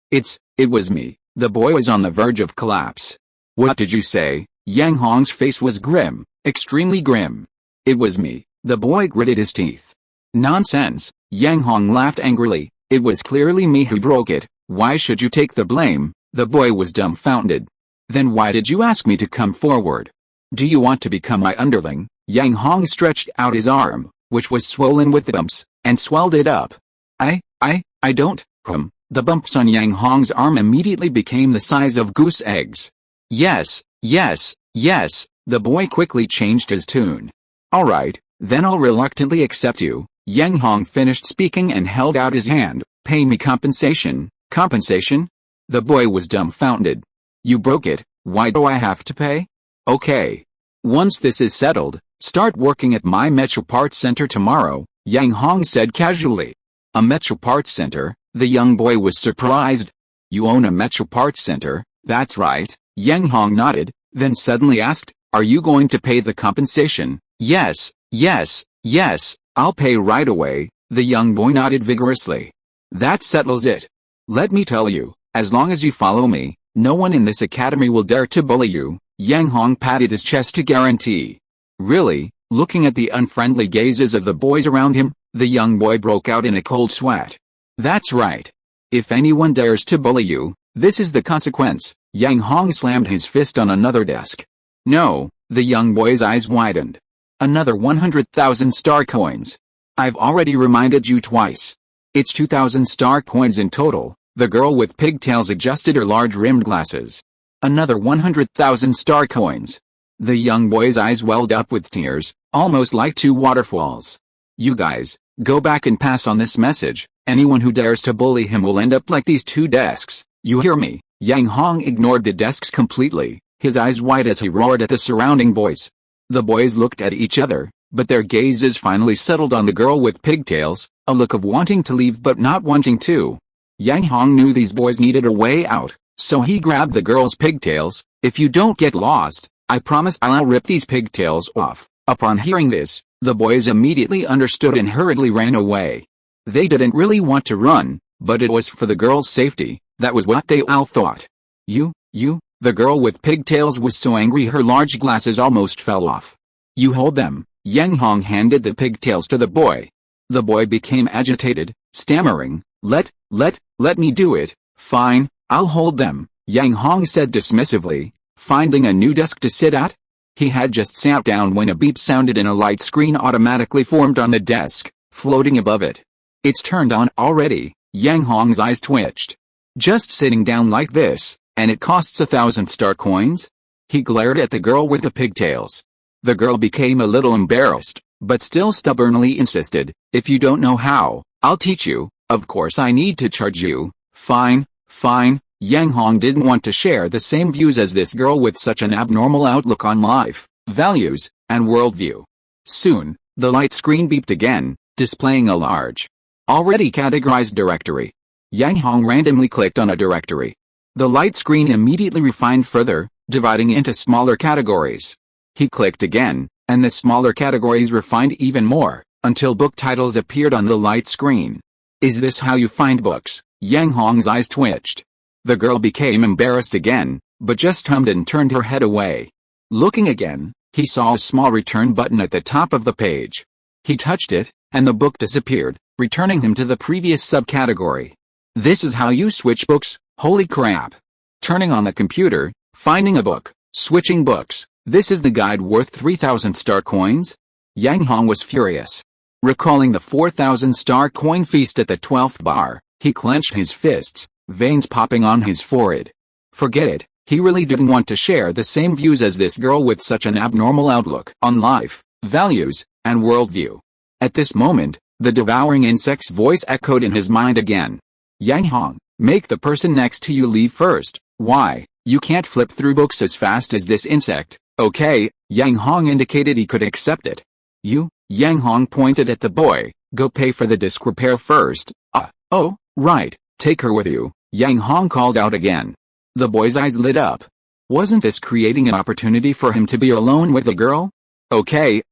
was me. The boy was on the verge of collapse. What did you say? Yang Hong's face was grim, extremely grim. It was me. The boy gritted his teeth. Nonsense. Yang Hong laughed angrily. It was clearly me who broke it. Why should you take the blame? The boy was dumbfounded. Then why did you ask me to come forward? Do you want to become my underling? Yang Hong stretched out his arm, which was swollen with bumps, and swelled it up. I don't. The bumps on Yang Hong's arm immediately became the size of goose eggs. Yes. The boy quickly changed his tune. Alright, then I'll reluctantly accept you. Yang Hong finished speaking and held out his hand. Pay me compensation. Compensation? The boy was dumbfounded. You broke it, why do I have to pay? Okay. Once this is settled, start working at my Mecha Parts Center tomorrow, Yang Hong said casually. A Mecha Parts Center? The young boy was surprised. You own a Mecha Parts Center? That's right. Yang Hong nodded, then suddenly asked, are you going to pay the compensation? Yes, I'll pay right away. The young boy nodded vigorously. That settles it. Let me tell you, as long as you follow me, no one in this academy will dare to bully you. Yang Hong patted his chest to guarantee. Really? Looking at the unfriendly gazes of the boys around him, the young boy broke out in a cold sweat. That's right. If anyone dares to bully you, this is the consequence. Yang Hong slammed his fist on another desk. No, the young boy's eyes widened. Another 100,000 star coins. I've already reminded you twice. It's 2,000 star coins in total. The girl with pigtails adjusted her large rimmed glasses. Another 100,000 star coins. The young boy's eyes welled up with tears, almost like two waterfalls. You guys, go back and pass on this message. Anyone who dares to bully him will end up like these two desks. You hear me? Yang Hong ignored the desks completely, his eyes wide as he roared at the surrounding boys. The boys looked at each other, but their gazes finally settled on the girl with pigtails, a look of wanting to leave but not wanting to. Yang Hong knew these boys needed a way out, so he grabbed the girl's pigtails. If you don't get lost, I promise I'll rip these pigtails off." Upon hearing this, the boys immediately understood and hurriedly ran away. They didn't really want to run, but it was for the girl's safety. That was what they all thought. You, the girl with pigtails was so angry her large glasses almost fell off. "You hold them." Yang Hong handed the pigtails to the boy. The boy became agitated, stammering, Let me do it." "Fine, I'll hold them," Yang Hong said dismissively, finding a new desk to sit at. He had just sat down when a beep sounded and a light screen automatically formed on the desk, floating above it. "It's turned on already." Yang Hong's eyes twitched. "Just sitting down like this, and it costs 1,000 star coins?" He glared at the girl with the pigtails. The girl became a little embarrassed, but still stubbornly insisted, "If you don't know how, I'll teach you. Of course I need to charge you." Fine. Yang Hong didn't want to share the same views as this girl with such an abnormal outlook on life, values, and worldview. Soon, the light screen beeped again, displaying a large, already categorized directory. Yang Hong randomly clicked on a directory. The light screen immediately refined further, dividing into smaller categories. He clicked again, and the smaller categories refined even more, until book titles appeared on the light screen. "Is this how you find books?" Yang Hong's eyes twitched. The girl became embarrassed again, but just hummed and turned her head away. Looking again, he saw a small return button at the top of the page. He touched it, and the book disappeared, returning him to the previous subcategory. "This is how you switch books? Holy crap." Turning on the computer, finding a book, switching books. "This is the guide worth 3,000 star coins?" Yang Hong was furious. Recalling the 4,000 star coin feast at the 12th bar, he clenched his fists, veins popping on his forehead. Forget it, he really didn't want to share the same views as this girl with such an abnormal outlook on life, values, and worldview. At this moment, the devouring insect's voice echoed in his mind again. "Yang Hong, make the person next to you leave first." "Why? You can't flip through books as fast as this insect." "Okay." Yang Hong indicated he could accept it. "You," Yang Hong pointed at the boy, "go pay for the disc repair first." Oh, right, take her with you," Yang Hong called out again. The boy's eyes lit up. Wasn't this creating an opportunity for him to be alone with the girl? Okay,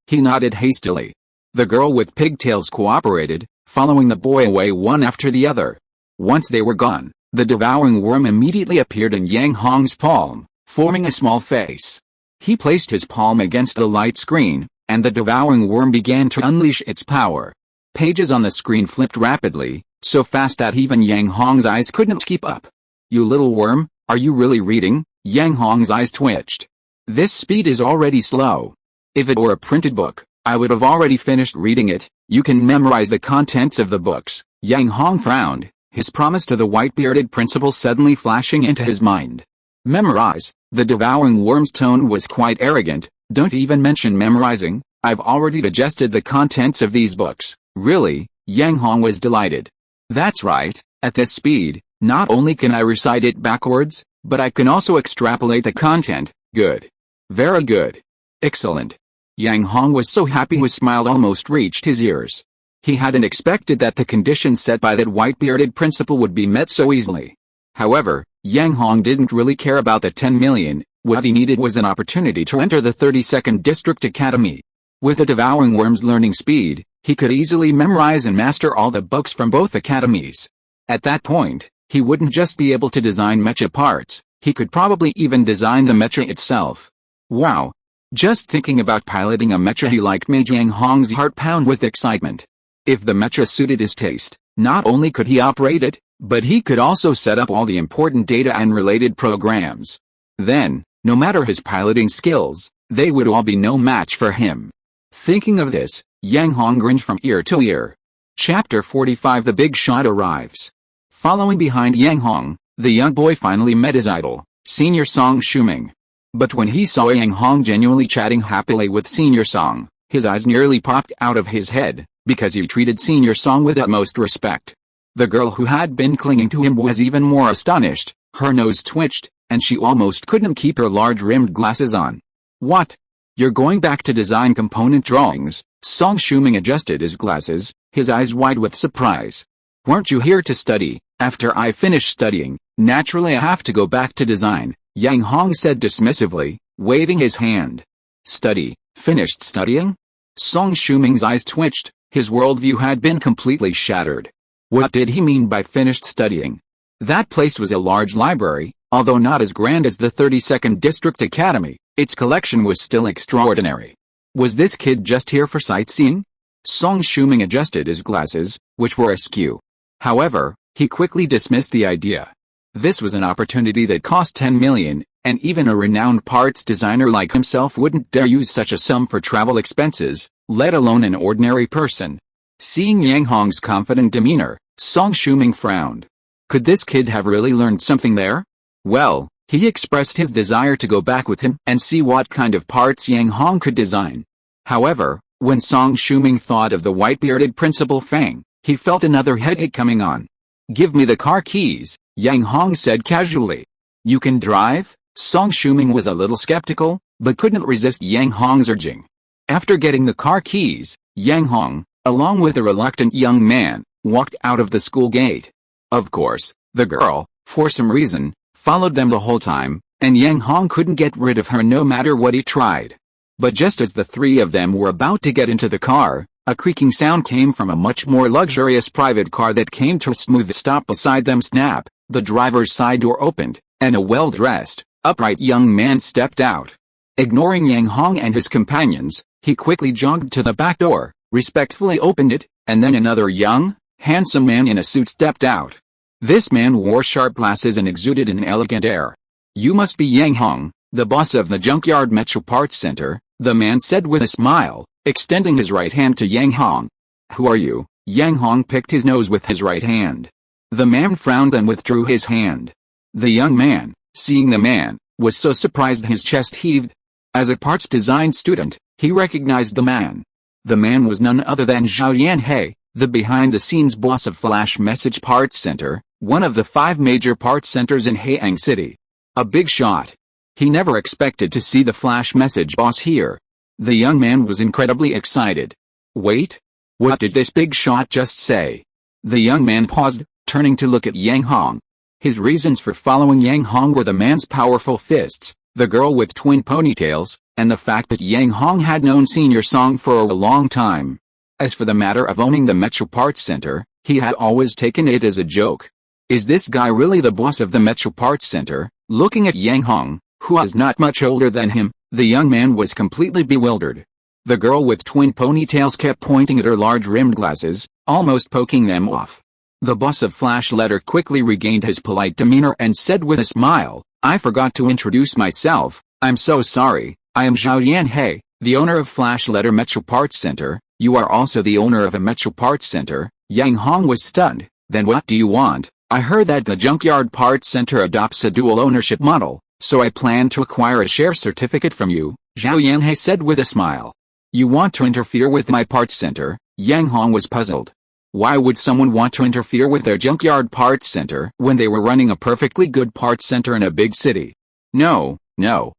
he nodded hastily. The girl with pigtails cooperated, following the boy away one after the other. Once they were gone, the devouring worm immediately appeared in Yang Hong's palm, forming a small face. He placed his palm against the light screen, and the devouring worm began to unleash its power. Pages on the screen flipped rapidly, so fast that even Yang Hong's eyes couldn't keep up. "You little worm, are you really reading?" Yang Hong's eyes twitched. "This speed is already slow. If it were a printed book, I would have already finished reading it." "You can memorize the contents of the books." Yang Hong frowned, his promise to the white-bearded principal suddenly flashing into his mind. "Memorize?" The devouring worm's tone was quite arrogant. "Don't even mention memorizing. I've already digested the contents of these books." "Really?" Yang Hong was delighted. "That's right, at this speed, not only can I recite it backwards, but I can also extrapolate the content." "Good. Very good. Excellent." Yang Hong was so happy his smile almost reached his ears. He hadn't expected that the conditions set by that white-bearded principal would be met so easily. However, Yang Hong didn't really care about the 10 million, what he needed was an opportunity to enter the 32nd District Academy. With the devouring worm's learning speed, he could easily memorize and master all the books from both academies. At that point, he wouldn't just be able to design mecha parts, he could probably even design the mecha itself. Wow! Just thinking about piloting a mecha he liked made Yang Hong's heart pound with excitement. If the mecha suited his taste, not only could he operate it, but he could also set up all the important data and related programs. Then, no matter his piloting skills, they would all be no match for him. Thinking of this, Yang Hong grinned from ear to ear. Chapter 45 The Big Shot arrives. Following behind Yang Hong, the young boy finally met his idol, Senior Song Shuming. But when he saw Yang Hong genuinely chatting happily with Senior Song, his eyes nearly popped out of his head, because he treated Senior Song with utmost respect. The girl who had been clinging to him was even more astonished, her nose twitched, and she almost couldn't keep her large-rimmed glasses on. "What? You're going back to design component drawings?" Song Shuming adjusted his glasses, his eyes wide with surprise. "Weren't you here to study?" "After I finish studying, naturally I have to go back to design," Yang Hong said dismissively, waving his hand. Study, finished studying? Song Shuming's eyes twitched, his worldview had been completely shattered. What did he mean by finished studying? That place was a large library, although not as grand as the 32nd District Academy, its collection was still extraordinary. Was this kid just here for sightseeing? Song Shuming adjusted his glasses, which were askew. However, he quickly dismissed the idea. This was an opportunity that cost 10 million, and even a renowned parts designer like himself wouldn't dare use such a sum for travel expenses, let alone an ordinary person. Seeing Yang Hong's confident demeanor, Song Shuming frowned. Could this kid have really learned something there? Well, he expressed his desire to go back with him and see what kind of parts Yang Hong could design. However, when Song Shuming thought of the white-bearded Principal Fang, he felt another headache coming on. Give me the car keys, Yang Hong said casually. You can drive? Song Shuming was a little skeptical, but couldn't resist Yang Hong's urging. After getting the car keys, Yang Hong, along with a reluctant young man, walked out of the school gate. Of course, the girl, for some reason, followed them the whole time, and Yang Hong couldn't get rid of her no matter what he tried. But just as the three of them were about to get into the car, a creaking sound came from a much more luxurious private car that came to a smooth stop beside them. Snap, the driver's side door opened, and a well-dressed, upright young man stepped out. Ignoring Yang Hong and his companions, he quickly jogged to the back door, respectfully opened it, and then another young, handsome man in a suit stepped out. This man wore sharp glasses and exuded an elegant air. You must be Yang Hong, the boss of the Junkyard Metro Parts Center, the man said with a smile, extending his right hand to Yang Hong. Who are you? Yang Hong picked his nose with his right hand. The man frowned and withdrew his hand. The young man, seeing the man, was so surprised his chest heaved. As a parts design student, he recognized the man. The man was none other than Zhao Yanhei, the behind-the-scenes boss of Flash Message Parts Center, one of the 5 major parts centers in Haiyang City. A big shot. He never expected to see the Flash Message boss here. The young man was incredibly excited. Wait? What did this big shot just say? The young man paused, turning to look at Yang Hong. His reasons for following Yang Hong were the man's powerful fists, the girl with twin ponytails, and the fact that Yang Hong had known Senior Song for a long time. As for the matter of owning the Metro Parts Center, he had always taken it as a joke. Is this guy really the boss of the Metro Parts Center? Looking at Yang Hong, who was not much older than him, the young man was completely bewildered. The girl with twin ponytails kept pointing at her large rimmed glasses, almost poking them off. The boss of Flash Letter quickly regained his polite demeanor and said with a smile, I forgot to introduce myself, I'm so sorry, I am Zhao Yanhei, the owner of Flash Letter Metro Parts Center. You are also the owner of a Metro Parts Center. Yang Hong was stunned. Then what do you want? I heard that the Junkyard Parts Center adopts a dual ownership model, so I plan to acquire a share certificate from you, Zhao Yanhei said with a smile. You want to interfere with my parts center? Yang Hong was puzzled. Why would someone want to interfere with their Junkyard Parts Center when they were running a perfectly good parts center in a big city? No, Zhao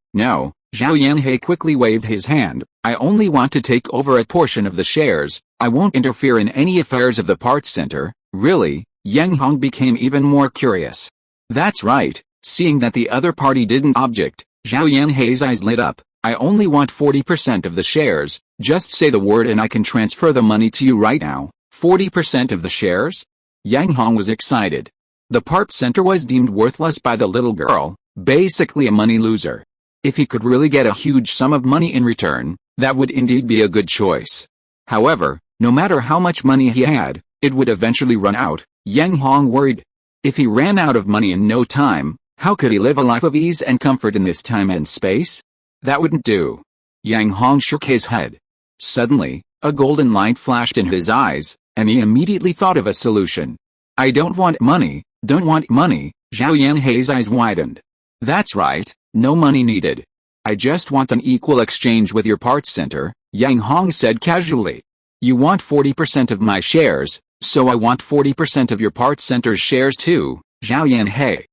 Yanhei quickly waved his hand. I only want to take over a portion of the shares. I won't interfere in any affairs of the parts center. Really? Yang Hong became even more curious. That's right. Seeing that the other party didn't object, Zhao Yanhei's eyes lit up. I only want 40% of the shares. Just say the word and I can transfer the money to you right now. 40% of the shares? Yang Hong was excited. The parts center was deemed worthless by the little girl, basically a money loser. If he could really get a huge sum of money in return, that would indeed be a good choice. However, no matter how much money he had, it would eventually run out. Yang Hong worried. If he ran out of money in no time, how could he live a life of ease and comfort in this time and space? That wouldn't do. Yang Hong shook his head. Suddenly, a golden light flashed in his eyes, and he immediately thought of a solution. I don't want money, Zhao Yanhei's eyes widened. That's right, no money needed. I just want an equal exchange with your parts center, Yang Hong said casually. You want 40% of my shares, so I want 40% of your parts center's shares too, Zhao Yanhei.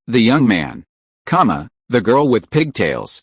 The young man. The girl with pigtails.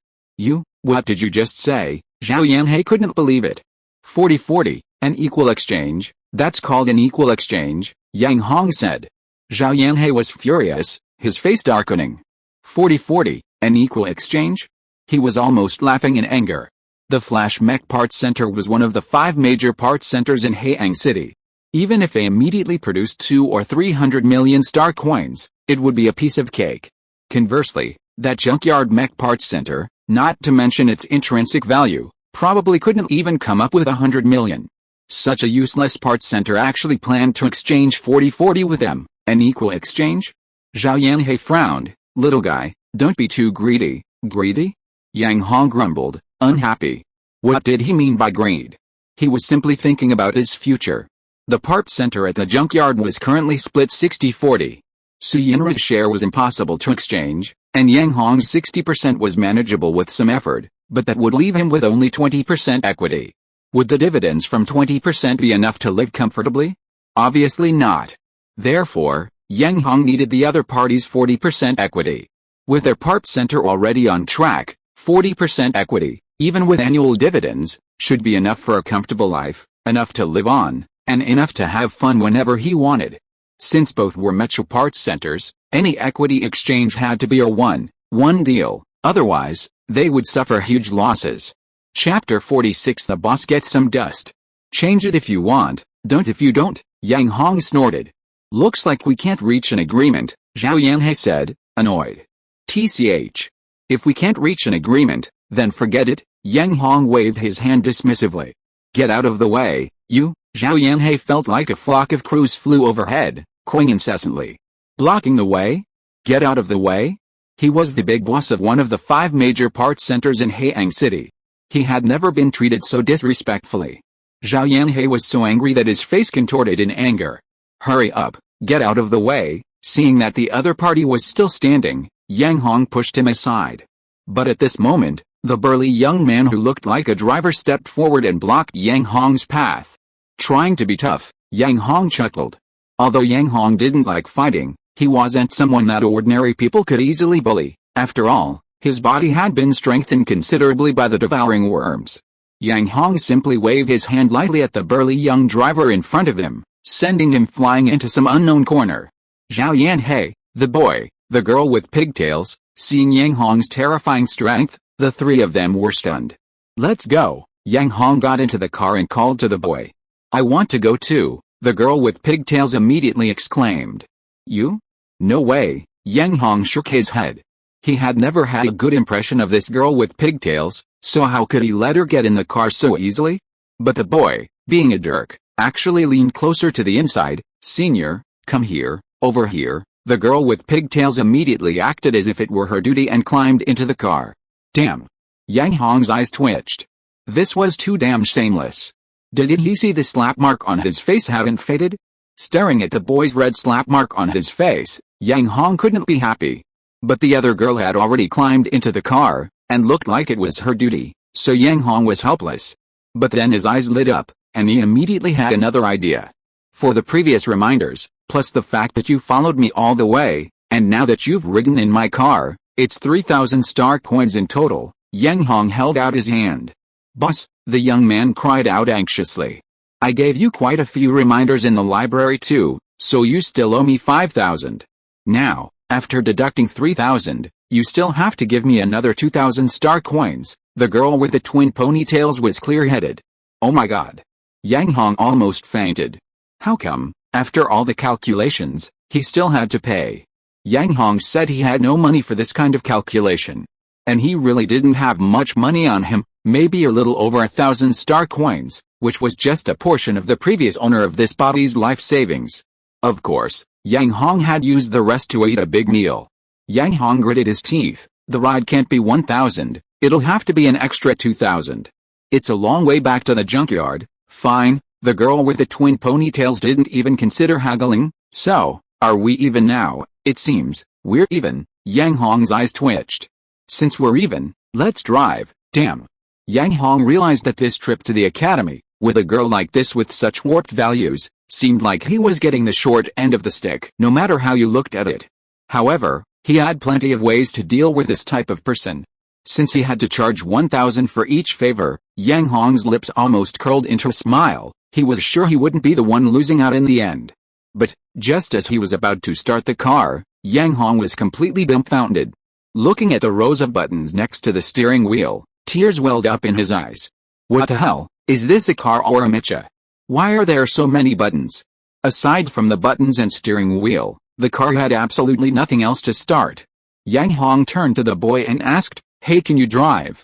What did you just say? Zhao Yanhei couldn't believe it. 40-40, an equal exchange, that's called an equal exchange, Yang Hong said. Zhao Yanhei was furious, his face darkening. 40-40, an equal exchange? He was almost laughing in anger. The Flash Mech Parts Center was one of the 5 major parts centers in Haeang City. Even if they immediately produced 2 or 300 million star coins, it would be a piece of cake. Conversely, that junkyard mech parts center, not to mention its intrinsic value, probably couldn't even come up with 100 million. Such a useless parts center actually planned to exchange 40-40 with them, an equal exchange? Zhao Yanhei frowned. Little guy, don't be too greedy. Greedy? Yang Hong grumbled, unhappy. What did he mean by greed? He was simply thinking about his future. The parts center at the junkyard was currently split 60-40. Su Yinru's share was impossible to exchange, and Yang Hong's 60% was manageable with some effort, but that would leave him with only 20% equity. Would the dividends from 20% be enough to live comfortably? Obviously not. Therefore, Yang Hong needed the other party's 40% equity. With their parts center already on track, 40% equity, even with annual dividends, should be enough for a comfortable life, enough to live on, and enough to have fun whenever he wanted. Since both were Mecha parts centers, any equity exchange had to be a one deal, otherwise, they would suffer huge losses. Chapter 46 The boss gets some dust. Change it if you want, don't if you don't, Yang Hong snorted. Looks like we can't reach an agreement, Zhao Yanhei said, annoyed. TCH. If we can't reach an agreement, then forget it, Yang Hong waved his hand dismissively. Get out of the way, you. Zhao Yanhei felt like a flock of crows flew overhead, cawing incessantly. Blocking the way? Get out of the way? He was the big boss of one of the 5 major parts centers in Haeang City. He had never been treated so disrespectfully. Zhao Yanhei was so angry that his face contorted in anger. Hurry up, get out of the way. Seeing that the other party was still standing, Yang Hong pushed him aside. But at this moment, the burly young man who looked like a driver stepped forward and blocked Yang Hong's path. Trying to be tough, Yang Hong chuckled. Although Yang Hong didn't like fighting, he wasn't someone that ordinary people could easily bully. After all, his body had been strengthened considerably by the devouring worms. Yang Hong simply waved his hand lightly at the burly young driver in front of him, sending him flying into some unknown corner. Zhao Yanhei, the boy, the girl with pigtails, seeing Yang Hong's terrifying strength, the 3 of them were stunned. Let's go. Yang Hong got into the car and called to the boy. I want to go too, the girl with pigtails immediately exclaimed. You? No way, Yang Hong shook his head. He had never had a good impression of this girl with pigtails, so how could he let her get in the car so easily? But the boy, being a jerk, actually leaned closer to the inside. Senior, come here, over here. The girl with pigtails immediately acted as if it were her duty and climbed into the car. Damn. Yang Hong's eyes twitched. This was too damn shameless. Did he see the slap mark on his face hadn't faded? Staring at the boy's red slap mark on his face, Yang Hong couldn't be happy. But the other girl had already climbed into the car, and looked like it was her duty, so Yang Hong was helpless. But then his eyes lit up, and he immediately had another idea. For the previous reminders, plus the fact that you followed me all the way, and now that you've ridden in my car, it's 3,000 star coins in total. Yang Hong held out his hand. Boss, the young man cried out anxiously. I gave you quite a few reminders in the library too, so you still owe me 5,000. Now, after deducting 3,000, you still have to give me another 2,000 star coins. The girl with the twin ponytails was clear-headed. Oh my god. Yang Hong almost fainted. How come, after all the calculations, he still had to pay? Yang Hong said he had no money for this kind of calculation. And he really didn't have much money on him, maybe a little over 1,000 star coins, which was just a portion of the previous owner of this body's life savings. Of course, Yang Hong had used the rest to eat a big meal. Yang Hong gritted his teeth. The ride can't be 1,000, it'll have to be an extra 2,000. It's a long way back to the junkyard. Fine, the girl with the twin ponytails didn't even consider haggling. So, are we even now? It seems, we're even. Yang Hong's eyes twitched. Since we're even, let's drive. Damn. Yang Hong realized that this trip to the academy, with a girl like this with such warped values, seemed like he was getting the short end of the stick, no matter how you looked at it. However, he had plenty of ways to deal with this type of person. Since he had to charge 1,000 for each favor, Yang Hong's lips almost curled into a smile. He was sure he wouldn't be the one losing out in the end. But, just as he was about to start the car, Yang Hong was completely dumbfounded. Looking at the rows of buttons next to the steering wheel, tears welled up in his eyes. What the hell, is this a car or a mecha? Why are there so many buttons? Aside from the buttons and steering wheel, the car had absolutely nothing else to start. Yang Hong turned to the boy and asked, "Hey, can you drive?"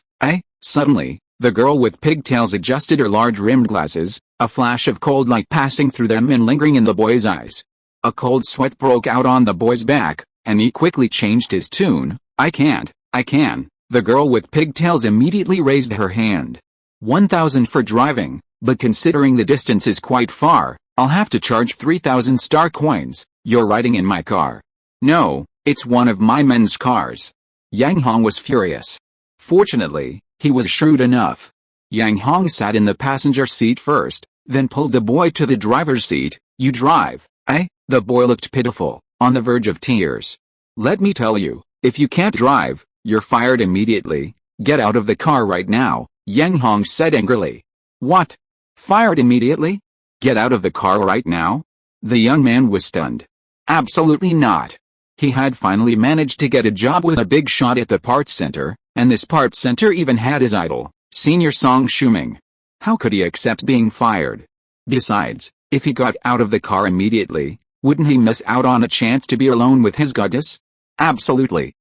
Suddenly, the girl with pigtails adjusted her large rimmed glasses, a flash of cold light passing through them and lingering in the boy's eyes. A cold sweat broke out on the boy's back, and he quickly changed his tune. I can. The girl with pigtails immediately raised her hand. 1,000 for driving, but considering the distance is quite far, I'll have to charge 3,000 star coins. You're riding in my car. No, it's one of my men's cars. Yang Hong was furious. Fortunately, he was shrewd enough. Yang Hong sat in the passenger seat first, then pulled the boy to the driver's seat. You drive, eh? The boy looked pitiful, on the verge of tears. Let me tell you, if you can't drive, you're fired immediately. Get out of the car right now, Yang Hong said angrily. What? Fired immediately? Get out of the car right now? The young man was stunned. Absolutely not. He had finally managed to get a job with a big shot at the parts center, and this parts center even had his idol, Senior Song Shuming. How could he accept being fired? Besides, if he got out of the car immediately, wouldn't he miss out on a chance to be alone with his goddess? Absolutely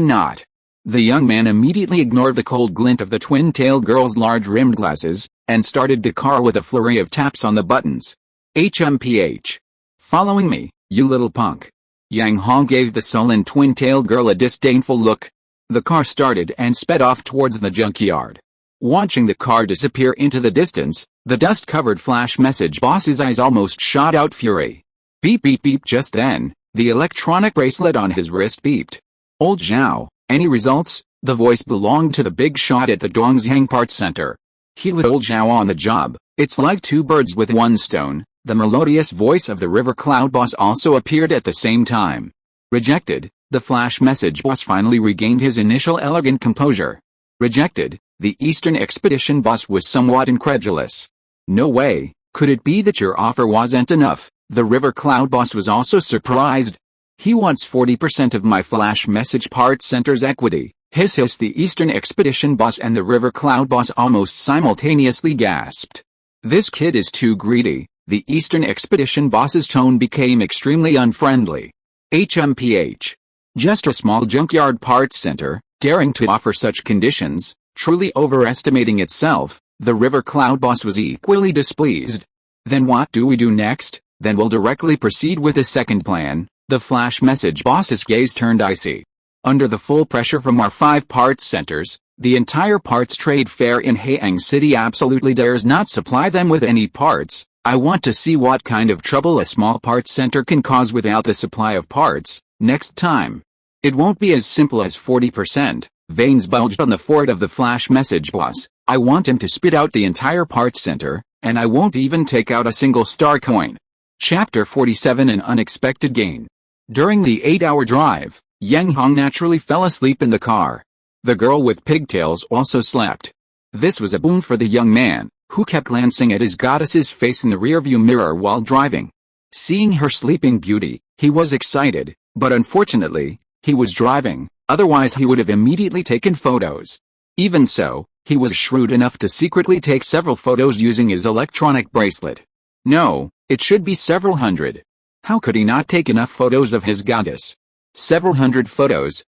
not. The young man immediately ignored the cold glint of the twin-tailed girl's large rimmed glasses, and started the car with a flurry of taps on the buttons. HMPH. Following me, you little punk. Yang Hong gave the sullen twin-tailed girl a disdainful look. The car started and sped off towards the junkyard. Watching the car disappear into the distance, the dust-covered flash message boss's eyes almost shot out fury. Beep beep beep. Just then, the electronic bracelet on his wrist beeped. Old Zhao, any results? The voice belonged to the big shot at the Dongzhang Parts Center. He with Old Zhao on the job, it's like two birds with one stone. The melodious voice of the River Cloud boss also appeared at the same time. Rejected, the flash message boss finally regained his initial elegant composure. Rejected, the Eastern Expedition boss was somewhat incredulous. No way, could it be that your offer wasn't enough? The River Cloud boss was also surprised. He wants 40% of my flash message parts center's equity. Hiss. The Eastern Expedition boss and the River Cloud boss almost simultaneously gasped. This kid is too greedy. The Eastern Expedition boss's tone became extremely unfriendly. HMPH. Just a small junkyard parts center, daring to offer such conditions, truly overestimating itself. The River Cloud boss was equally displeased. Then what do we do next? Then we'll directly proceed with the second plan. The flash message boss's gaze turned icy. Under the full pressure from our 5 parts centers, the entire parts trade fair in Haiyang City absolutely dares not supply them with any parts. I want to see what kind of trouble a small parts center can cause without the supply of parts. Next time, it won't be as simple as 40%. Veins bulged on the forehead of the flash message boss. I want him to spit out the entire parts center, and I won't even take out a single star coin. Chapter 47. An unexpected gain. During the 8-hour drive, Yang Hong naturally fell asleep in the car. The girl with pigtails also slept. This was a boon for the young man, who kept glancing at his goddess's face in the rearview mirror while driving. Seeing her sleeping beauty, he was excited, but unfortunately, he was driving, otherwise he would have immediately taken photos. Even so, he was shrewd enough to secretly take several photos using his electronic bracelet. No, it should be several hundred. How could he not take enough photos of his goddess? Several hundred photos,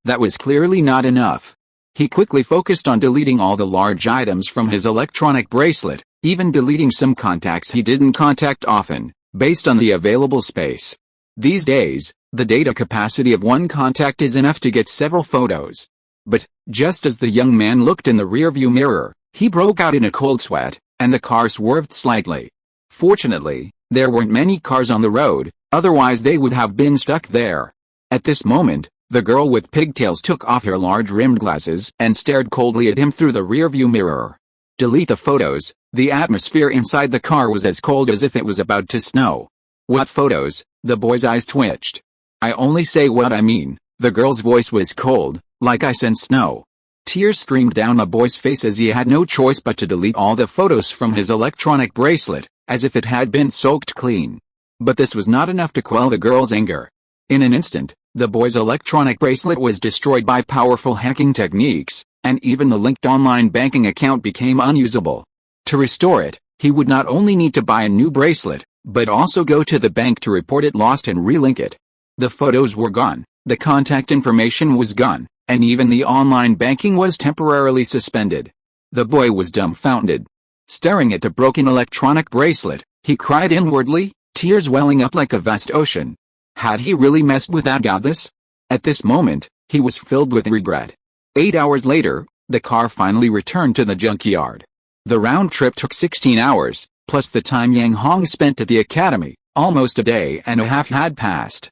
that was clearly not enough. He quickly focused on deleting all the large items from his electronic bracelet, even deleting some contacts he didn't contact often, based on the available space. These days, the data capacity of one contact is enough to get several photos. But, just as the young man looked in the rearview mirror, he broke out in a cold sweat, and the car swerved slightly. Fortunately, there weren't many cars on the road, otherwise they would have been stuck there. At this moment, the girl with pigtails took off her large rimmed glasses and stared coldly at him through the rearview mirror. Delete the photos. The atmosphere inside the car was as cold as if it was about to snow. What photos? The boy's eyes twitched. I only say what I mean. The girl's voice was cold, like ice and snow. Tears streamed down the boy's face as he had no choice but to delete all the photos from his electronic bracelet, as if it had been soaked clean. But this was not enough to quell the girl's anger. In an instant, The boy's electronic bracelet was destroyed by powerful hacking techniques, and even the linked online banking account became unusable. To restore it, he would not only need to buy a new bracelet, but also go to the bank to report it lost and relink it. The photos were gone, the contact information was gone, and even the online banking was temporarily suspended. The boy was dumbfounded. Staring at the broken electronic bracelet, he cried inwardly, tears welling up like a vast ocean. Had he really messed with that goddess? At this moment, he was filled with regret. 8 hours later, the car finally returned to the junkyard. The round trip took 16 hours, plus the time Yang Hong spent at the academy. Almost a day and a half had passed.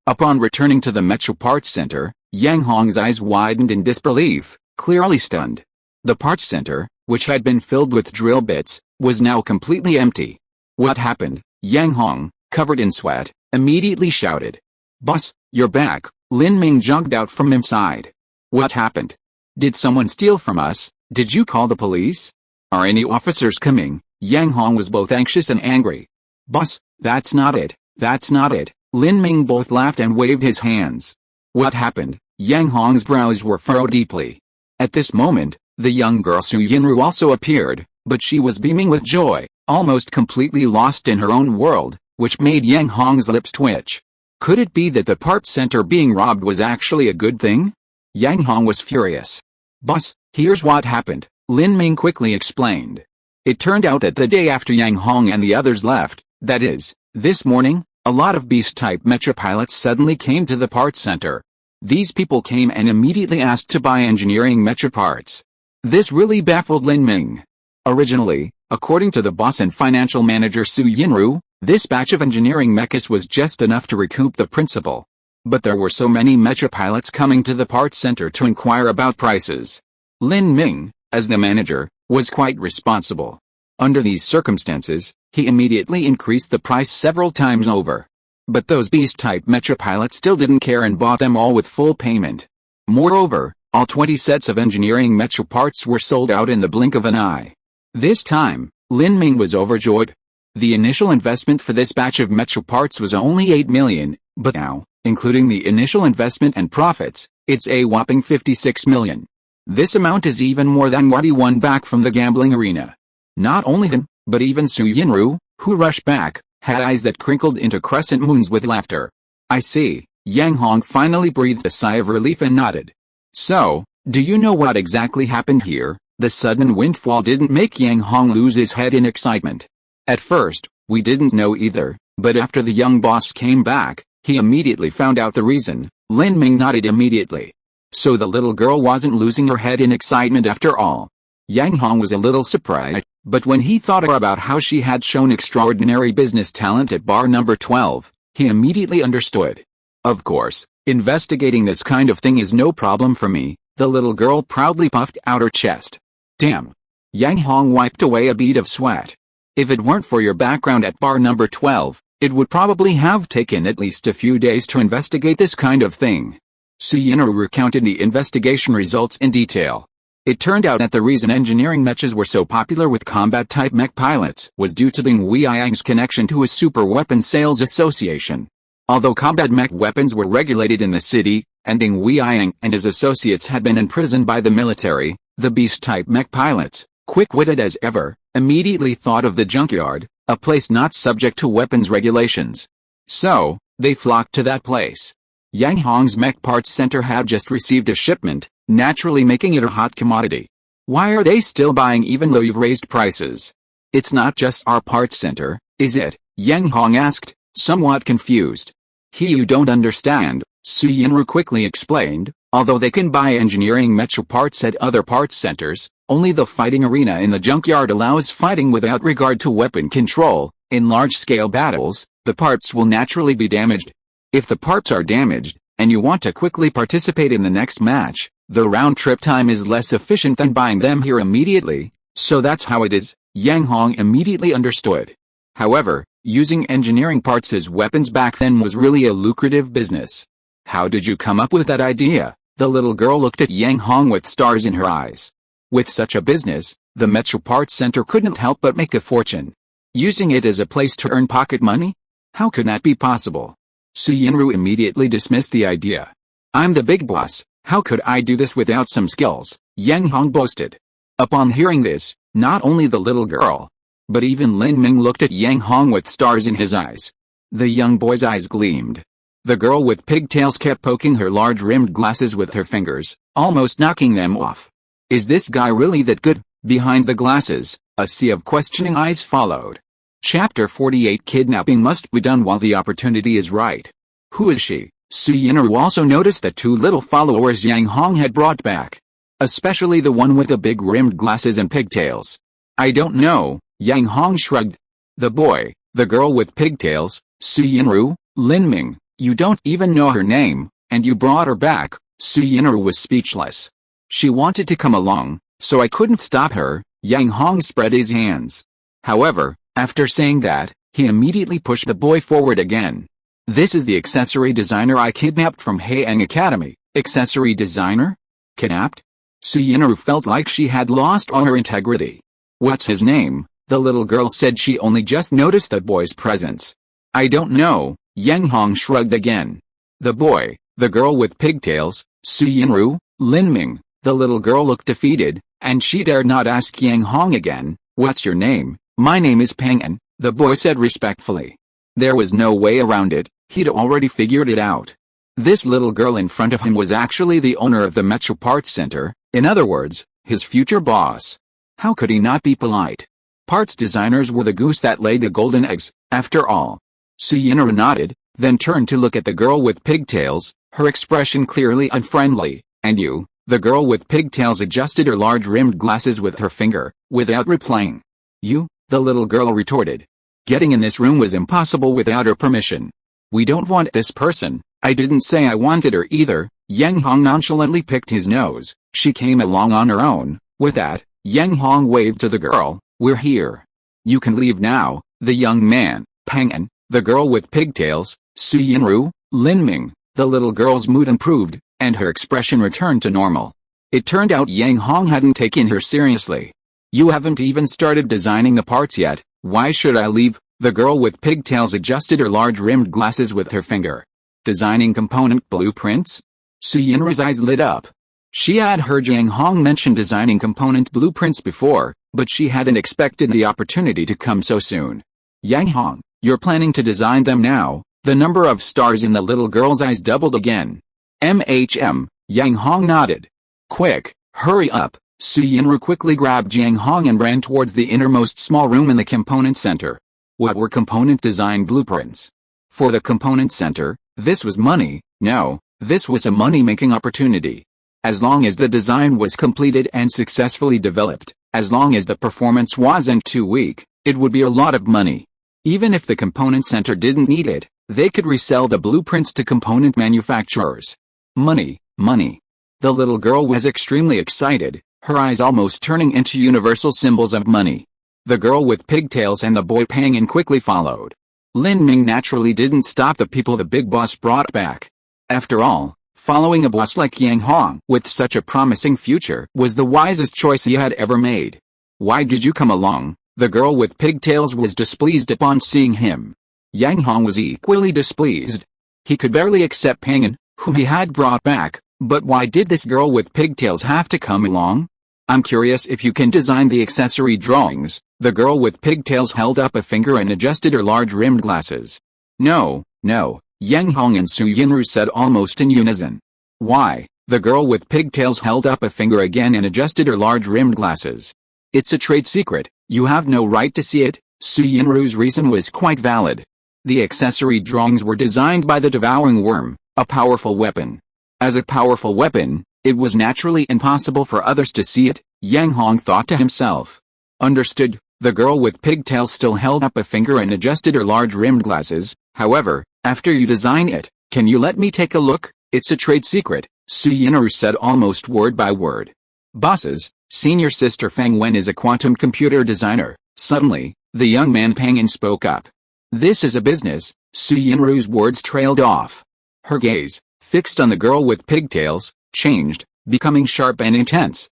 Upon returning to the Mecha Parts Center, Yang Hong's eyes widened in disbelief, clearly stunned. The parts center, which had been filled with drill bits, was now completely empty. What happened? Yang Hong, covered in sweat, immediately shouted. "Boss, you're back." Lin Ming jumped out from inside. "What happened? Did someone steal from us? Did you call the police? Are any officers coming?" Yang Hong was both anxious and angry. "Boss, that's not it, that's not it." Lin Ming both laughed and waved his hands. "What happened?" Yang Hong's brows were furrowed deeply. At this moment, the young girl Su Yinru also appeared, but she was beaming with joy, almost completely lost in her own world, which made Yang Hong's lips twitch. Could it be that the parts center being robbed was actually a good thing? Yang Hong was furious. "Boss, here's what happened," Lin Ming quickly explained. It turned out that the day after Yang Hong and the others left, that is, this morning, a lot of beast-type mecha pilots suddenly came to the parts center. These people came and immediately asked to buy engineering mecha parts. This really baffled Lin Ming. Originally, according to the boss and financial manager Su Yinru, this batch of engineering mechas was just enough to recoup the principal. But there were so many mecha pilots coming to the parts center to inquire about prices. Lin Ming, as the manager, was quite responsible. Under these circumstances, he immediately increased the price several times over. But those beast-type mecha pilots still didn't care and bought them all with full payment. Moreover, all 20 sets of engineering mecha parts were sold out in the blink of an eye. This time, Lin Ming was overjoyed. The initial investment for this batch of mecha parts was only 8 million, but now, including the initial investment and profits, it's a whopping 56 million. This amount is even more than what he won back from the gambling arena. Not only him, but even Su Yinru, who rushed back, had eyes that crinkled into crescent moons with laughter. "I see." Yang Hong finally breathed a sigh of relief and nodded. "So, do you know what exactly happened here?" The sudden windfall didn't make Yang Hong lose his head in excitement. "At first, we didn't know either, but after the young boss came back, he immediately found out the reason." Lin Ming nodded immediately. So the little girl wasn't losing her head in excitement after all. Yang Hong was a little surprised, but when he thought about how she had shown extraordinary business talent at bar number 12, he immediately understood. "Of course, investigating this kind of thing is no problem for me," the little girl proudly puffed out her chest. "Damn." Yang Hong wiped away a bead of sweat. "If it weren't for your background at bar number 12, it would probably have taken at least a few days to investigate this kind of thing." Su Yinru recounted the investigation results in detail. It turned out that the reason engineering mechas were so popular with combat-type mech pilots was due to Ding Weiyang's connection to a super weapon sales association. Although combat mech weapons were regulated in the city, and Ding Weiyang and his associates had been imprisoned by the military, the beast-type mech pilots, quick-witted as ever, immediately thought of the junkyard, a place not subject to weapons regulations. So, they flocked to that place. Yang Hong's mech parts center had just received a shipment, naturally making it a hot commodity. "Why are they still buying even though you've raised prices? It's not just our parts center, is it?" Yang Hong asked, somewhat confused. "You don't understand," Su Yinru quickly explained. "Although they can buy engineering mecha parts at other parts centers, only the fighting arena in the junkyard allows fighting without regard to weapon control. In large-scale battles, the parts will naturally be damaged. If the parts are damaged, and you want to quickly participate in the next match, the round-trip time is less efficient than buying them here immediately, so that's how it is." Yang Hong immediately understood. However, using engineering parts as weapons back then was really a lucrative business. "How did you come up with that idea?" The little girl looked at Yang Hong with stars in her eyes. With such a business, the Mecha Parts Center couldn't help but make a fortune. Using it as a place to earn pocket money? How could that be possible? Su Yinru immediately dismissed the idea. I'm the big boss, how could I do this without some skills, Yang Hong boasted. Upon hearing this, not only the little girl, but even Lin Ming looked at Yang Hong with stars in his eyes. The young boy's eyes gleamed. The girl with pigtails kept poking her large rimmed glasses with her fingers, almost knocking them off. Is this guy really that good? Behind the glasses, a sea of questioning eyes followed. Chapter 48 Kidnapping must be done while the opportunity is right. Who is she? Su Yinru also noticed the two little followers Yang Hong had brought back. Especially the one with the big rimmed glasses and pigtails. I don't know, Yang Hong shrugged. The boy, the girl with pigtails, Su Yinru, Lin Ming, you don't even know her name, and you brought her back. Su Yinru was speechless. She wanted to come along, so I couldn't stop her, Yang Hong spread his hands. However, after saying that, he immediately pushed the boy forward again. This is the accessory designer I kidnapped from Haiyang Academy. Accessory designer? Kidnapped? Su Yinru felt like she had lost all her integrity. What's his name? The little girl said she only just noticed the boy's presence. I don't know, Yang Hong shrugged again. The boy, the girl with pigtails, Su Yinru, Lin Ming, the little girl looked defeated, and she dared not ask Yang Hong again. What's your name? My name is Pang'an, the boy said respectfully. There was no way around it, he'd already figured it out. This little girl in front of him was actually the owner of the Mecha Parts Center, in other words, his future boss. How could he not be polite? Parts designers were the goose that laid the golden eggs, after all. Su Yinru nodded, then turned to look at the girl with pigtails, her expression clearly unfriendly. And you? The girl with pigtails adjusted her large rimmed glasses with her finger, without replying. You? The little girl retorted. Getting in this room was impossible without her permission. We don't want this person. I didn't say I wanted her either. Yang Hong nonchalantly picked his nose. She came along on her own. With that, Yang Hong waved to the girl. We're here. You can leave now. The young man, Pang'an, the girl with pigtails, Su Yinru, Lin Ming, the little girl's mood improved, and her expression returned to normal. It turned out Yang Hong hadn't taken her seriously. You haven't even started designing the parts yet. Why should I leave? The girl with pigtails adjusted her large rimmed glasses with her finger. Designing component blueprints? Su Yinru's eyes lit up. She had heard Yang Hong mention designing component blueprints before, but she hadn't expected the opportunity to come so soon. Yang Hong, you're planning to design them now? The number of stars in the little girl's eyes doubled again. Yang Hong nodded. Quick, hurry up. Su Yinru quickly grabbed Yang Hong and ran towards the innermost small room in the component center. What were component design blueprints? For the component center, this was money. No, this was a money-making opportunity. As long as the design was completed and successfully developed, as long as the performance wasn't too weak, it would be a lot of money. Even if the component center didn't need it, they could resell the blueprints to component manufacturers. Money, money. The little girl was extremely excited, her eyes almost turning into universal symbols of money. The girl with pigtails and the boy Pang'an quickly followed. Lin Ming naturally didn't stop the people the big boss brought back. After all, following a boss like Yang Hong with such a promising future was the wisest choice he had ever made. Why did you come along? The girl with pigtails was displeased upon seeing him. Yang Hong was equally displeased. He could barely accept Pang'an, whom he had brought back, but why did this girl with pigtails have to come along? I'm curious if you can design the accessory drawings. The girl with pigtails held up a finger and adjusted her large rimmed glasses. No, no, Yang Hong and Su Yinru said almost in unison. Why? The girl with pigtails held up a finger again and adjusted her large rimmed glasses. It's a trade secret, you have no right to see it. Su Yinru's reason was quite valid. The accessory drawings were designed by the devouring worm, a powerful weapon. As a powerful weapon, it was naturally impossible for others to see it, Yang Hong thought to himself. Understood. The girl with pigtails still held up a finger and adjusted her large rimmed glasses. However, after you design it, can you let me take a look? It's a trade secret, Su Yinru said almost word by word. Bosses, senior sister Fang Wen is a quantum computer designer. Suddenly, the young man Pang'an spoke up. This is a business. Su Yinru's words trailed off. Her gaze, fixed on the girl with pigtails, changed, becoming sharp and intense.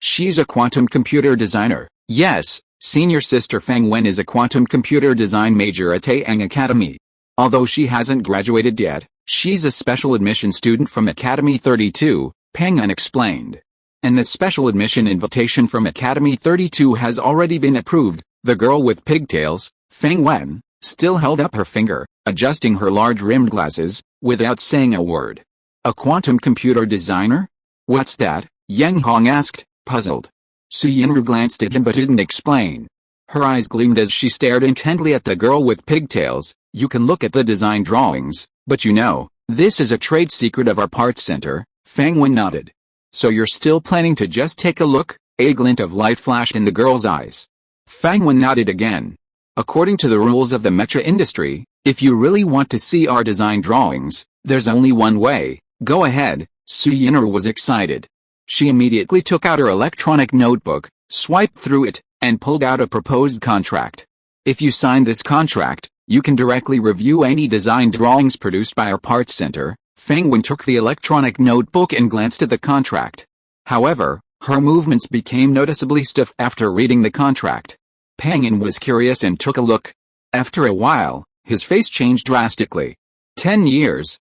She's a quantum computer designer. Yes, senior sister Fang Wen is a quantum computer design major at Haiyang Academy. Although she hasn't graduated yet, she's a special admission student from Academy 32, Pang Wen explained. And the special admission invitation from Academy 32 has already been approved. The girl with pigtails, Fang Wen, still held up her finger, adjusting her large rimmed glasses, without saying a word. A quantum computer designer? What's that? Yang Hong asked, puzzled. Su Yinru glanced at him but didn't explain. Her eyes gleamed as she stared intently at the girl with pigtails. You can look at the design drawings, but you know, this is a trade secret of our parts center. Fang Wen nodded. So you're still planning to just take a look? A glint of light flashed in the girl's eyes. Fang Wen nodded again. According to the rules of the mecha industry, if you really want to see our design drawings, there's only one way. Go ahead. Su Yinru was excited. She immediately took out her electronic notebook, swiped through it, and pulled out a proposed contract. If you sign this contract, you can directly review any design drawings produced by our parts center. Fang Wen took the electronic notebook and glanced at the contract. However, her movements became noticeably stiff after reading the contract. Pang Wen was curious and took a look. After a while, his face changed drastically. 10 years,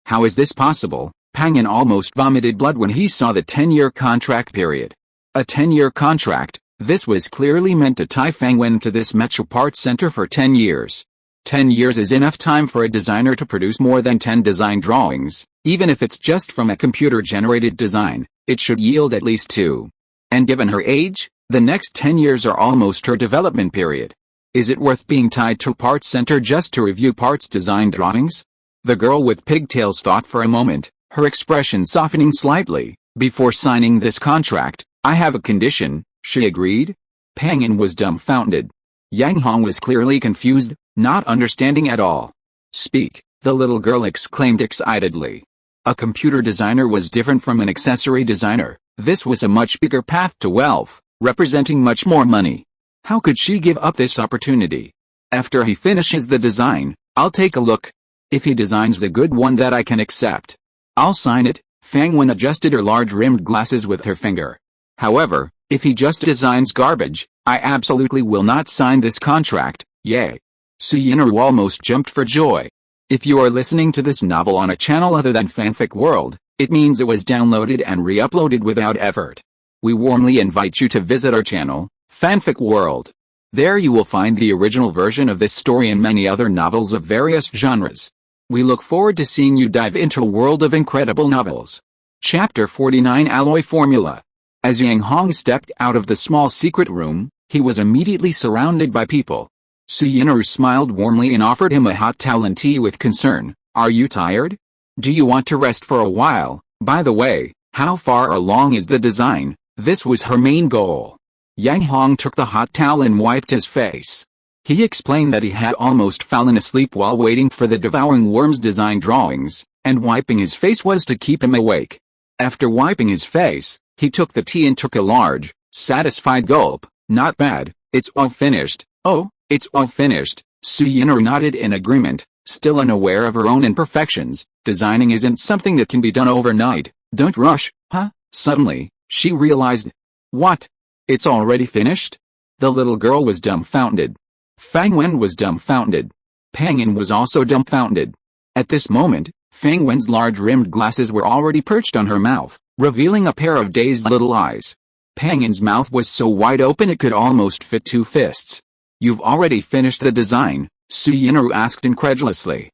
how is this possible? Pang Wen almost vomited blood when he saw the 10-year contract period. A 10-year contract, this was clearly meant to tie Fang Wen to this mecha parts center for 10 years. 10 years is enough time for a designer to produce more than 10 design drawings. Even if it's just from a computer-generated design, it should yield at least 2. And given her age, the next 10 years are almost her development period. Is it worth being tied to parts center just to review parts design drawings? The girl with pigtails thought for a moment, her expression softening slightly. Before signing this contract, I have a condition, she agreed. Pang Wen was dumbfounded. Yang Hong was clearly confused, not understanding at all. Speak, the little girl exclaimed excitedly. A computer designer was different from an accessory designer. This was a much bigger path to wealth, representing much more money. How could she give up this opportunity? After he finishes the design, I'll take a look. If he designs a good one that I can accept, I'll sign it. Fang Wen adjusted her large rimmed glasses with her finger. However, if he just designs garbage, I absolutely will not sign this contract. Yay. Su Yinru almost jumped for joy. If you are listening to this novel on a channel other than Fanfic World, it means it was downloaded and re-uploaded without effort. We warmly invite you to visit our channel, Fanfic World. There you will find the original version of this story and many other novels of various genres. We look forward to seeing you dive into a world of incredible novels. Chapter 49 Alloy Formula. As Yang Hong stepped out of the small secret room, he was immediately surrounded by people. Su Yinru smiled warmly and offered him a hot towel and tea with concern. Are you tired? Do you want to rest for a while? By the way, how far along is the design? This was her main goal. Yang Hong took the hot towel and wiped his face. He explained that he had almost fallen asleep while waiting for the devouring worm's design drawings, and wiping his face was to keep him awake. After wiping his face, he took the tea and took a large, satisfied gulp. Not bad, it's all finished. Oh, it's all finished. Su Yinru nodded in agreement, still unaware of her own imperfections. Designing isn't something that can be done overnight. Don't rush, huh? Suddenly, she realized. What? It's already finished? The little girl was dumbfounded. Fang Wen was dumbfounded. Pang Wen was also dumbfounded. At this moment, Fang Wen's large rimmed glasses were already perched on her mouth, revealing a pair of dazed little eyes. Pang Wen's mouth was so wide open it could almost fit 2 fists. You've already finished the design? Su Yinru asked incredulously.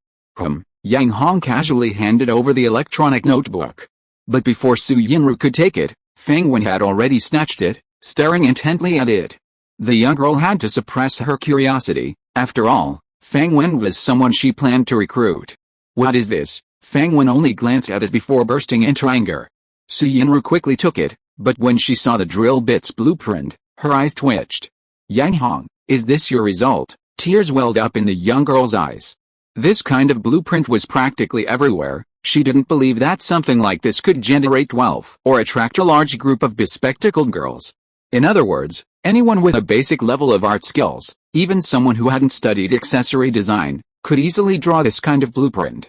Yang Hong casually handed over the electronic notebook. But before Su Yinru could take it, Fang Wen had already snatched it, staring intently at it. The young girl had to suppress her curiosity. After all, Fang Wen was someone she planned to recruit. What is this? Fang Wen only glanced at it before bursting into anger. Su Yinru quickly took it, but when she saw the drill bit's blueprint, her eyes twitched. Yang Hong, is this your result? Tears welled up in the young girl's eyes. This kind of blueprint was practically everywhere. She didn't believe that something like this could generate wealth or attract a large group of bespectacled girls. In other words, anyone with a basic level of art skills, even someone who hadn't studied accessory design, could easily draw this kind of blueprint.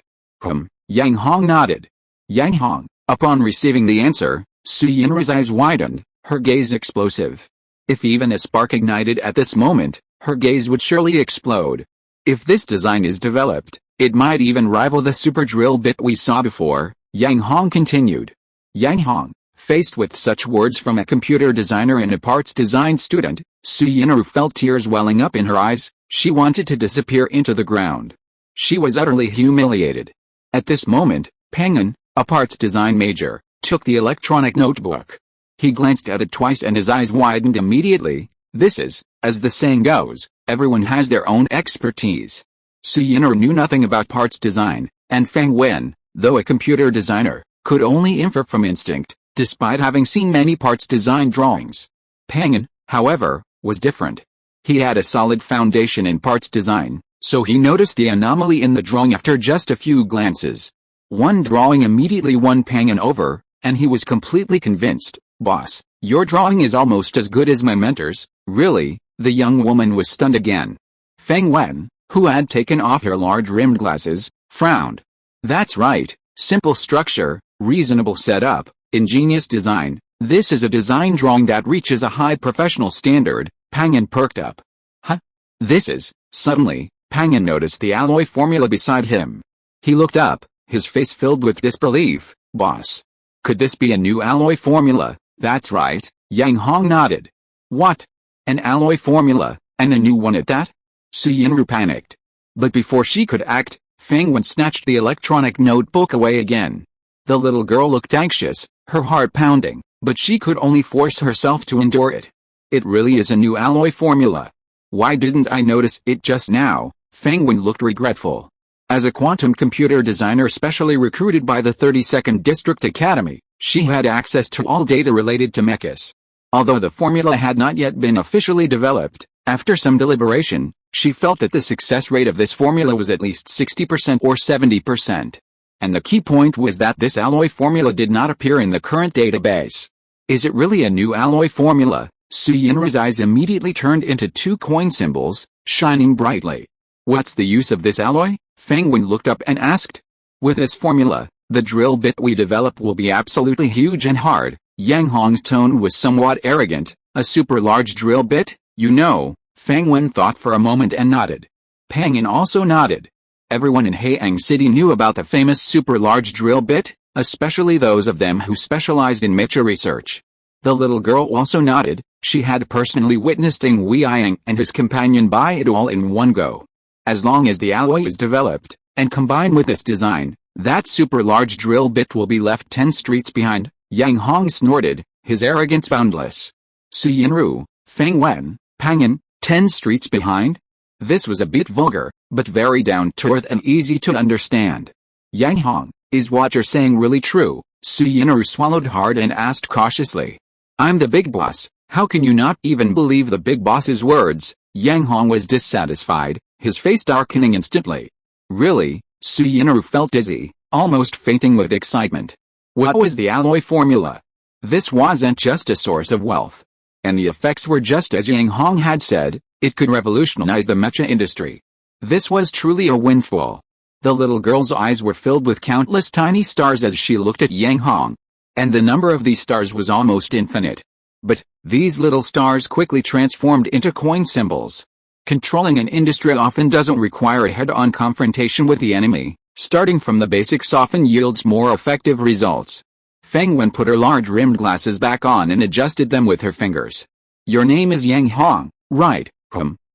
Yang Hong nodded. Yang Hong, upon receiving the answer, Su Yinru's eyes widened, her gaze explosive. If even a spark ignited at this moment, her gaze would surely explode. If this design is developed, it might even rival the super drill bit we saw before, Yang Hong continued. Yang Hong, faced with such words from a computer designer and a parts design student, Su Yinru felt tears welling up in her eyes. She wanted to disappear into the ground. She was utterly humiliated. At this moment, Pangan, a parts design major, took the electronic notebook. He glanced at it twice and his eyes widened immediately. This is, as the saying goes, everyone has their own expertise. Su Yinru knew nothing about parts design, and Feng Wen, though a computer designer, could only infer from instinct, despite having seen many parts design drawings. Pangan, however, was different. He had a solid foundation in parts design, so he noticed the anomaly in the drawing after just a few glances. One drawing immediately won Pangan over, and he was completely convinced. Boss, your drawing is almost as good as my mentor's. Really? The young woman was stunned again. Feng Wen, who had taken off her large-rimmed glasses, frowned. That's right, simple structure, reasonable setup, ingenious design. This is a design drawing that reaches a high professional standard. Pangan perked up. Huh? This is... Suddenly, Pangan noticed the alloy formula beside him. He looked up, his face filled with disbelief. Boss. Could this be a new alloy formula? That's right, Yang Hong nodded. What? An alloy formula, and a new one at that? Su Yinru panicked. But before she could act, Feng Wen snatched the electronic notebook away again. The little girl looked anxious, her heart pounding, but she could only force herself to endure it. It really is a new alloy formula. Why didn't I notice it just now? Feng Wen looked regretful. As a quantum computer designer specially recruited by the 32nd District Academy, she had access to all data related to mechas. Although the formula had not yet been officially developed, after some deliberation, she felt that the success rate of this formula was at least 60% or 70%. And the key point was that this alloy formula did not appear in the current database. Is it really a new alloy formula? Su Yinru's eyes immediately turned into two coin symbols, shining brightly. What's the use of this alloy? Feng Wen looked up and asked. With this formula, the drill bit we develop will be absolutely huge and hard. Yang Hong's tone was somewhat arrogant. A super large drill bit, you know. Feng Wen thought for a moment and nodded. Pangan also nodded. Everyone in Haiyang City knew about the famous super large drill bit, especially those of them who specialized in mecha research. The little girl also nodded. She had personally witnessed Ng Weiyang and his companion buy it all in one go. As long as the alloy is developed, and combined with this design, that super large drill bit will be left 10 streets behind. Yang Hong snorted, his arrogance boundless. Su Yinru, Feng Wen, Pangan, 10 streets behind? This was a bit vulgar, but very down-to-earth and easy to understand. Yang Hong, is what you're saying really true? Su Yinru swallowed hard and asked cautiously. I'm the big boss, how can you not even believe the big boss's words? Yang Hong was dissatisfied, his face darkening instantly. Really? Su Yinru felt dizzy, almost fainting with excitement. What was the alloy formula? This wasn't just a source of wealth. And the effects were just as Yang Hong had said, it could revolutionize the mecha industry. This was truly a windfall. The little girl's eyes were filled with countless tiny stars as she looked at Yang Hong. And the number of these stars was almost infinite. But, these little stars quickly transformed into coin symbols. Controlling an industry often doesn't require a head-on confrontation with the enemy. Starting from the basics often yields more effective results. Feng Wen put her large-rimmed glasses back on and adjusted them with her fingers. Your name is Yang Hong, right?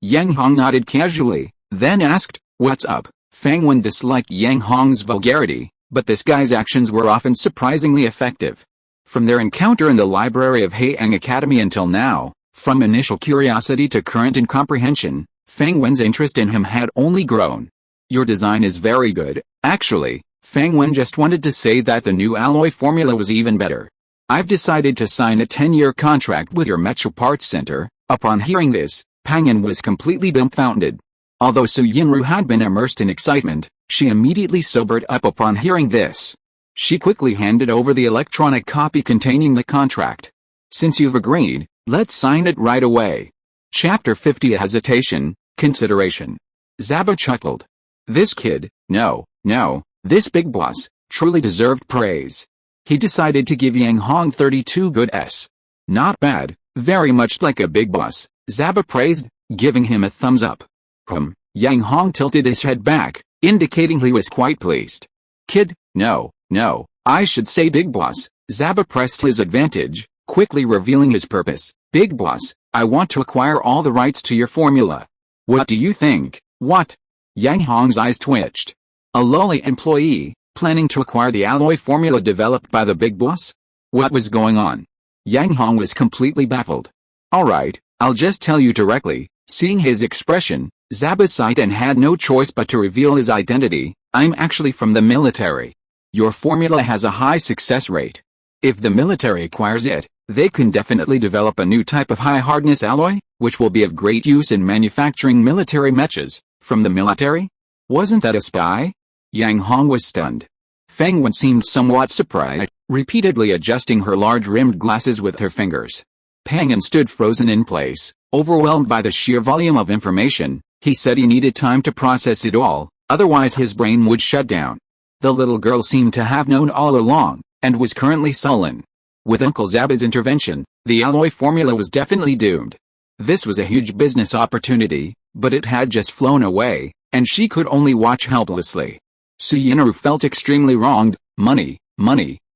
Yang Hong nodded casually, then asked, what's up? Feng Wen disliked Yang Hong's vulgarity, but this guy's actions were often surprisingly effective. From their encounter in the library of Haiyang Academy until now, from initial curiosity to current incomprehension, Feng Wen's interest in him had only grown. Your design is very good, actually. Feng Wen just wanted to say that the new alloy formula was even better. I've decided to sign a 10-year contract with your Mecha Parts Center. Upon hearing this, Pangan was completely dumbfounded. Although Su Yinru had been immersed in excitement, she immediately sobered up upon hearing this. She quickly handed over the electronic copy containing the contract. Since you've agreed, let's sign it right away. Chapter 50 A Hesitation, Consideration. Zaba chuckled. This kid, no, this big boss, truly deserved praise. He decided to give Yang Hong 32 good S. Not bad, very much like a big boss, Zaba praised, giving him a thumbs up. Yang Hong tilted his head back, indicating he was quite pleased. Kid, no, I should say big boss. Zaba pressed his advantage, quickly revealing his purpose. Big boss, I want to acquire all the rights to your formula. What do you think? What? Yang Hong's eyes twitched. A lowly employee, planning to acquire the alloy formula developed by the big boss? What was going on? Yang Hong was completely baffled. Alright, I'll just tell you directly. Seeing his expression, Zaba sighed and had no choice but to reveal his identity. I'm actually from the military. Your formula has a high success rate. If the military acquires it, they can definitely develop a new type of high-hardness alloy, which will be of great use in manufacturing military mechas. From the military? Wasn't that a spy? Yang Hong was stunned. Feng Wen seemed somewhat surprised, repeatedly adjusting her large-rimmed glasses with her fingers. Pang An stood frozen in place, overwhelmed by the sheer volume of information. He said he needed time to process it all, otherwise his brain would shut down. The little girl seemed to have known all along, and was currently sullen. With Uncle Zaba's intervention, the alloy formula was definitely doomed. This was a huge business opportunity, but it had just flown away, and she could only watch helplessly. Su Yinru felt extremely wronged. Money,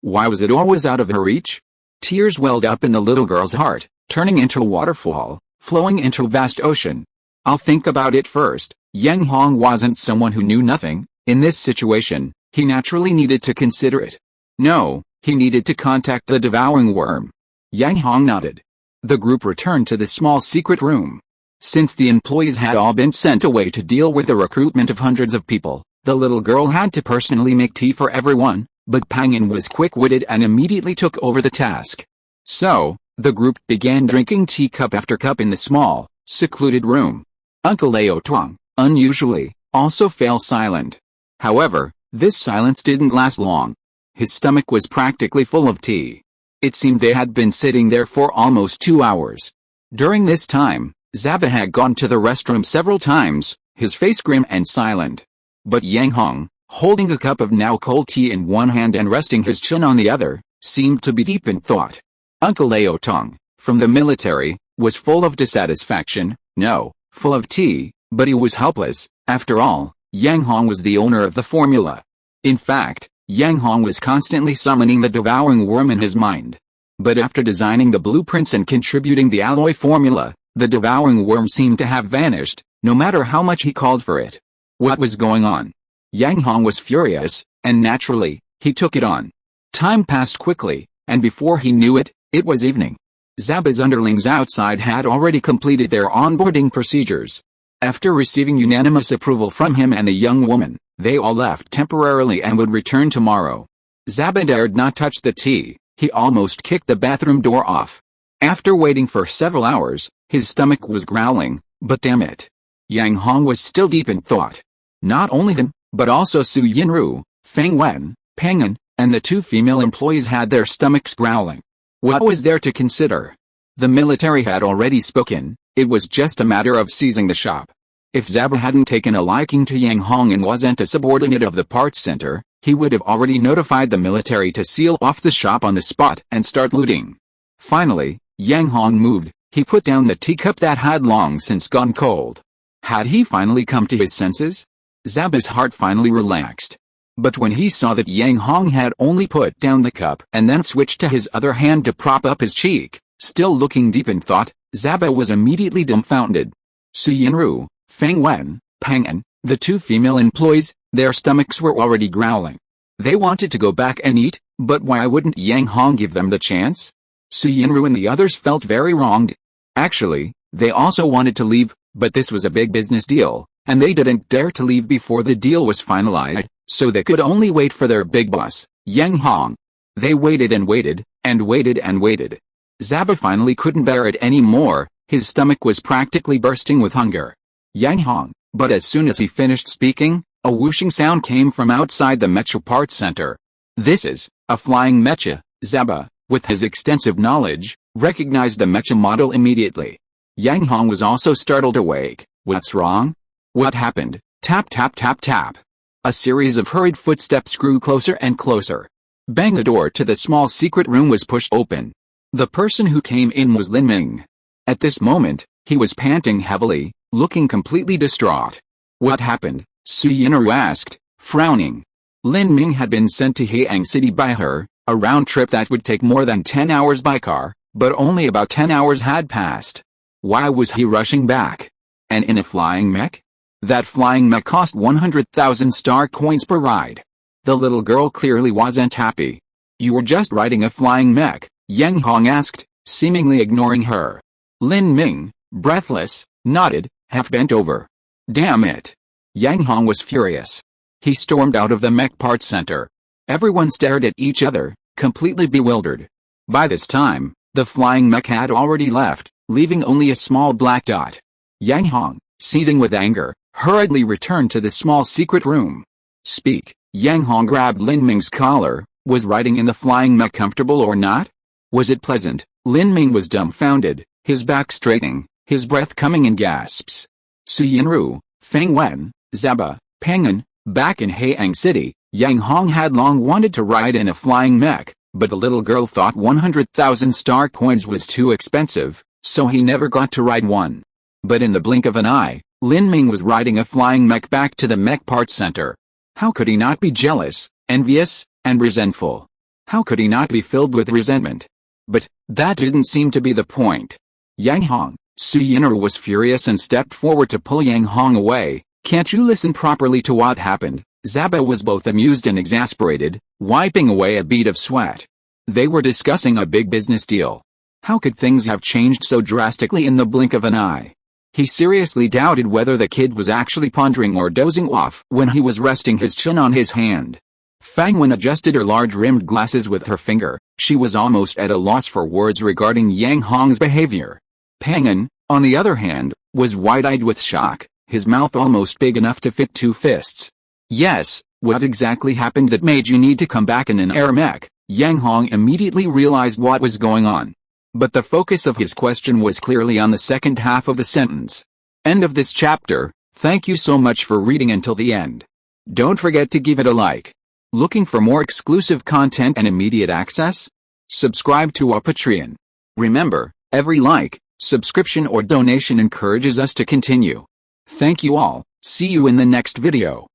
why was it always out of her reach? Tears welled up in the little girl's heart, turning into a waterfall, flowing into a vast ocean. I'll think about it first. Yang Hong wasn't someone who knew nothing. In this situation, he naturally needed to consider it. No, he needed to contact the devouring worm. Yang Hong nodded. The group returned to the small secret room. Since the employees had all been sent away to deal with the recruitment of hundreds of people, the little girl had to personally make tea for everyone, but Pang An was quick-witted and immediately took over the task. So, the group began drinking tea cup after cup in the small, secluded room. Uncle Lao Tuang, unusually, also fell silent. However, this silence didn't last long. His stomach was practically full of tea. It seemed they had been sitting there for almost 2 hours. During this time, Zaba had gone to the restroom several times, his face grim and silent. But Yang Hong, holding a cup of now cold tea in one hand and resting his chin on the other, seemed to be deep in thought. Uncle Lao Tong, from the military, was full of dissatisfaction, no, full of tea, but he was helpless. After all, Yang Hong was the owner of the formula. In fact, Yang Hong was constantly summoning the devouring worm in his mind. But after designing the blueprints and contributing the alloy formula, the devouring worm seemed to have vanished, no matter how much he called for it. What was going on? Yang Hong was furious, and naturally, he took it on. Time passed quickly, and before he knew it, it was evening. Zaba's underlings outside had already completed their onboarding procedures. After receiving unanimous approval from him and the young woman, they all left temporarily and would return tomorrow. Zaba dared not touch the tea. He almost kicked the bathroom door off. After waiting for several hours, his stomach was growling, but damn it. Yang Hong was still deep in thought. Not only him, but also Su Yinru, Feng Wen, Pang An, and the 2 female employees had their stomachs growling. What was there to consider? The military had already spoken. It was just a matter of seizing the shop. If Zaba hadn't taken a liking to Yang Hong and wasn't a subordinate of the parts center, he would have already notified the military to seal off the shop on the spot and start looting. Finally, Yang Hong moved. He put down the teacup that had long since gone cold. Had he finally come to his senses? Zaba's heart finally relaxed. But when he saw that Yang Hong had only put down the cup and then switched to his other hand to prop up his cheek, still looking deep in thought, Zaba was immediately dumbfounded. Su Yinru, Feng Wen, Pang An, the 2 female employees, their stomachs were already growling. They wanted to go back and eat, but why wouldn't Yang Hong give them the chance? Su Yinru and the others felt very wronged. Actually, they also wanted to leave, but this was a big business deal, and they didn't dare to leave before the deal was finalized, so they could only wait for their big boss, Yang Hong. They waited and waited, and waited and waited. Zaba finally couldn't bear it anymore. His stomach was practically bursting with hunger. Yang Hong, but as soon as he finished speaking, a whooshing sound came from outside the Mecha Parts Center. This is a flying mecha. Zaba, with his extensive knowledge, recognized the mecha model immediately. Yang Hong was also startled awake. What's wrong? What happened? Tap tap tap tap. A series of hurried footsteps grew closer and closer. Bang! The door to the small secret room was pushed open. The person who came in was Lin Ming. At this moment, he was panting heavily, looking completely distraught. What happened? Suyinru asked, frowning. Lin Ming had been sent to Haiyang City by her, a round trip that would take more than 10 hours by car, but only about 10 hours had passed. Why was he rushing back? And in a flying mech? That flying mech cost 100,000 star coins per ride. The little girl clearly wasn't happy. You were just riding a flying mech, Yang Hong asked, seemingly ignoring her. Lin Ming, breathless, nodded, half bent over. Damn it! Yang Hong was furious. He stormed out of the mech parts center. Everyone stared at each other, completely bewildered. By this time, the flying mech had already left, leaving only a small black dot. Yang Hong, seething with anger, hurriedly returned to the small secret room. Speak. Yang Hong grabbed Lin Ming's collar. Was riding in the flying mech comfortable or not? Was it pleasant? Lin Ming was dumbfounded, his back straightening, his breath coming in gasps. Suyinru, Feng Wen, Zaba, Pangan, back in Haiyang City, Yang Hong had long wanted to ride in a flying mech, but the little girl thought 100,000 star coins was too expensive, so he never got to ride one. But in the blink of an eye, Lin Ming was riding a flying mech back to the mech parts center. How could he not be jealous, envious, and resentful? How could he not be filled with resentment? But that didn't seem to be the point. Yang Hong, Suyinru was furious and stepped forward to pull Yang Hong away. Can't you listen properly to what happened? Zaba was both amused and exasperated, wiping away a bead of sweat. They were discussing a big business deal. How could things have changed so drastically in the blink of an eye? He seriously doubted whether the kid was actually pondering or dozing off when he was resting his chin on his hand. Fang Wen adjusted her large-rimmed glasses with her finger. She was almost at a loss for words regarding Yang Hong's behavior. Pangan, on the other hand, was wide-eyed with shock, his mouth almost big enough to fit two fists. Yes, what exactly happened that made you need to come back in an air mech? Yang Hong immediately realized what was going on. But the focus of his question was clearly on the second half of the sentence. End of this chapter. Thank you so much for reading until the end. Don't forget to give it a like. Looking for more exclusive content and immediate access? Subscribe to our Patreon. Remember, every like, subscription or donation encourages us to continue. Thank you all. See you in the next video.